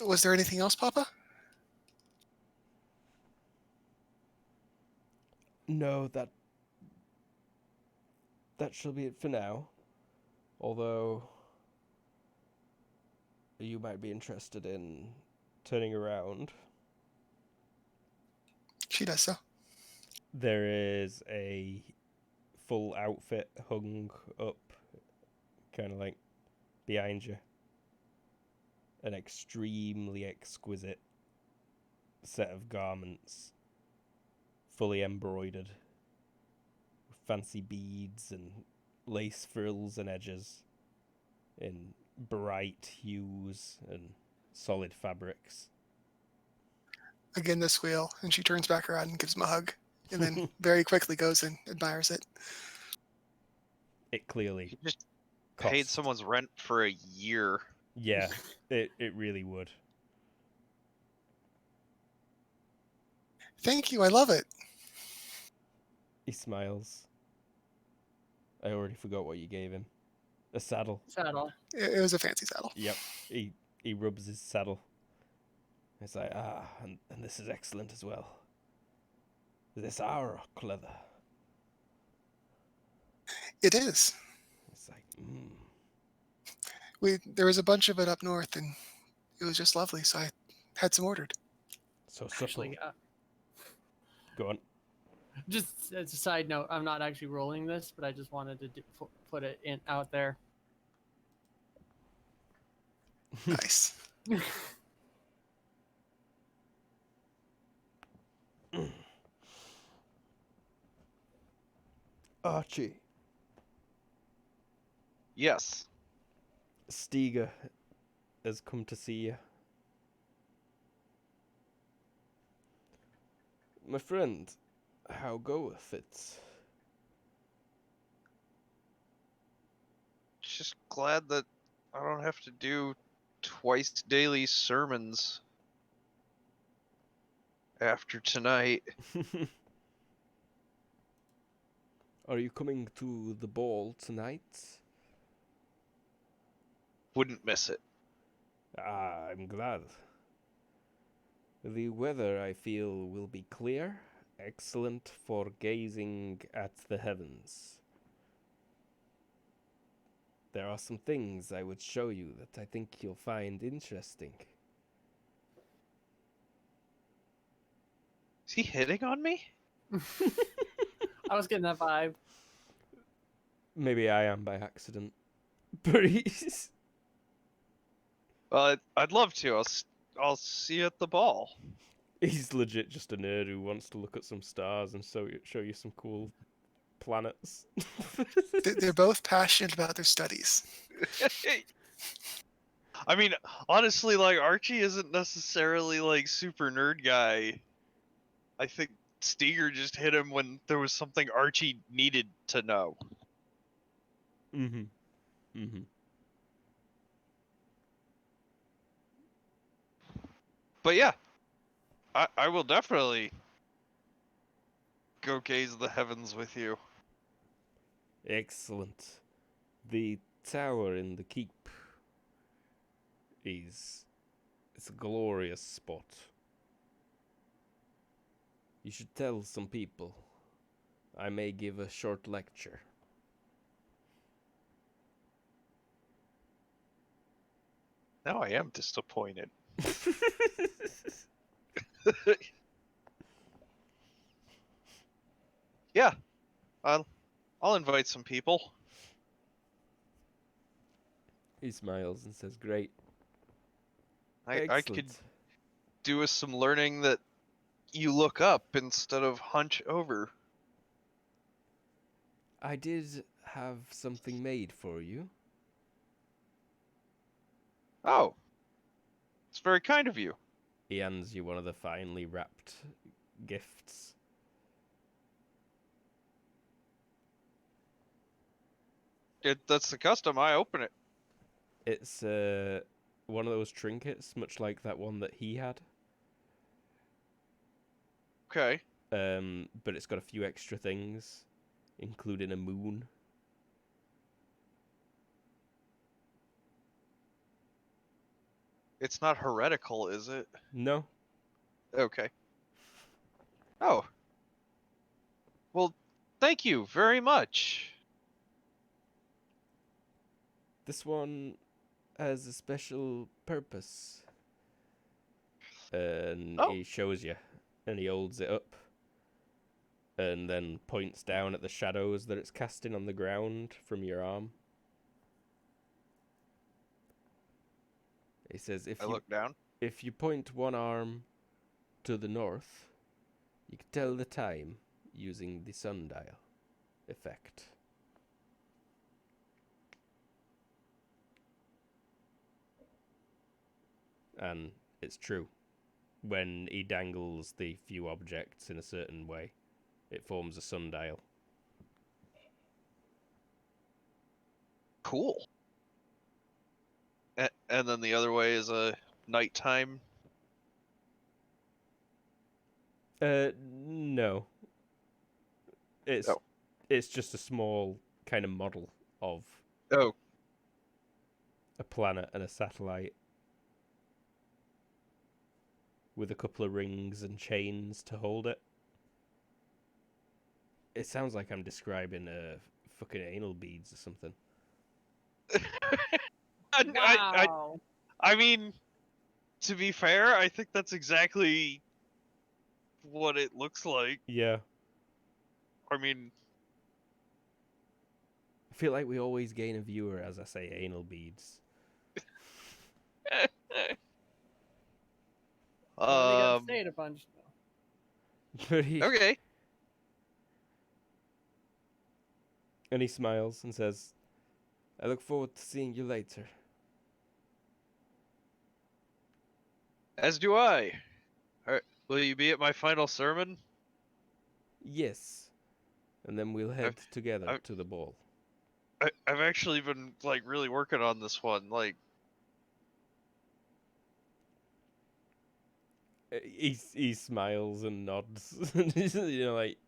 Was there anything else, Papa? No, that shall be it for now. Although you might be interested in turning around. She does so. There is a full outfit hung up, kind of behind you. An extremely exquisite set of garments fully embroidered with fancy beads and lace frills and edges in bright hues and solid fabrics. Again, the squeal, and she turns back around and gives him a hug, and then very quickly goes and admires it. It clearly You just cost. paid someone's rent for a year. Yeah, it really would. Thank you, I love it. He smiles. I already forgot what you gave him. A saddle. Saddle. It was a fancy saddle. Yep. He rubs his saddle. It's like, and this is excellent as well. This our leather. It is. It's like, There was a bunch of it up north, and it was just lovely, so I had some ordered. so supple. Actually, Go on. just as a side note, I'm not actually rolling this, but I just wanted to put it in out there. Nice. Archie. Yes. Stiga has come to see you. My friend, how goeth it? Just glad that I don't have to do twice daily sermons after tonight. Are you coming to the ball tonight? Wouldn't miss it. I'm glad. The weather, I feel, will be clear, excellent for gazing at the heavens. There are some things I would show you that I think you'll find interesting. Is he hitting on me? I was getting that vibe. Maybe I am by accident. But he's... Well, I'd love to. I'll see you at the ball. He's legit just a nerd who wants to look at some stars and show you some cool planets. They're both passionate about their studies. I mean, honestly, like Archie isn't necessarily like super nerd guy. I think Steger just hit him when there was something Archie needed to know. Mm-hmm. Mm-hmm. But yeah, I will definitely go gaze the heavens with you. Excellent. The tower in the keep it's a glorious spot. You should tell some people. I may give a short lecture. Now I am disappointed. Yeah, I'll invite some people. He smiles and says, "Great. I could Excellent. do with some learning that you look up instead of hunch over. I did have something made for you." Oh, it's very kind of you. He hands you one of the finely wrapped gifts. That's the custom. I open it. It's one of those trinkets, much like that one that he had. Okay. But it's got a few extra things, including a moon. It's not heretical, is it? No. Okay. Oh. Well, thank you very much. This one has a special purpose. And Oh. he shows you, and he holds it up, and then points down at the shadows that it's casting on the ground from your arm. He says, I look down. if you point one arm to the north, You can tell the time using the sundial effect. And it's true. When he dangles the few objects in a certain way, it forms a sundial. Cool. And then the other way is a nighttime. No. It's Oh. it's just a small kind of model of Oh, a planet and a satellite with a couple of rings and chains to hold it. It sounds like I'm describing fucking anal beads or something. Wow. I mean, to be fair, I think that's exactly what it looks like. Yeah. I mean, I feel like we always gain a viewer as I say anal beads. Well, you got to say it a bunch now. But he okay. and he smiles and says, "I look forward to seeing you later." As do I. Will you be at my final sermon? Yes. And then we'll head together I've- to the ball. I've actually been like really working on this one. Like, He smiles and nods. You know, like,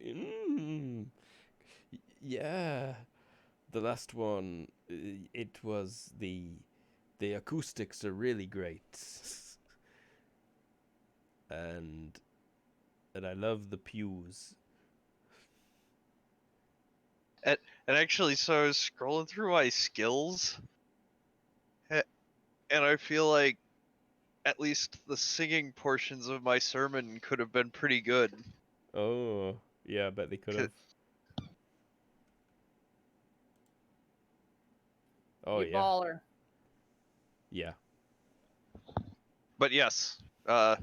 yeah. The last one, it was the acoustics are really great, and I love the pews. and actually, so I was scrolling through my skills, and I feel like at least the singing portions of my sermon could have been pretty good. Oh, yeah, I bet they could have. Oh You yeah, baller. yeah. But yes, In I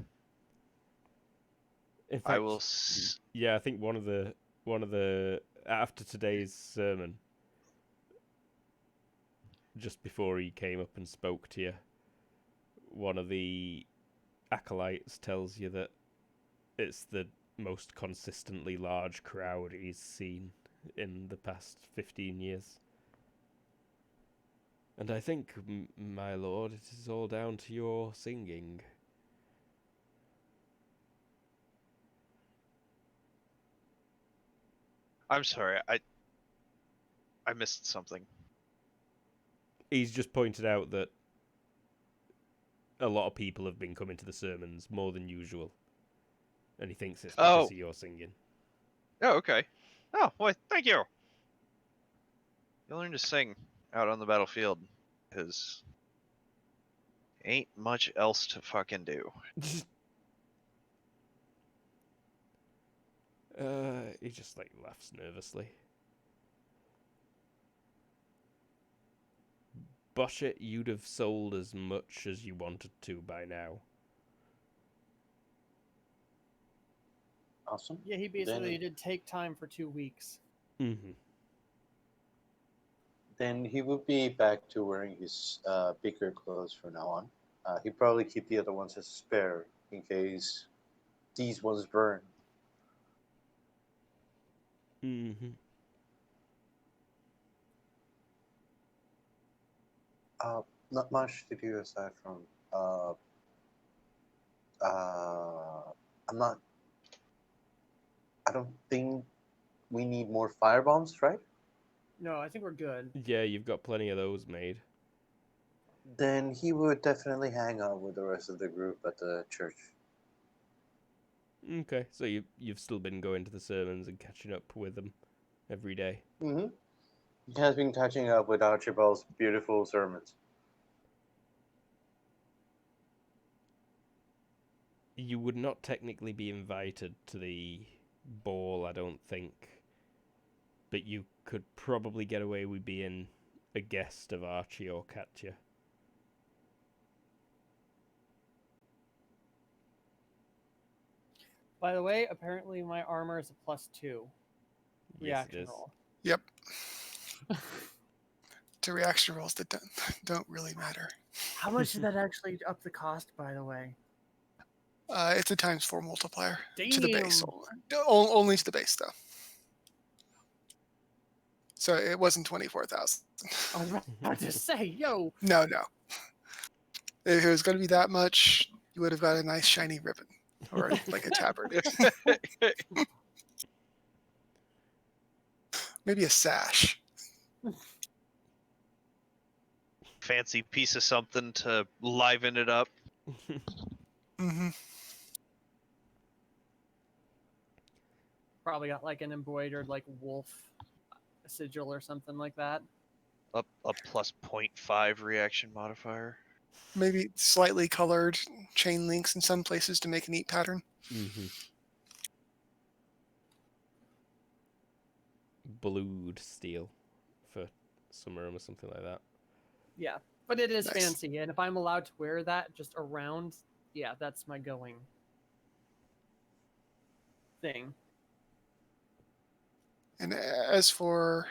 fact, will. yeah, I think one of the after today's sermon, just before he came up and spoke to you, one of the acolytes tells you that it's the most consistently large crowd he's seen in the past 15 years. And I think, my lord, it is all down to your singing. I'm sorry, I missed something. He's just pointed out that a lot of people have been coming to the sermons more than usual. And he thinks it's because Oh. of your singing. Oh, okay. Oh, well, thank you. You'll learn to sing out on the battlefield, because ain't much else to fucking do. He just like laughs nervously. Bosh it, you'd have sold as much as you wanted to by now. Awesome. Yeah, he basically Then, did take time for 2 weeks. Mm-hmm. then he would be back to wearing his bigger clothes from now on. He'd probably keep the other ones as spare in case these ones burn. Mm-hmm. Not much to do aside from I'm not. I don't think we need more firebombs, right? No, I think we're good. Yeah, you've got plenty of those made. Then he would definitely hang out with the rest of the group at the church. Okay, so you've still been going to the sermons and catching up with them every day. Mm-hmm. He has been catching up with Archibald's beautiful sermons. You would not technically be invited to the ball, I don't think. But you could probably get away with being a guest of Archie or Katya. By the way, apparently my armor is a +2 Yes, it reaction is. roll. Yep. To reaction rolls that don't really matter. How much did that actually up the cost, by the way? It's a ⁻4 multiplier Damn. to the base. Only to the base, though. So it wasn't 24,000. I was about to say, yo. No. If it was going to be that much, you would have got a nice shiny ribbon or like a tabard. Maybe a sash. Fancy piece of something to liven it up. Mm-hmm. Probably got like an embroidered like wolf sigil or something like that. A plus 0.5 reaction modifier. Maybe slightly colored chain links in some places to make a neat pattern. Mm-hmm. Blued steel for some room or something like that. Yeah, but it is Nice. fancy, and if I'm allowed to wear that just around, yeah, that's my going thing. And as for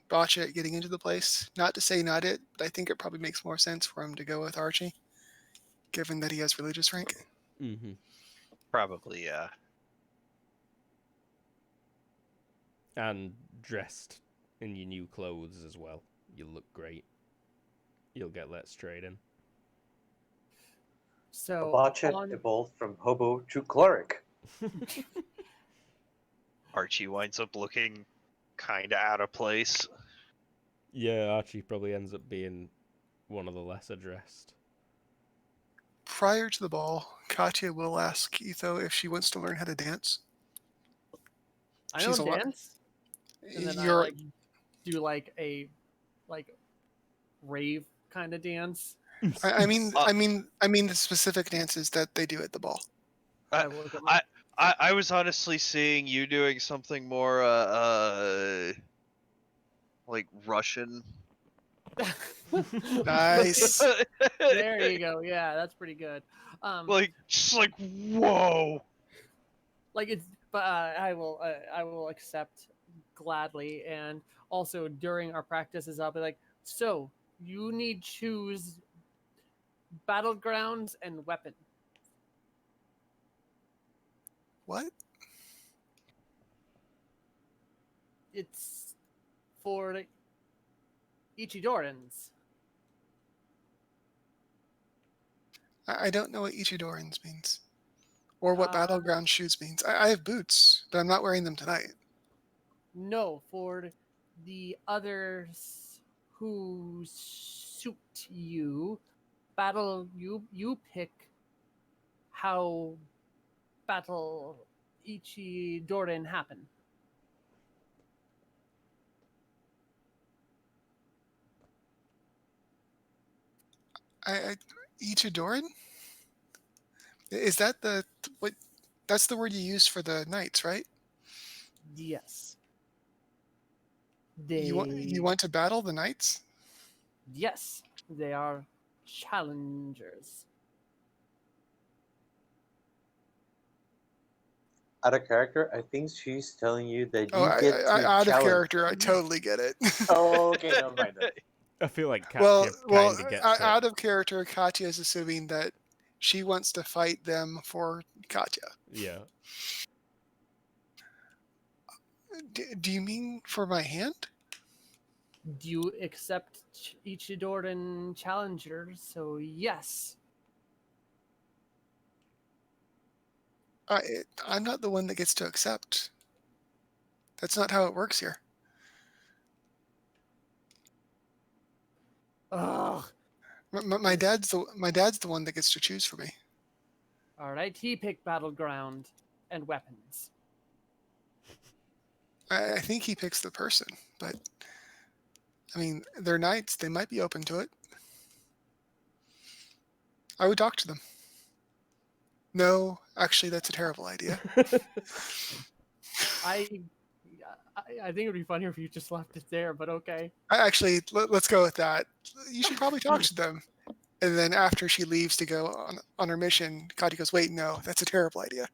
Botchet getting into the place, not to say not it, but I think it probably makes more sense for him to go with Archie, given that he has religious rank. Mm-hmm. Probably, yeah. And dressed in your new clothes as well. You'll look great. You'll get let straight in. So Botchet on, evolved from hobo to cleric. Archie winds up looking kind of out of place. Yeah, Archie probably ends up being one of the lesser dressed. Prior to the ball, Katya will ask Etho if she wants to learn how to dance. I she's don't a lot- dance, and then I You're like do like a rave kind of dance. I mean the specific dances that they do at the ball. I will look at my I was honestly seeing you doing something more like Russian. Nice. There you go. Yeah, that's pretty good. Like just like whoa. Like it's, but I will accept gladly. And also during our practices, I'll be like, so you need choose battlegrounds and weapon. What? It's for the Ichidorans. I don't know what Ichidorans means. Or what Uh, battleground shoes means. I have boots, but I'm not wearing them tonight. No, for the others who suit you, you pick how battle Ichidoran happen. Ichidoran? Is that what? That's the word you use for the knights, right? Yes. You want to battle the knights? Yes, they are challengers. Out of character, I think she's telling you that you Oh, get to out of challenge. character. I totally get it. Oh, okay, never mind then. I feel like Katya well, kind of gets it. out of character, Katya is assuming that she wants to fight them for Katya. Yeah. Do you mean for my hand? Do you accept Ichidoran challengers? So yes. I'm not the one that gets to accept. That's not how it works here. Ugh. My dad's the one that gets to choose for me. All right, he picked battleground and weapons. I think he picks the person, but I mean, they're knights. They might be open to it. I would talk to them. No, actually, that's a terrible idea. I think it would be funnier if you just left it there, but okay. Actually, let's go with that. You should probably talk to them. And then after she leaves to go on her mission, Katya goes, "Wait, no, that's a terrible idea."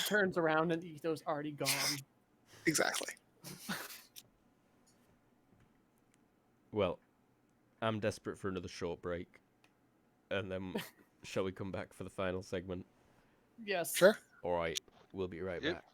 Turns around and Ito's already gone. Exactly. Well, I'm desperate for another short break. And then, shall we come back for the final segment? Yes. Sure. All right, we'll be right Yep. back.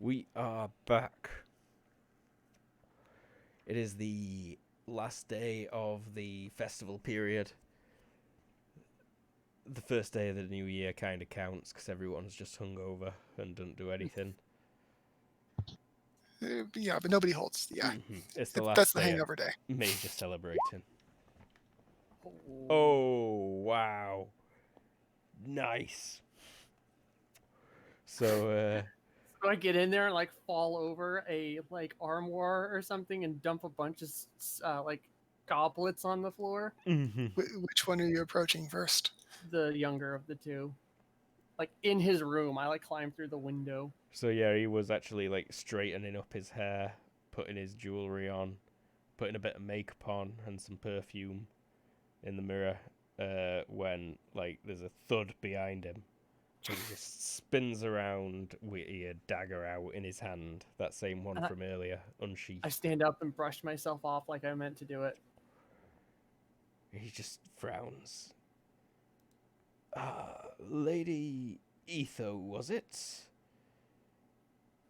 We are back. It is the last day of the festival period. The first day of the new year kind of counts because everyone's just hungover and doesn't do anything. Yeah, but nobody holds. Yeah, It's the last that's the day hangover day. of major celebrating. Oh. Oh, wow. Nice. So, So I get in there and like fall over a like armoire or something and dump a bunch of like goblets on the floor. Which one are you approaching first? The younger of the two, like in his room. I like climb through the window. So yeah, he was actually like straightening up his hair, putting his jewelry on, putting a bit of makeup on and some perfume in the mirror, when like there's a thud behind him. He just spins around with a dagger out in his hand, that same one from earlier, unsheathed. I stand up and brush myself off like I meant to do it. He just frowns. Lady Etho, was it?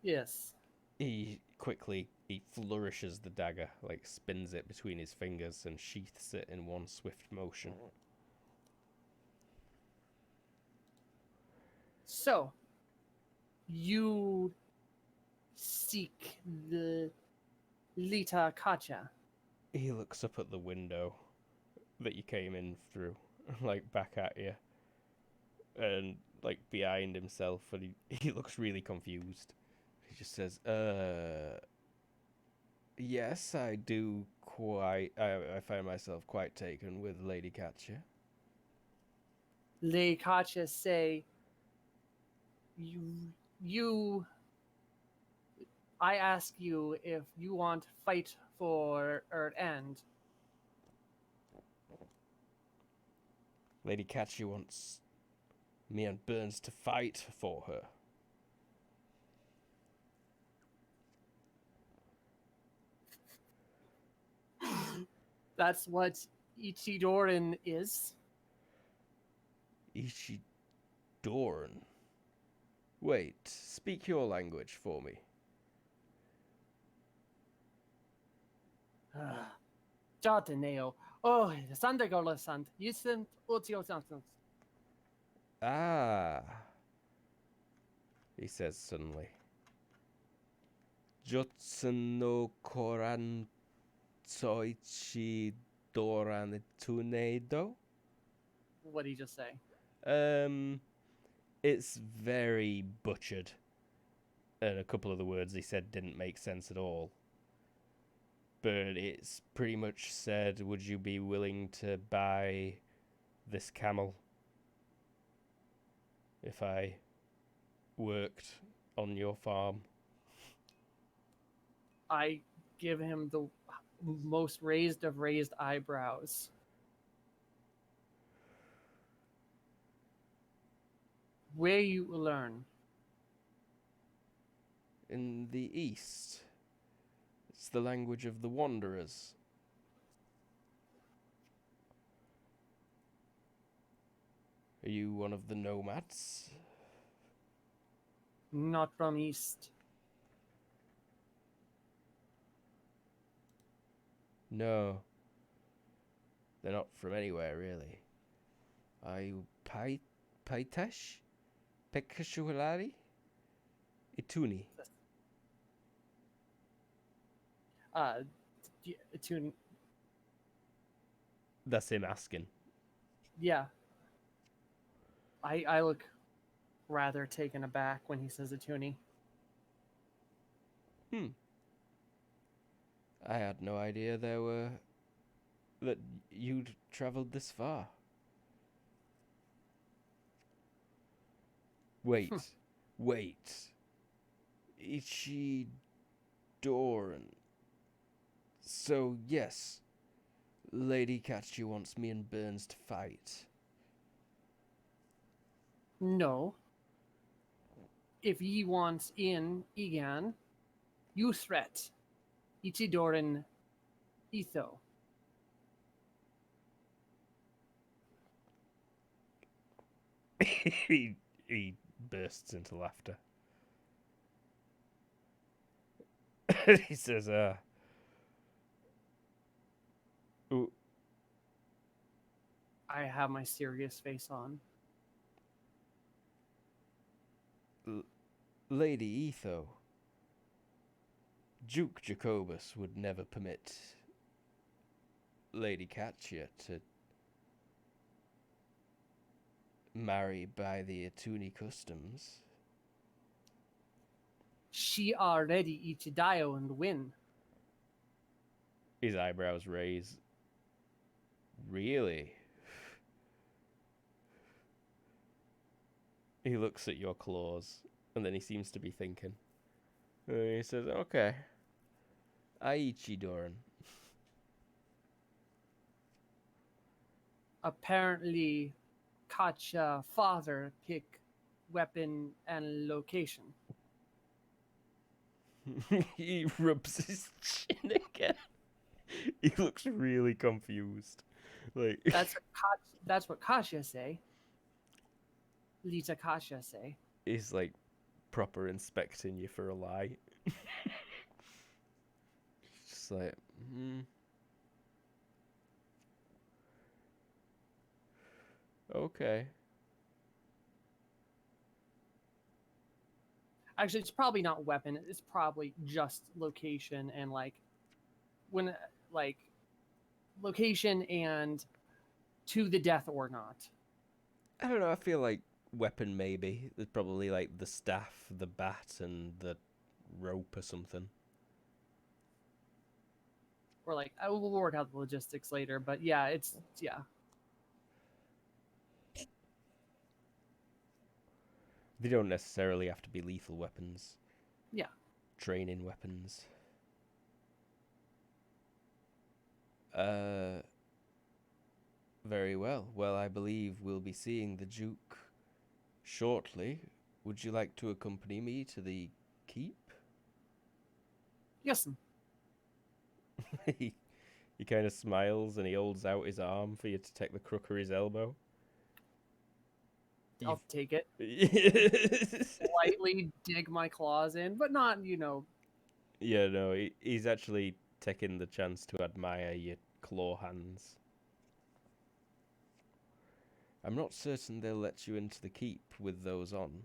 Yes. He flourishes the dagger, like spins it between his fingers and sheaths it in one swift motion. So, you seek the Lita Kacha. He looks up at the window that you came in through, like back at you, and like behind himself, and he looks really confused. He just says, yes, I do quite, I find myself quite taken with Lady Katya. Lady Kacha say, I ask you if you want to fight for or end. Lady Katya wants me and Burns to fight for her. That's what Ichidoran is. Ichidoran? Wait, speak your language for me. Jataneo. Oh, Sandagola Sant. Yusent Utio Sant. Ah, he says suddenly. Jutsu no koran soichi doran tunedo? What did he just say? It's very butchered. And a couple of the words he said didn't make sense at all. But it's pretty much said, would you be willing to buy this camel if I worked on your farm? I give him the most raised of raised eyebrows. Where you learn? In the East. It's the language of the Wanderers. Are you one of the nomads? Not from East. No. They're not from anywhere, really. Are you Paitesh? Pekashuhalari? Ituni? Tune. That's him asking. Yeah. I look rather taken aback when he says Atuni. I had no idea that you'd travelled this far. Wait. Ichidoran. So, yes, Lady Katsu wants me and Burns to fight. No. If ye want in Egan, you threat. Ichidoran Etho. he bursts into laughter. He says, ooh, I have my serious face on. Lady Etho, Duke Jacobus would never permit Lady Katya to marry by the Atuni customs. She already Ichidayo and win. His eyebrows raise. Really? He looks at your claws, and then he seems to be thinking. He says, okay. Aichi Doran. Apparently, Katya father pick weapon and location. He rubs his chin again. He looks really confused. Like That's what Katya say. Lita Katya say. he's like proper inspecting you for a lie. Just like, okay. Actually, it's probably not weapon. It's probably just location and when location and to the death or not. I don't know, I feel like weapon maybe. There's probably like the staff, the bat, and the rope or something. Or we'll work out the logistics later, but yeah. They don't necessarily have to be lethal weapons. Yeah. Training weapons. Very well. Well, I believe we'll be seeing the Duke shortly. Would you like to accompany me to the keep? Yes. he kind of smiles and he holds out his arm for you to take the crook of his elbow. I'll take it. You've- Slightly dig my claws in, but not, Yeah, no, he's actually taking the chance to admire your claw hands. I'm not certain they'll let you into the keep with those on.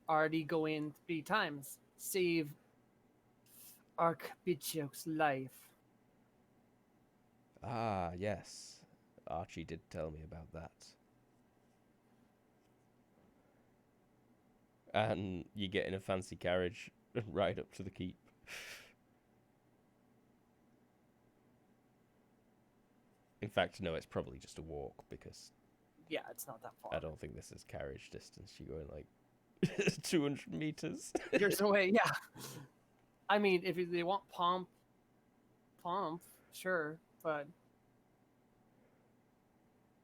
already go in 3 times. Save Archbishop's life. Ah, yes. Archie did tell me about that. And you get in a fancy carriage and ride up to the keep. In fact, no, it's probably just a walk because Yeah, it's not that far. I don't think this is carriage distance. You're going like 200 meters. Years away, yeah. I mean, if they want pomp, sure, but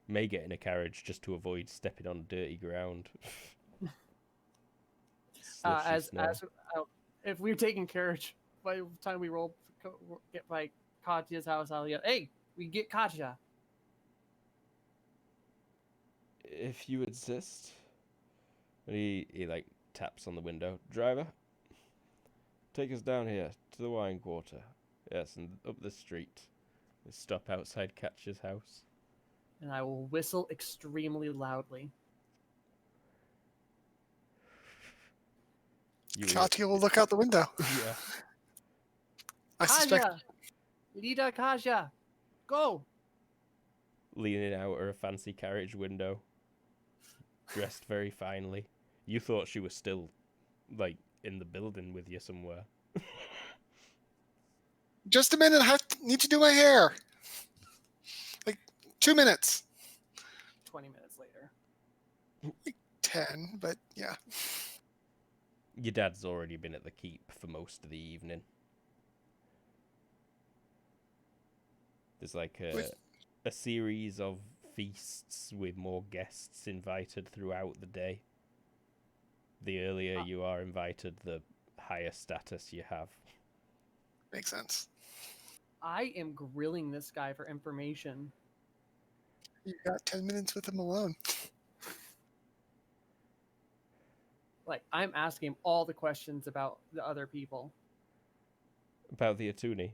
May get in a carriage just to avoid stepping on dirty ground. Slushy snow. if we're taking carriage, by the time we get by Katya's house, I'll yell, "Hey, we get Katya!" If you insist. And he like taps on the window. Driver, take us down here to the wine quarter. Yes, and up the street. We stop outside Catcher's house. And I will whistle extremely loudly. Katya will look out the window. Yeah. I suspect. Katya! Lita Katya! Go! Leaning out her fancy carriage window. Dressed very finely. You thought she was still, like, in the building with you somewhere. Just a minute. Need to do my hair. Like 2 minutes. 20 minutes later. 10, but yeah. Your dad's already been at the keep for most of the evening. There's like a series of feasts with more guests invited throughout the day. The earlier you are invited, the higher status you have. Makes sense. I am grilling this guy for information. You got 10 minutes with him alone. I'm asking him all the questions about the other people. About the Atuni.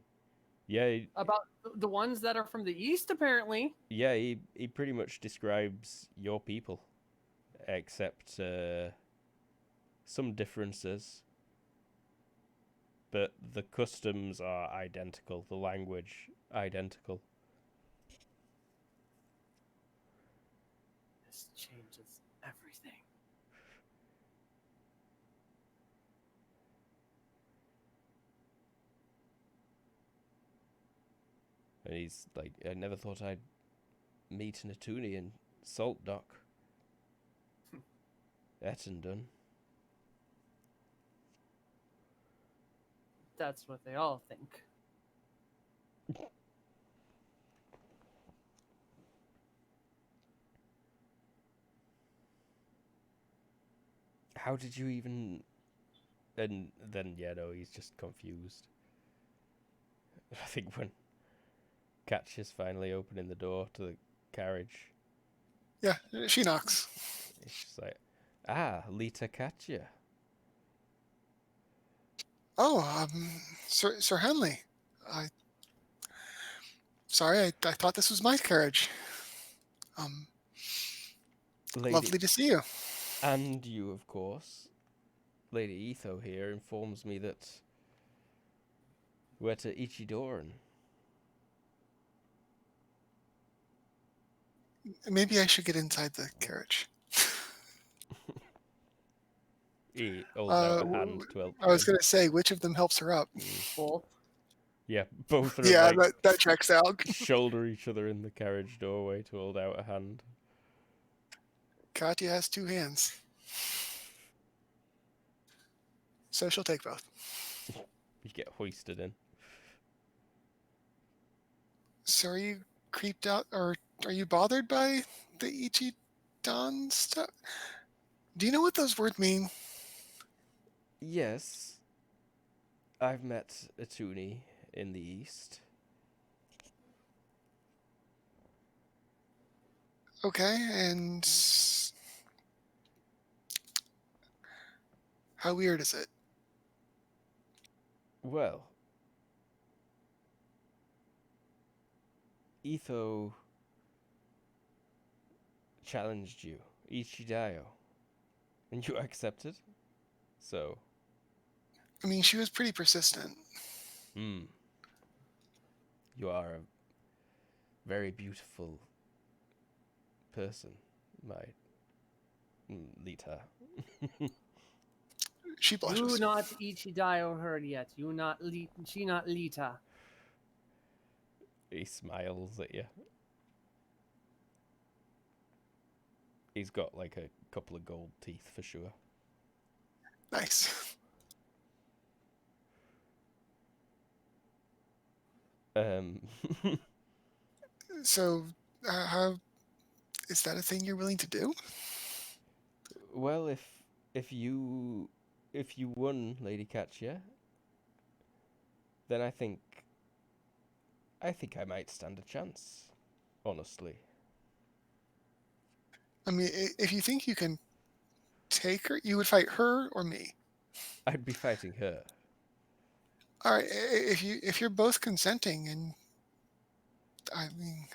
Yeah, About the ones that are from the east, apparently. yeah, he pretty much describes your people, except some differences. But the customs are identical, the language identical. This changes everything. And he's like, I never thought I'd meet an Atuni in Salt Dock. Ettendon. That's what they all think. How did you even... And then, yeah, no, he's just confused. I think when Catch is finally opening the door to the carriage, Yeah, she knocks. it's just like, ah, Lita Katya. Oh, Sir Henley. Sorry, I thought this was my carriage. Lady, Lovely to see you. and you, of course. Lady Etho here informs me that we're to Ichidoran. Maybe I should get inside the carriage. He holds out a w- hand to help I you was in. gonna say, which of them helps her up? Both. Yeah, both are Yeah, like that checks out. shoulder each other in the carriage doorway to hold out a hand. Katya has 2 hands, so she'll take both. You get hoisted in. So are you creeped out, or are you bothered by the Ichidan stuff? Do you know what those words mean? Yes, I've met Atuni in the East. Okay, and how weird is it? Well, Etho challenged you, Ichidayo, and you accepted. So, I mean, she was pretty persistent. you are a very beautiful person, my Lita. She blushes. You not Ichidayo heard yet. You not she not Lita. He smiles at you. He's got like a couple of gold teeth for sure. Nice. So, how is that a thing you're willing to do? Well, if you won, Lady Katya, then I think I might stand a chance. Honestly, I mean, if you think you can take her, you would fight her or me. I'd be fighting her. All right, if you're both consenting, and I mean,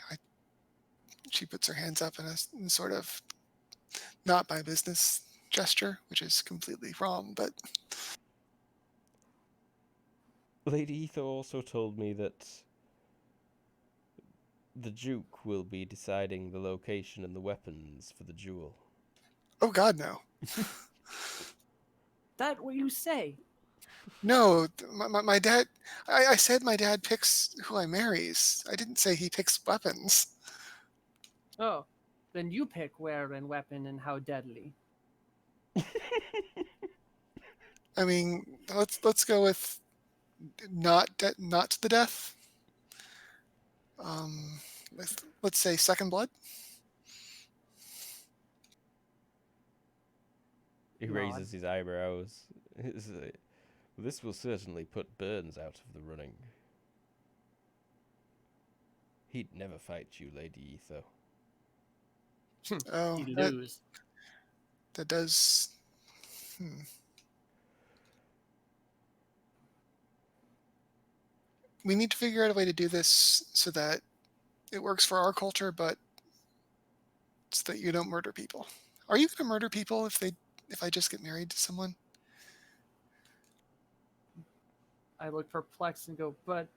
she puts her hands up in a sort of not my business gesture, which is completely wrong, but Lady Etho also told me that the Duke will be deciding the location and the weapons for the duel. oh God, no. That what you say? No, my dad, I said my dad picks who I marries. I didn't say he picks weapons. Oh, then you pick where and weapon and how deadly. I mean, let's go with not to the death. Let's say second blood. He Nod. raises his eyebrows. This will certainly put Burns out of the running. He'd never fight you, Lady Etho. Oh, You lose. that does. we need to figure out a way to do this so that it works for our culture, but so that you don't murder people. Are you going to murder people if I just get married to someone? I look perplexed and go, but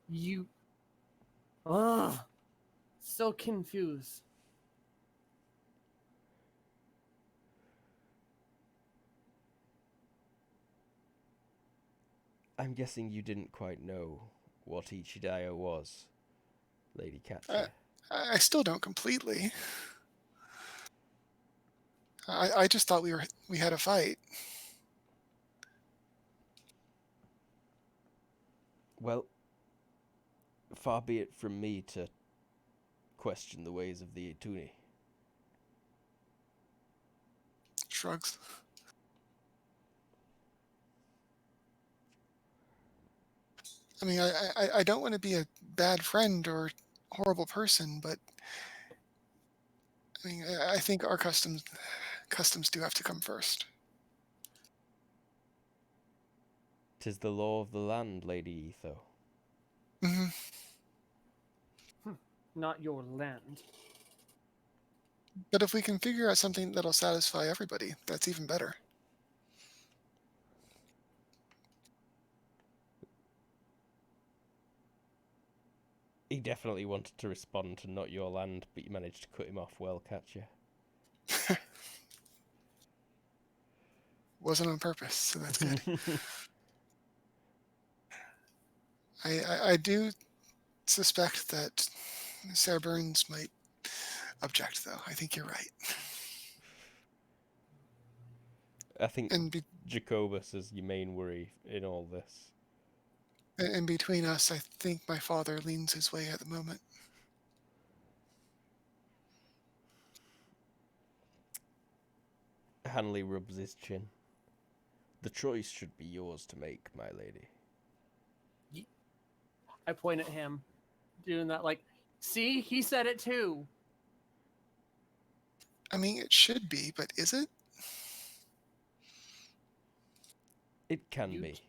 you. Ugh. So confused. I'm guessing you didn't quite know what Ichidayo was, Lady Uh, Katya. I still don't completely. I just thought we had a fight. Well, far be it from me to question the ways of the Ituni. Shrugs. I mean, I don't want to be a bad friend or horrible person, but I mean, I think our customs do have to come first. 'Tis the law of the land, Lady Etho. Hmm. Not your land. But if we can figure out something that'll satisfy everybody, that's even better. He definitely wanted to respond to not your land, but you managed to cut him off well, Katya. Wasn't on purpose, so that's good. I do suspect that Sarah Burns might object, though. I think you're right. I think And Jacobus is your main worry in all this. between us, I think my father leans his way at the moment. Hanley rubs his chin. The choice should be yours to make, my lady. I point at him, doing that like, see, he said it too. I mean, it should be, but is it? It can You- be.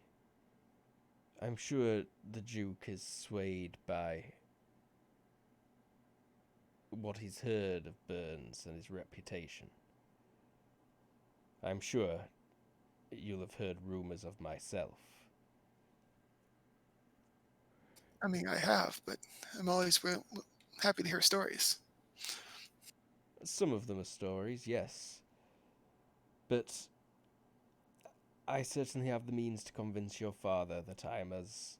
I'm sure the Duke is swayed by what he's heard of Burns and his reputation. I'm sure you'll have heard rumours of myself. I mean, I have, but I'm always happy to hear stories. Some of them are stories, yes. But I certainly have the means to convince your father that I am as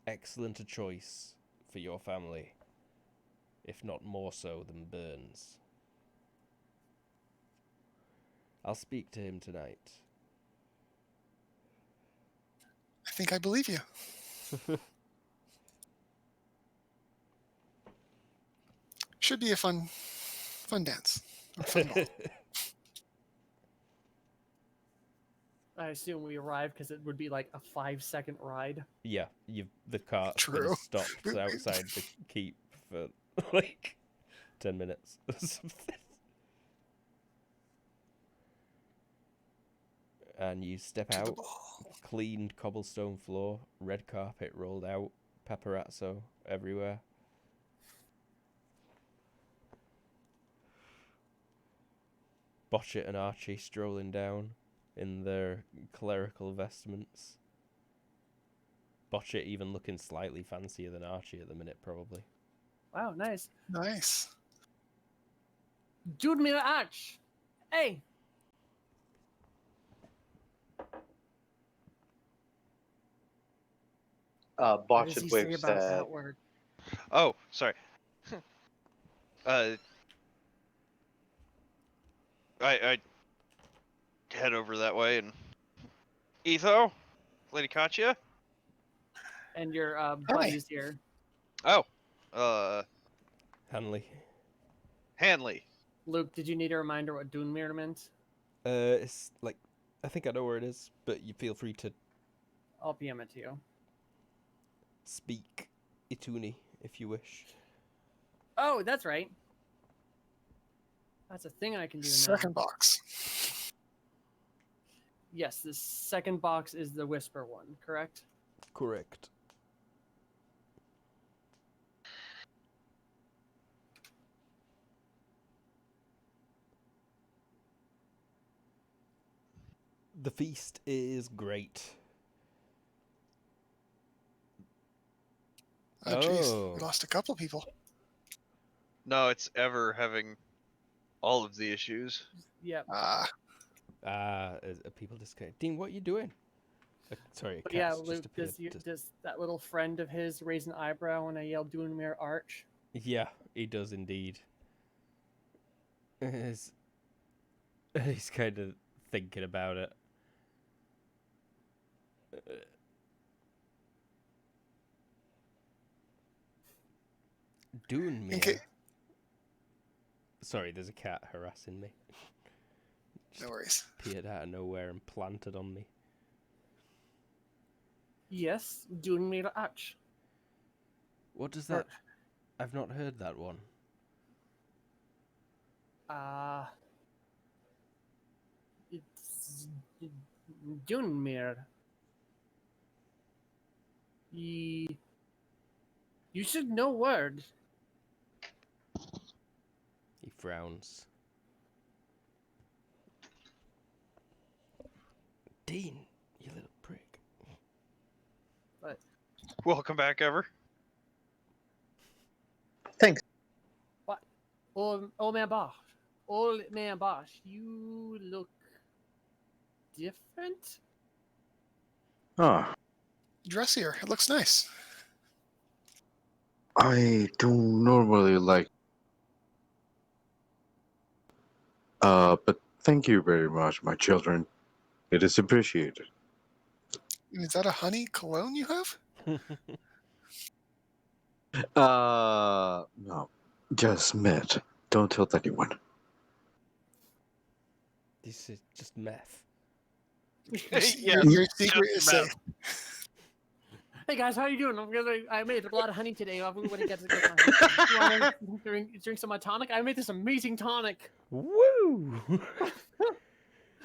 excellent a choice for your family, if not more so than Burns. I'll speak to him tonight. I think I believe you. Should be a fun dance. Or fun ball. I assume we arrive because it would be like a 5-second ride. Yeah, the cart's been True. stopped outside the keep for like 10 minutes or something. And you step To the out, ball. cleaned cobblestone floor, red carpet rolled out, paparazzo everywhere. Botchet and Archie strolling down in their clerical vestments. Botchet even looking slightly fancier than Archie at the minute, probably. Wow, nice. Nice. Dude, me arch. Hey, what does he Botchet say waves about at that word? Oh, sorry. I head over that way and Etho, Lady Katya. And your buddies here. Oh, Hanley. Hanley. Luke, did you need a reminder what Dunmir meant? It's like, I think I know where it is, but you feel free to I'll PM it to you. speak Ituni if you wish. Oh, that's right. That's a thing I can do now. Second box. Yes, the second box is the whisper one, correct? Correct. The feast is great. Oh, jeez. Oh. We lost a couple of people. No, it's ever having all of the issues. Yep. Are people disconnected? Dean, what are you doing? Sorry, a But yeah, cat's Luke, just appeared. does that little friend of his raise an eyebrow when I yell Dunmere Arch? Yeah, he does indeed. He's kind of thinking about it. Dunmere. Okay. Sorry, there's a cat harassing me. No worries. Appeared out of nowhere and planted on me. Yes, Dunmere Arch. What does that? I've not heard that one. It's Dunmere. You should know word. He frowns. Dean, you little prick. But Welcome back, Ever. Thanks. old man Bosch, you look different. Ah, Dressier. It looks nice. I don't normally like. But thank you very much, my children. It is appreciated. Is that a honey cologne you have? No. Just met. Don't tell anyone. This is just meth. Yeah, Your secret is just safe. Hey guys, how you doing? I made a lot of honey today. Everybody gets a good time. You want to drink some of my tonic? I made this amazing tonic. Woo!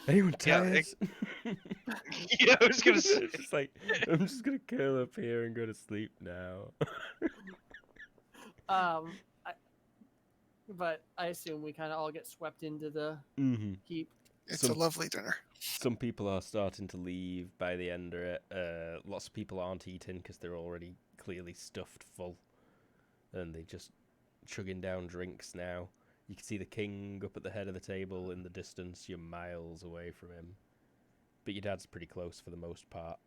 Anyone Yeah, tired? Yeah, I was gonna say. It's just like, I'm just gonna curl up here and go to sleep now. But I assume we kind of all get swept into the Mm-hmm. heap. It's Some- a lovely dinner. Some people are starting to leave by the end of it. Lots of people aren't eating because they're already clearly stuffed full, and they just chugging down drinks now. You can see the king up at the head of the table in the distance. You're miles away from him, but your dad's pretty close for the most part.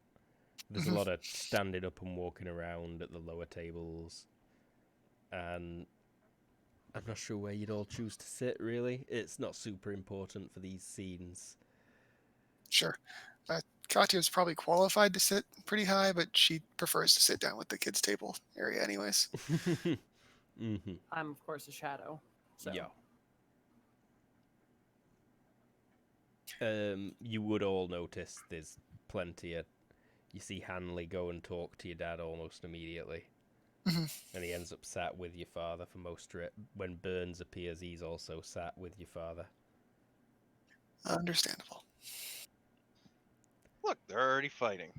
There's a lot of standing up and walking around at the lower tables, and I'm not sure where you'd all choose to sit, really. It's not super important for these scenes. Sure. Katya's probably qualified to sit pretty high, but she prefers to sit down with the kids' table area anyways. Mm-hmm. I'm of course a shadow. So. Yeah. You would all notice there's plenty of... You see Hanley go and talk to your dad almost immediately. And he ends up sat with your father for most of it. When Burns appears, he's also sat with your father. Understandable. Look, they're already fighting.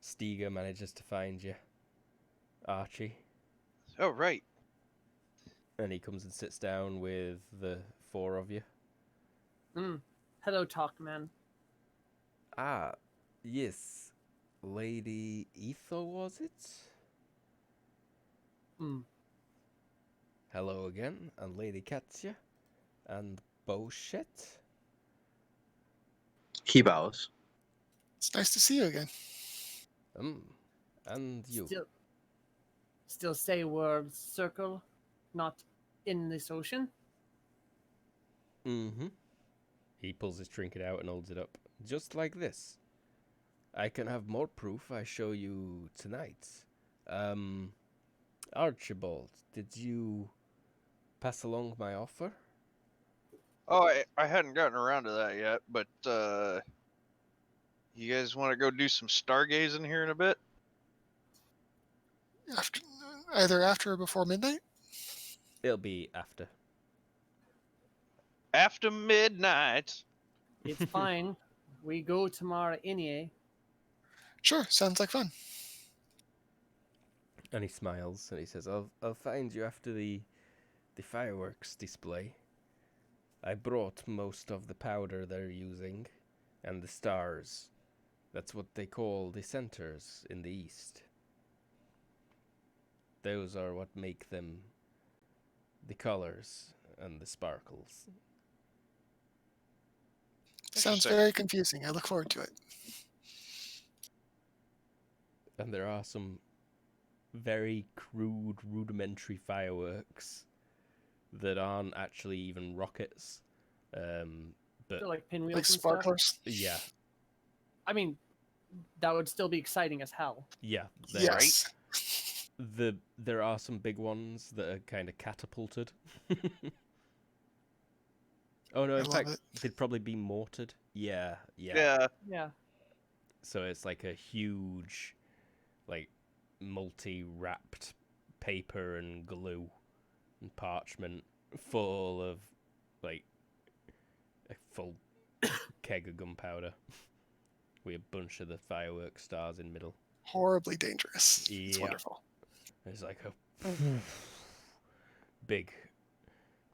Steger manages to find you. Archie. Oh, right. And he comes and sits down with the four of you. Hello, talk man. Ah, yes. Lady Etho, was it? Hello again, and Lady Katya, and Beauchet. He bows. It's nice to see you again. And you. Still say word circle, not in this ocean. Mm-hmm. He pulls his trinket out and holds it up. Just like this. I can have more proof I show you tonight. Archibald, did you pass along my offer? Oh, I hadn't gotten around to that yet, but you guys want to go do some stargazing here in a bit? Either after or before midnight? It'll be after. After midnight. It's fine. we go tomorrow anyway. Sure, sounds like fun. And he smiles and he says, I'll find you after the fireworks display. I brought most of the powder they're using, and the stars. That's what they call the centers in the east. Those are what make them the colors and the sparkles. Sounds Interesting. very confusing. I look forward to it. And there are some very crude, rudimentary fireworks that aren't actually even rockets. But They're like pinwheels Like and stuff. sparklers. yeah, I mean, that would still be exciting as hell. yeah. Yes. There are some big ones that are kind of catapulted. Oh no! I In love fact, it. they'd probably be mortared. Yeah. Yeah. Yeah. So it's like a huge, like, multi-wrapped paper and glue and parchment full of, like, a full keg of gunpowder with a bunch of the fireworks stars in middle. Horribly dangerous. It's Yeah. wonderful. There's like a big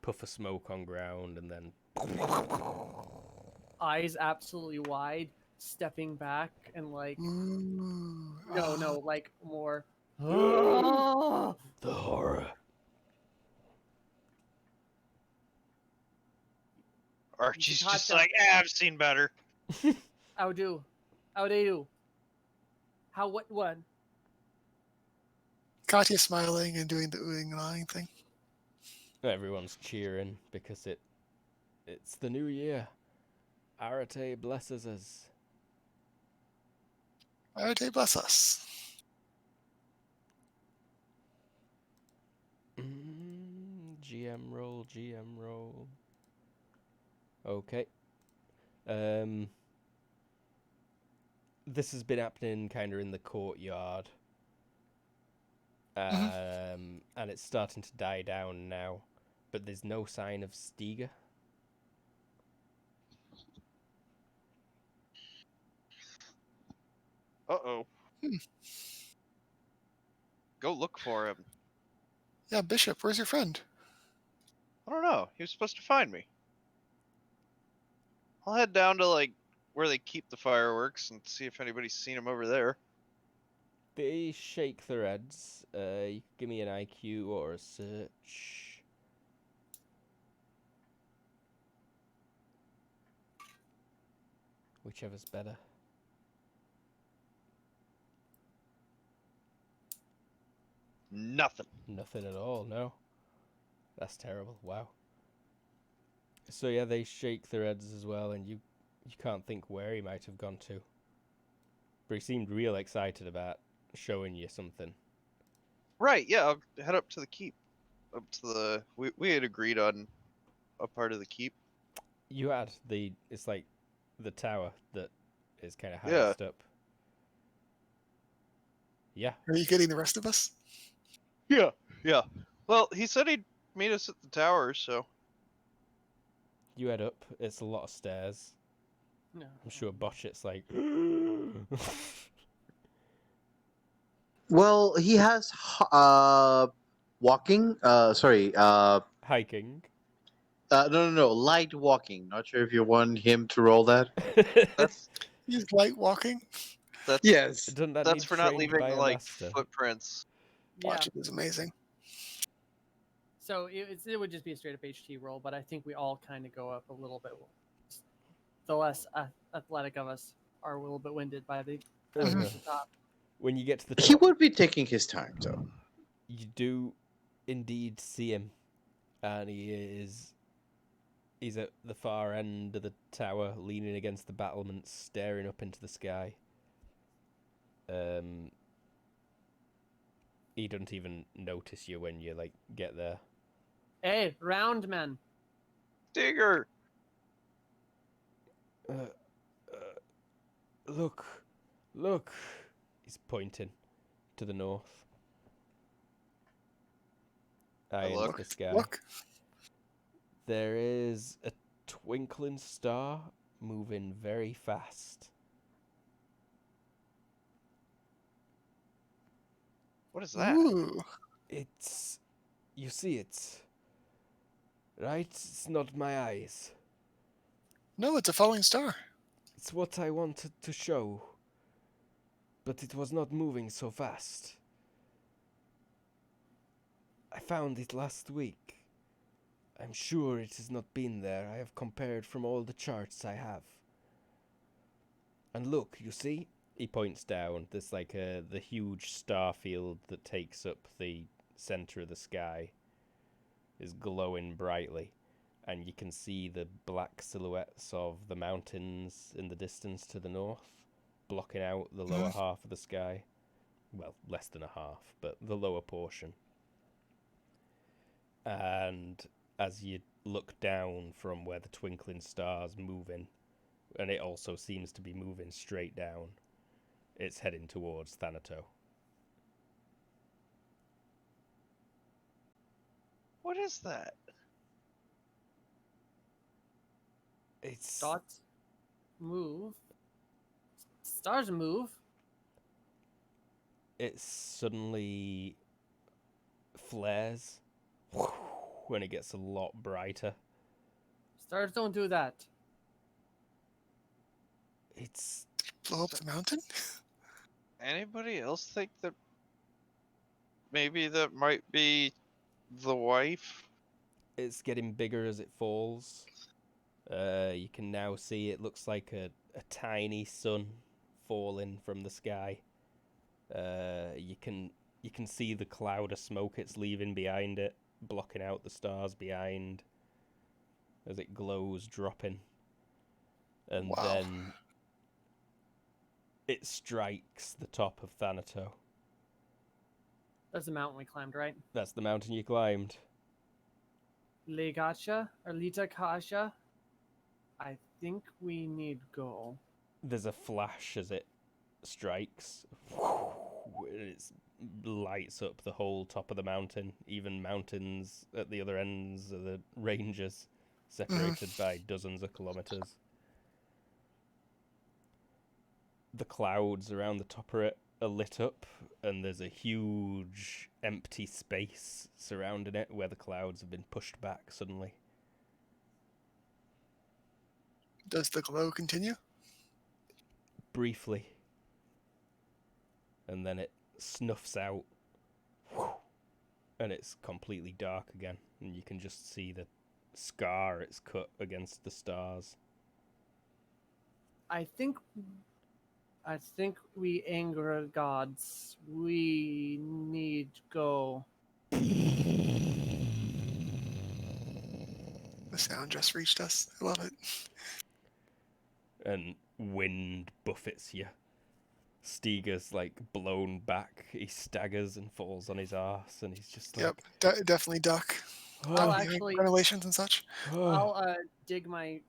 puff of smoke on ground, and then Eyes absolutely wide, stepping back and like Ooh. no, like more. the horror. Archie's hot just dog. like, I've seen better. How do? How they do? How what one? Katya smiling and doing the oohing and ahhing thing. Everyone's cheering because it's the new year. Arate blesses us. Arate bless us. GM roll. Okay. This has been happening kind of in the courtyard. And it's starting to die down now. But there's no sign of Stiga. Uh-oh. Go look for him. Yeah, Bishop, where's your friend? I don't know. He was supposed to find me. I'll head down to, like, where they keep the fireworks and see if anybody's seen him over there. They shake their heads. You can give me an IQ or a search. Whichever's better. Nothing. Nothing at all, no. That's terrible. Wow. So yeah, they shake their heads as well, and you can't think where he might have gone to. But he seemed real excited about showing you something. Right, yeah, I'll head up to the keep. Up to the... We had agreed on a part of the keep. You had it's like the tower that is kind of Yeah. highest up. Yeah. Are you getting the rest of us? Yeah. Yeah. Well, he said he'd meet us at the tower, so... You head up. It's a lot of stairs. No. I'm sure Botchet's like... Well, he has walking. Hiking. No. Light walking. Not sure if you want him to roll that. That's He's light walking. Yes. Doesn't that that's need for not trained leaving, by a like, master? footprints. Yeah. Watch it is amazing. So it would just be a straight up HT roll, but I think we all kind of go up a little bit. The less athletic of us are a little bit winded by the top. When you get to the top, He would be taking his time, though. you do indeed see him, and he's at the far end of the tower, leaning against the battlements, staring up into the sky. He doesn't even notice you when you get there. Hey, round man. Digger! Look. He's pointing to the north. Into look. the sky. Look. There is a twinkling star moving very fast. What is that? Ooh. It's... You see it, right? It's not my eyes. No, it's a falling star. It's what I wanted to show. But it was not moving so fast. I found it last week. I'm sure it has not been there. I have compared from all the charts I have. And look, you see? He points down. There's like the huge star field that takes up the center of the sky is glowing brightly. And you can see the black silhouettes of the mountains in the distance to the north, blocking out the lower half of the sky. Well, less than a half, but the lower portion. And as you look down from where the twinkling star's moving, and it also seems to be moving straight down, it's heading towards Thanato. What is that? It's Dots move. Stars move. it suddenly flares when it gets a lot brighter. Stars don't do that. It's Blow up the mountain? Anybody else think that maybe that might be the wife? it's getting bigger as it falls. You can now see it looks like a tiny sun falling from the sky. You can see the cloud of smoke it's leaving behind it, blocking out the stars behind as it glows, dropping. And Wow. then it strikes the top of Thanato. That's the mountain we climbed, right? That's the mountain you climbed. Legacha or Lita Kasha. I think we need go. There's a flash as it strikes. It lights up the whole top of the mountain, even mountains at the other ends of the ranges, separated by dozens of kilometers. The clouds around the top of it are lit up, and there's a huge empty space surrounding it where the clouds have been pushed back suddenly. Does the glow continue? Briefly. And then it snuffs out. And it's completely dark again. And you can just see the scar it's cut against the stars. I think we anger gods. We need go. The sound just reached us. I love it. And wind buffets you. Steger's like blown back. He staggers and falls on his arse, and he's just like, Yep, definitely duck. I'll "Oh, actually- Renovations and such. oh." I'll dig my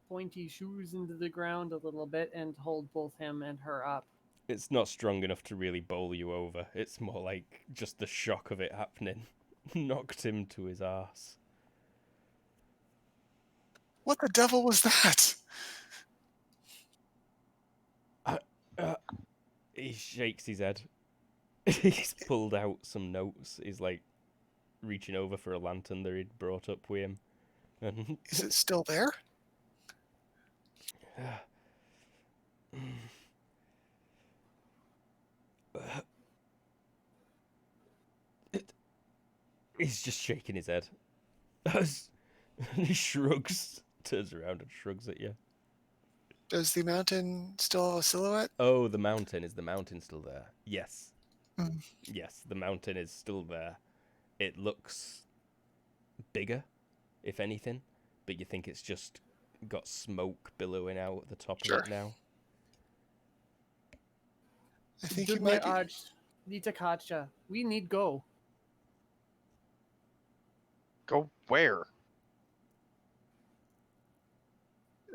pointy shoes into the ground a little bit and hold both him and her up. It's not strong enough to really bowl you over. It's more like just the shock of it happening knocked him to his arse. What the devil was that? He shakes his head. He's pulled out some notes. He's like reaching over for a lantern that he'd brought up with him. And Is it still there? He's just shaking his head. He shrugs, turns around and shrugs at you. Does the mountain still have a silhouette? Oh, the mountain. Is the mountain still there? Yes. Mm. Yes, the mountain is still there. It looks bigger, if anything, but you think it's just got smoke billowing out at the top of Sure. it now. I think you Good might. Arch, Lita Kasha. We need go. Go where?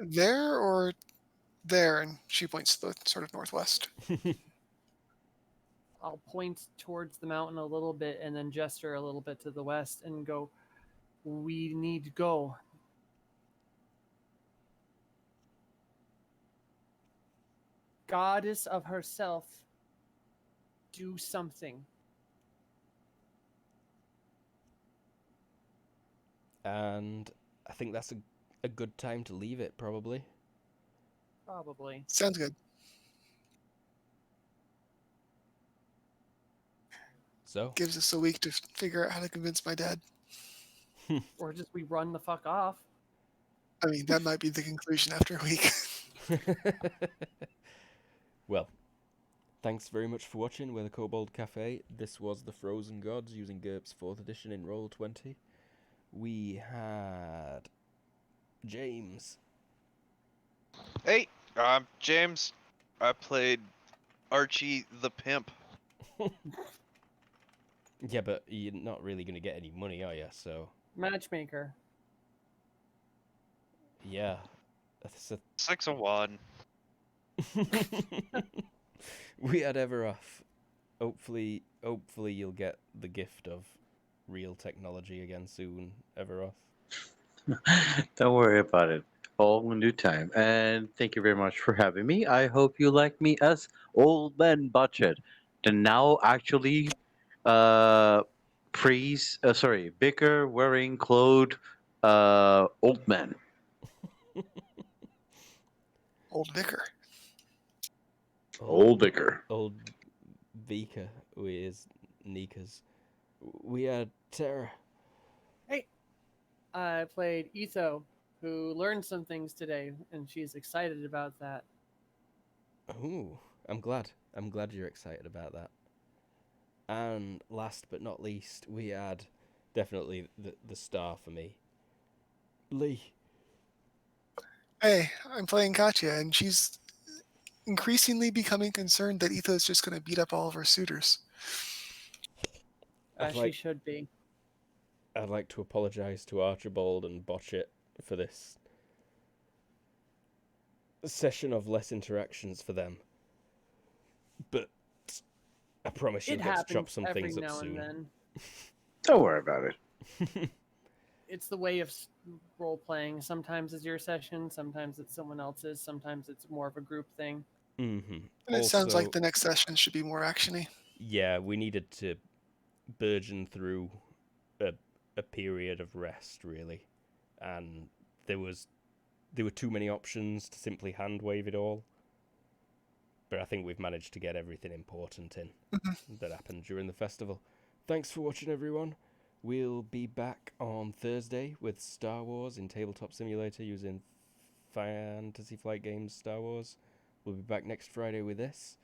There or there? And she points to the sort of northwest. I'll point towards the mountain a little bit and then gesture a little bit to the west and go, we need go. goddess of herself do something. And I think that's a good time to leave it, probably. Probably. Sounds good. So, Gives us a week to figure out how to convince my dad. Or just we run the fuck off. I mean, that might be the conclusion after a week. well, thanks very much for watching. We're the Kobold Cafe. This was The Frozen Gods using GURPS 4th edition in Roll20. We had James. Hey, I'm James. I played Archie the Pimp. Yeah, but you're not really going to get any money, are you? So, Matchmaker. yeah. That's a 6 of 1. we had Everoff. Hopefully you'll get the gift of real technology again soon, Everoff. Don't worry about it. All in due time. And thank you very much for having me. I hope you like me as Old Man Budget. The now actually bicker wearing clothed old man. Old Vicar. Old bicker. Old Vika with Nika's. We had Tara. Hey, I played Etho, who learned some things today, and she's excited about that. Ooh, I'm glad. I'm glad you're excited about that. And last but not least, we had definitely the star for me, Lee. Hey, I'm playing Katya, and she's increasingly becoming concerned that Etho's just going to beat up all of her suitors. I'd She like should be. I'd like to apologise to Archibald and Botchet for this session of less interactions for them. But I promise you'll It get to chop happens some every things up now soon. and then. Don't worry about it. It's the way of role playing. Sometimes it's your session, sometimes it's someone else's, sometimes it's more of a group thing. Mm-hmm. And it sounds like the next session should be more actiony. Yeah, we needed to burgeon through a period of rest, really, and there were too many options to simply hand wave it all. But I think we've managed to get everything important in that happened during the festival. Thanks for watching, everyone. We'll be back on Thursday with Star Wars in Tabletop Simulator using Fantasy Flight Games Star Wars. We'll be back next Friday with this.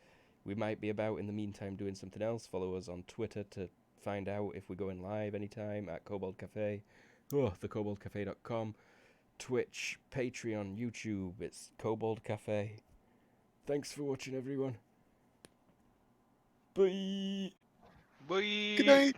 We might be about in the meantime doing something else. Follow us on Twitter to find out if we're going live anytime at Kobold Cafe. thekoboldcafe.com. Twitch, Patreon, YouTube. It's Kobold Cafe. Thanks for watching, everyone. Bye. Bye. Good night.